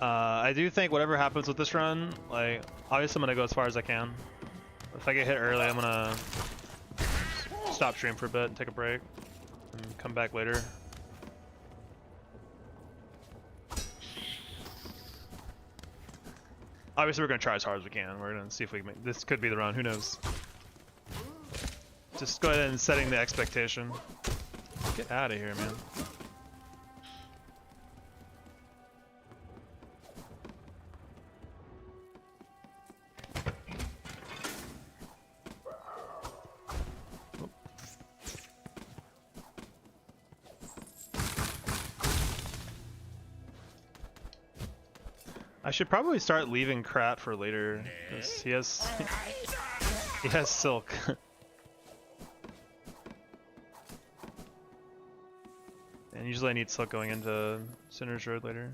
I do think whatever happens with this run, like, obviously I'm gonna go as far as I can. If I get hit early, I'm gonna stop stream for a bit and take a break and come back later. Obviously we're gonna try as hard as we can. We're gonna see if we can make, this could be the run, who knows. Just go ahead and setting the expectation. Get out of here, man. I should probably start leaving Krat for later, because he has he has Silk. And usually I need Silk going into Sinner's Road later.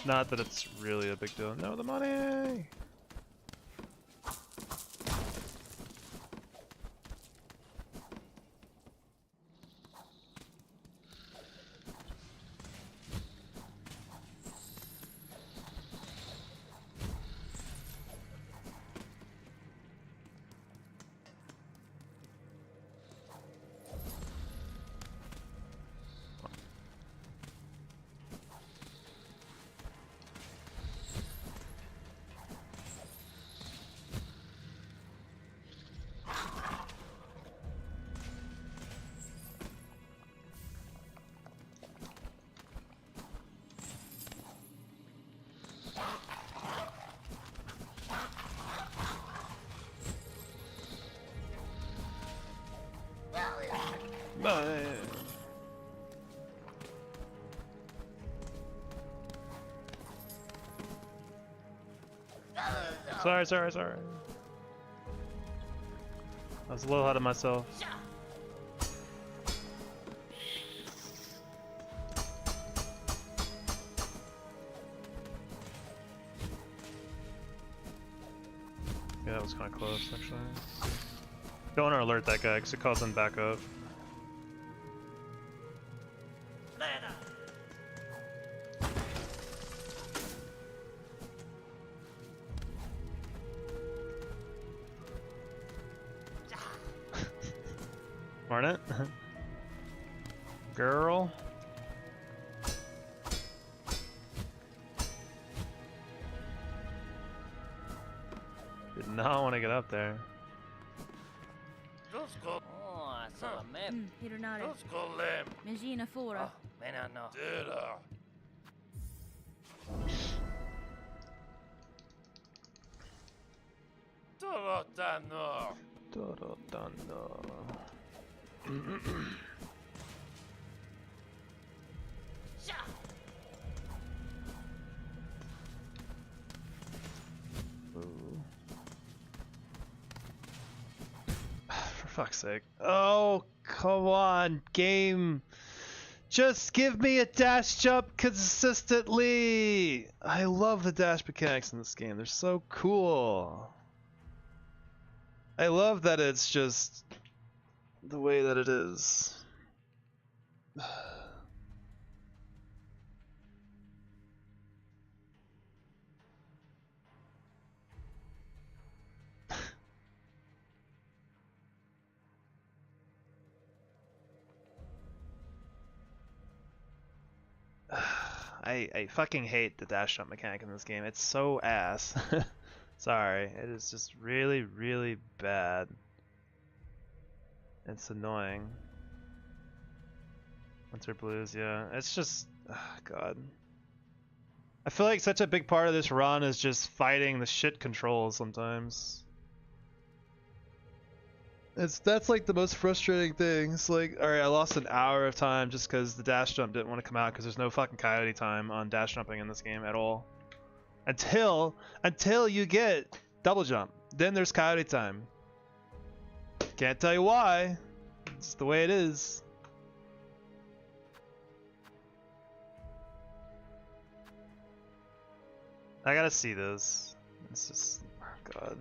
Not that it's really a big deal. No, the money! Bye. Sorry. I was a little ahead of myself. Yeah, that was kind of close, actually. Don't want to alert that guy because it calls him back up. Marnet? Girl? Did not want to get up there. Oh, så med. Hironare. Megina fora. Men no. For fuck's sake. Oh, come on, game. Just give me a dash jump consistently. I love the dash mechanics in this game. They're so cool. I love that it's just the way that it is. I fucking hate the dash jump mechanic in this game. It's so ass. Sorry, it is just really, really bad. It's annoying. Winter Blues, yeah. It's just, oh God. I feel like such a big part of this run is just fighting the shit controls sometimes. That's like the most frustrating thing. It's like, alright, I lost an hour of time just because the dash jump didn't want to come out because there's no fucking coyote time on dash jumping in this game at all. Until you get double jump. Then there's coyote time. Can't tell you why. It's the way it is. I gotta see this. It's just, oh God.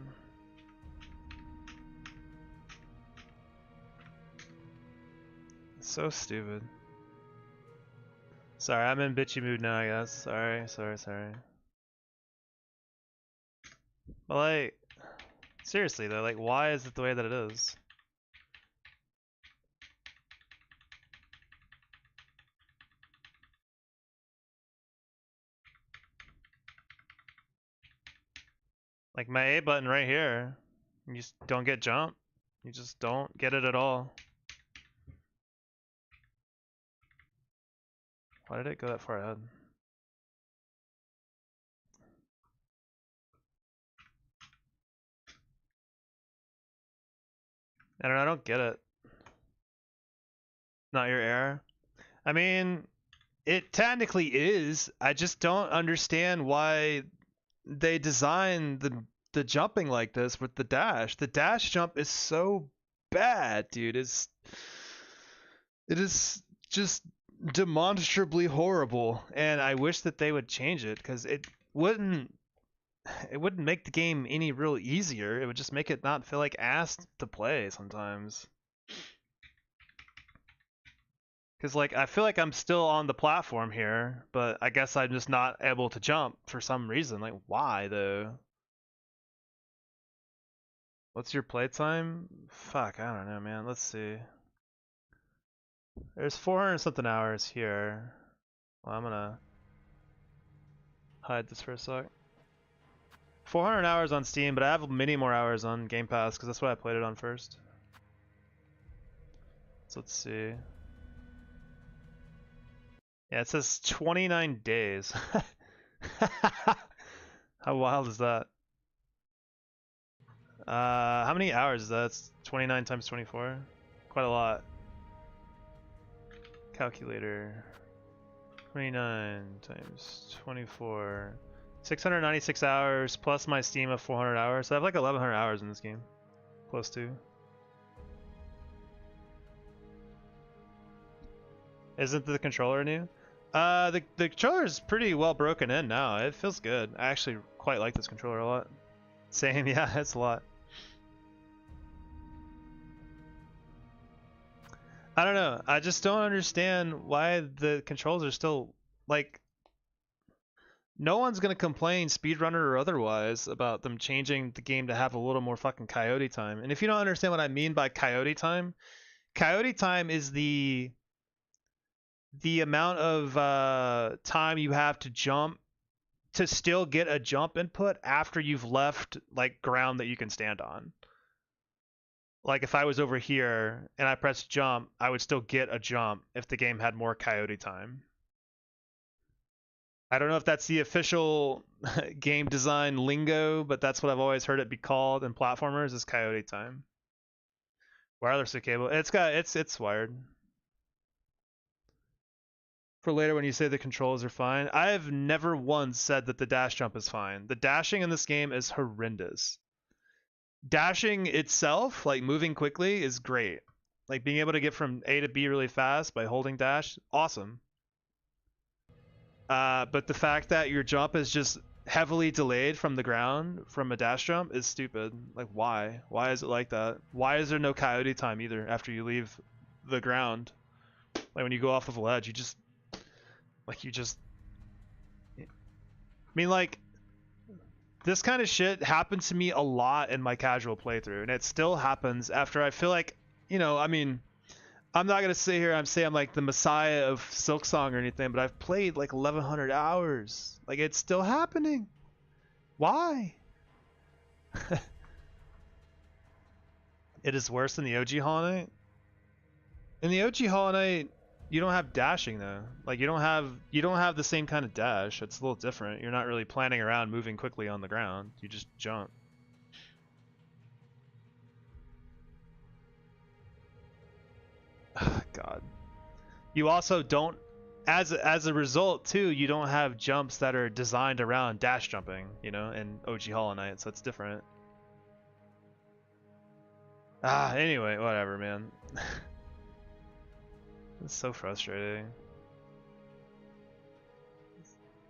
So stupid. Sorry, I'm in bitchy mood now, I guess. Sorry. But like, seriously though, like why is it the way that it is? Like my A button right here, you just don't get jump. You just don't get it at all. Why did it go that far ahead? I don't get it. Not your error. I mean, it technically is. I just don't understand why they designed the jumping like this with the dash. The dash jump is so bad, dude. It is just demonstrably horrible, and I wish that they would change it because wouldn't it wouldn't make the game any real easier. It would just make it not feel like ass to play sometimes. Because like I feel like I'm still on the platform here, but I guess I'm just not able to jump for some reason. Like why though? What's your playtime? Fuck, I don't know, man. Let's see. There's 400 something hours here. Well, I'm gonna hide this for a sec. 400 hours on Steam, but I have many more hours on Game Pass because that's what I played it on first. So let's see. Yeah, it says 29 days. How wild is that? How many hours is that? It's 29 times 24. Quite a lot. Calculator. 29 times 24. 696 hours plus my Steam of 400 hours. So I have like 1100 hours in this game. Close to. Isn't the controller new? The controller is pretty well broken in now. It feels good. I actually quite like this controller a lot. Same, yeah, it's a lot. I don't know. I just don't understand why the controls are still like. No one's gonna complain, speedrunner or otherwise, about them changing the game to have a little more fucking coyote time. And if you don't understand what I mean by coyote time is the amount of time you have to jump to still get a jump input after you've left like ground that you can stand on. Like if I was over here and I pressed jump, I would still get a jump if the game had more coyote time. I don't know if that's the official game design lingo, but that's what I've always heard it be called in platformers is coyote time. Wireless cable. It's wired. For later when you say the controls are fine, I have never once said that the dash jump is fine. The dashing in this game is horrendous. Dashing itself, like moving quickly, is great. Like being able to get from A to B really fast by holding dash, awesome. But the fact that your jump is just heavily delayed from the ground from a dash jump is stupid. Like why? Why is it like that? Why is there no coyote time either after you leave the ground? Like when you go off of a ledge, I mean, like, this kind of shit happened to me a lot in my casual playthrough, and it still happens after I feel like, I mean, I'm not gonna sit here and say I'm like the messiah of Silksong or anything, but I've played like 1100 hours. Like, it's still happening. Why? It is worse than the OG Hollow Knight. In the OG Hollow Knight, you don't have dashing though. Like you don't have the same kind of dash. It's a little different. You're not really planning around moving quickly on the ground. You just jump. God. You also don't as a result too, you don't have jumps that are designed around dash jumping, in OG Hollow Knight, so it's different. Anyway, whatever, man. It's so frustrating.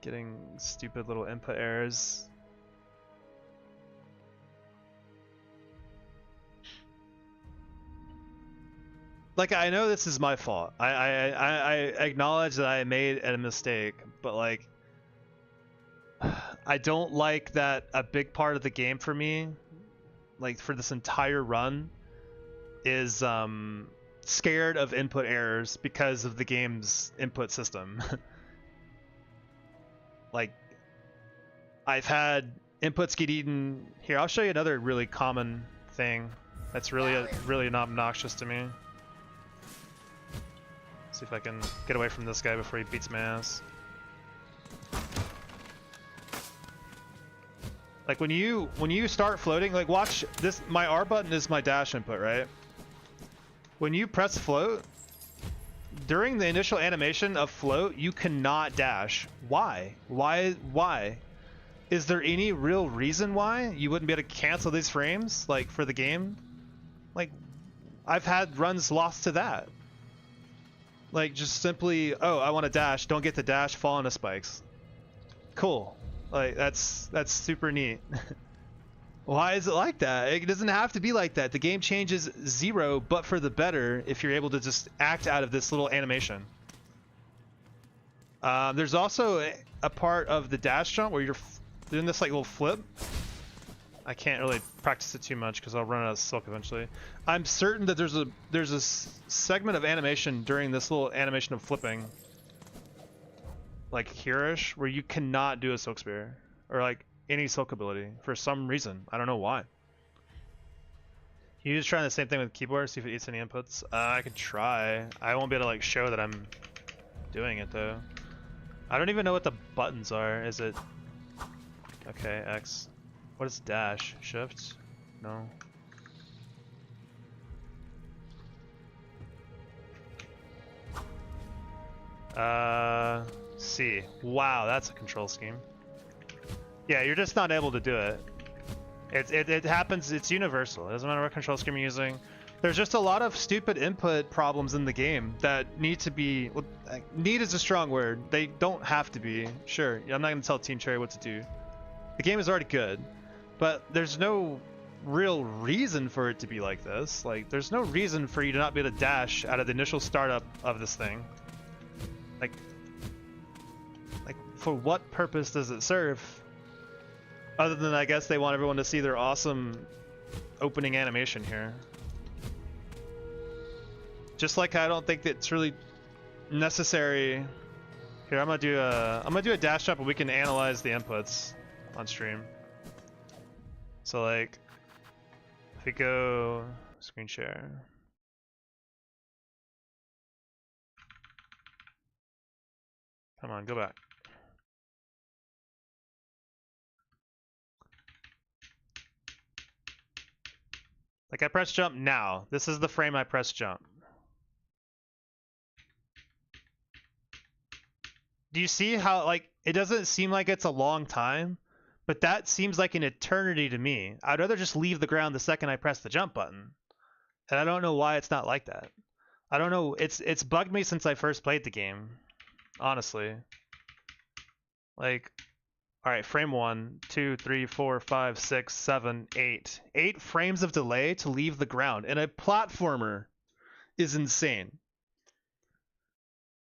Getting stupid little input errors. like, I know this is my fault. I acknowledge that I made a mistake, but like, I don't like that a big part of the game for me, like for this entire run, is scared of input errors because of the game's input system. Like, I've had inputs get eaten. Here, I'll show you another really common thing that's really not obnoxious to me. See if I can get away from this guy before he beats my ass. Like when you start floating, like watch this, my R button is my dash input, right? When you press float, during the initial animation of float, you cannot dash. Why? Why? Is there any real reason why you wouldn't be able to cancel these frames, like for the game? Like, I've had runs lost to that. Like just simply, oh, I want to dash, don't get the dash, fall into spikes. Cool. Like that's super neat. Why is it like that? It doesn't have to be like that. The game changes zero, but for the better if you're able to just act out of this little animation. There's also a part of the dash jump where you're doing this like little flip. I can't really practice it too much because I'll run out of silk eventually. I'm certain that there's a segment of animation during this little animation of flipping, like here-ish, where you cannot do a silk spear or like any silk ability for some reason. I don't know why. You just trying the same thing with the keyboard, see if it eats any inputs. I could try. I won't be able to like show that I'm doing it though. I don't even know what the buttons are. Is it okay? X. What is dash? Shift? No. C. Wow, that's a control scheme. Yeah, you're just not able to do it. It happens, it's universal. It doesn't matter what control scheme you're using. There's just a lot of stupid input problems in the game that need to be, well, need is a strong word. They don't have to be. Sure, I'm not going to tell Team Cherry what to do. The game is already good. But there's no real reason for it to be like this. Like, there's no reason for you to not be able to dash out of the initial startup of this thing. Like for what purpose does it serve? Other than, I guess, they want everyone to see their awesome opening animation here. Just like I don't think that it's really necessary. Here, I'm gonna do a dash jump, and we can analyze the inputs on stream. So like, if we go screen share. Come on, go back. Like I press jump now. This is the frame I press jump. Do you see how like, it doesn't seem like it's a long time? But that seems like an eternity to me. I'd rather just leave the ground the second I press the jump button. And I don't know why it's not like that. I don't know. It's bugged me since I first played the game. Honestly. Like, alright, frame 1, 2, 3, 4, 5, 6, 7, 8. 8 frames of delay to leave the ground. And a platformer is insane.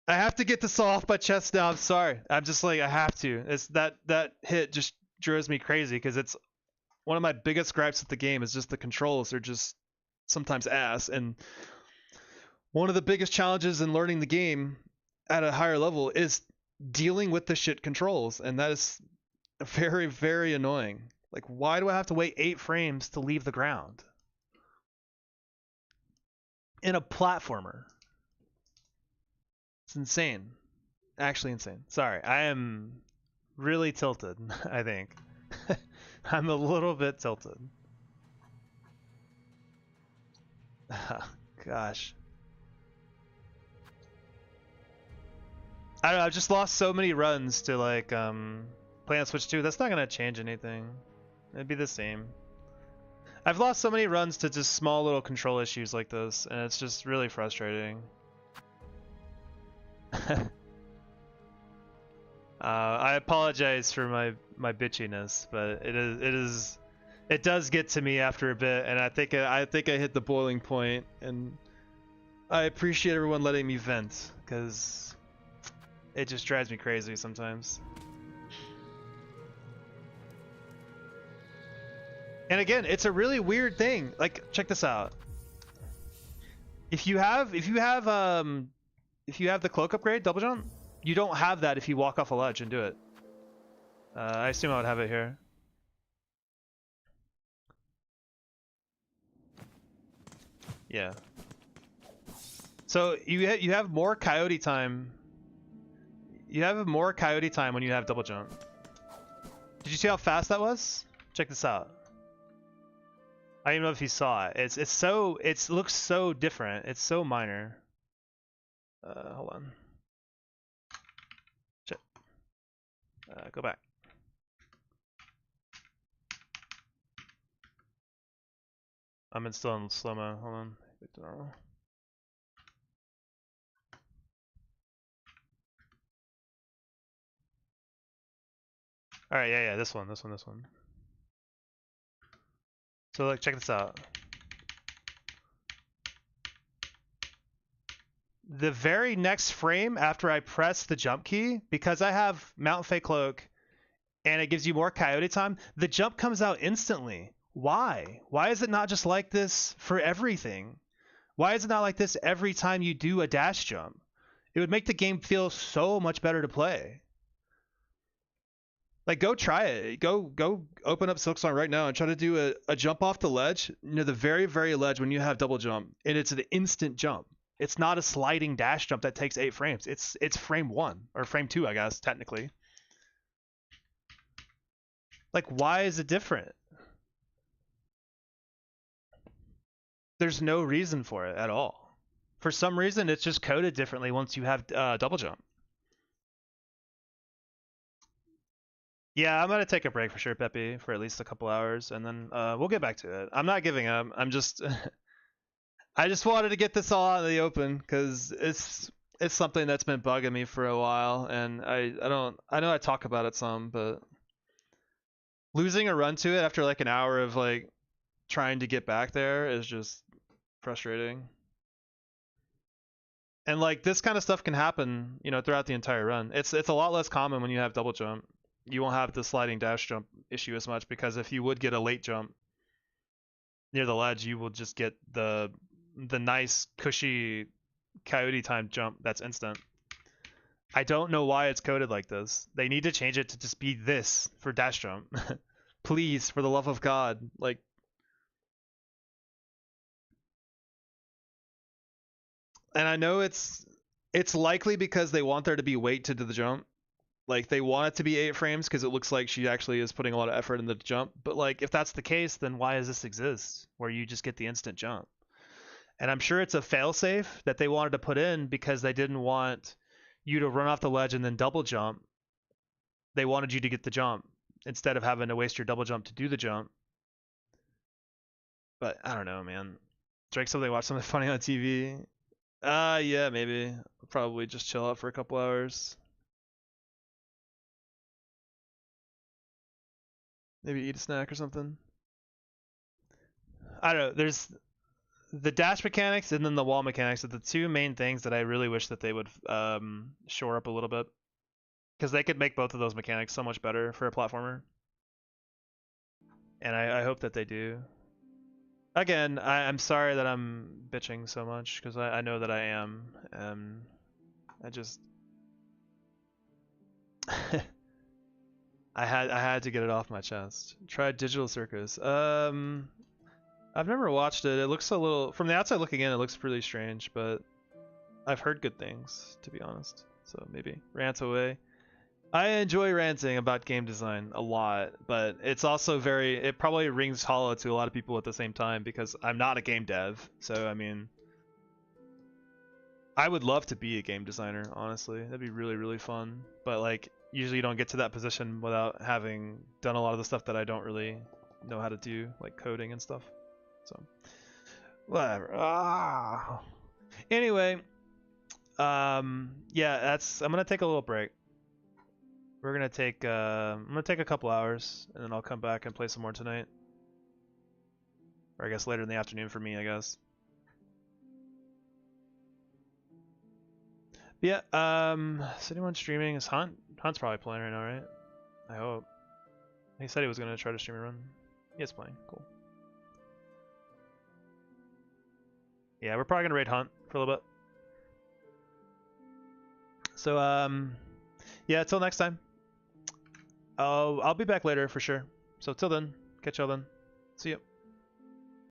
I have to get this off my chest now. I'm sorry. I'm just like, I have to. It's that hit just drives me crazy because it's one of my biggest gripes with the game is just the controls are just sometimes ass, and one of the biggest challenges in learning the game at a higher level is dealing with the shit controls, and that is very, very annoying. Like, why do I have to wait 8 frames to leave the ground in a platformer? It's insane. Actually insane. Sorry, I am really tilted, I think. I'm a little bit tilted. Gosh. I don't know, I've just lost so many runs to like play on Switch 2. That's not gonna change anything. It'd be the same. I've lost so many runs to just small little control issues like this, and it's just really frustrating. I apologize for my bitchiness, but it does get to me after a bit, and I think I hit the boiling point, and I appreciate everyone letting me vent, because it just drives me crazy sometimes. And again, it's a really weird thing. Like, check this out. If you have the cloak upgrade, double jump, you don't have that if you walk off a ledge and do it. I assume I would have it here. Yeah. So you have more coyote time. You have more coyote time when you have double jump. Did you see how fast that was? Check this out. I don't even know if you saw it. It looks so different. It's so minor. Hold on. Shit. Go back. I'm still in slow-mo. Hold on. Back to normal. Alright, yeah, this one. So like, check this out. The very next frame after I press the jump key, because I have Mountain Fey Cloak and it gives you more coyote time, the jump comes out instantly. Why? Why is it not just like this for everything? Why is it not like this every time you do a dash jump? It would make the game feel so much better to play. Like, go try it. Go open up Silksong right now and try to do a jump off the ledge near the very, very ledge when you have double jump, and it's an instant jump. It's not a sliding dash jump that takes 8 frames. It's frame 1 or frame 2, I guess, technically. Like, why is it different? There's no reason for it at all. For some reason, it's just coded differently once you have double jump. Yeah, I'm gonna take a break for sure, Peppy, for at least a couple hours, and then we'll get back to it. I'm not giving up. I'm just, I just wanted to get this all out in the open because it's something that's been bugging me for a while, and I know I talk about it some, but losing a run to it after like an hour of like trying to get back there is just frustrating. And like this kind of stuff can happen, you know, throughout the entire run. It's a lot less common when you have double jump. You won't have the sliding dash jump issue as much, because if you would get a late jump near the ledge, you will just get the nice cushy coyote time jump that's instant. I don't know why it's coded like this. They need to change it to just be this for dash jump. Please, for the love of God. Like, and I know it's likely because they want there to be weight to do the jump. Like, they want it to be 8 frames because it looks like she actually is putting a lot of effort in the jump. But like, if that's the case, then why does this exist where you just get the instant jump? And I'm sure it's a failsafe that they wanted to put in because they didn't want you to run off the ledge and then double jump. They wanted you to get the jump instead of having to waste your double jump to do the jump. But I don't know, man. Drink something, watch something funny on TV. Yeah, maybe. I'll probably just chill out for a couple hours. Maybe eat a snack or something. I don't know. There's the dash mechanics and then the wall mechanics are the two main things that I really wish that they would shore up a little bit, because they could make both of those mechanics so much better for a platformer. And I hope that they do. Again, I'm sorry that I'm bitching so much, because I know that I am. I just I had to get it off my chest. Tried Digital Circus. I've never watched it. It looks a little, from the outside looking in, it looks pretty strange, but I've heard good things, to be honest. So maybe rant away. I enjoy ranting about game design a lot, but it's also it probably rings hollow to a lot of people at the same time, because I'm not a game dev. So, I mean, I would love to be a game designer, honestly. That'd be really, really fun. But like, usually you don't get to that position without having done a lot of the stuff that I don't really know how to do, like coding and stuff. So, whatever. Anyway, yeah, I'm gonna take a little break. We're gonna take I'm gonna take a couple hours, and then I'll come back and play some more tonight, or I guess later in the afternoon for me, I guess. Yeah, is anyone streaming? Is Hunt? Hunt's probably playing right now, right? I hope. He said he was gonna try to stream a run. He is playing, cool. Yeah, we're probably gonna raid Hunt for a little bit. So, yeah, till next time. I'll be back later for sure. So till then, catch y'all then. See ya.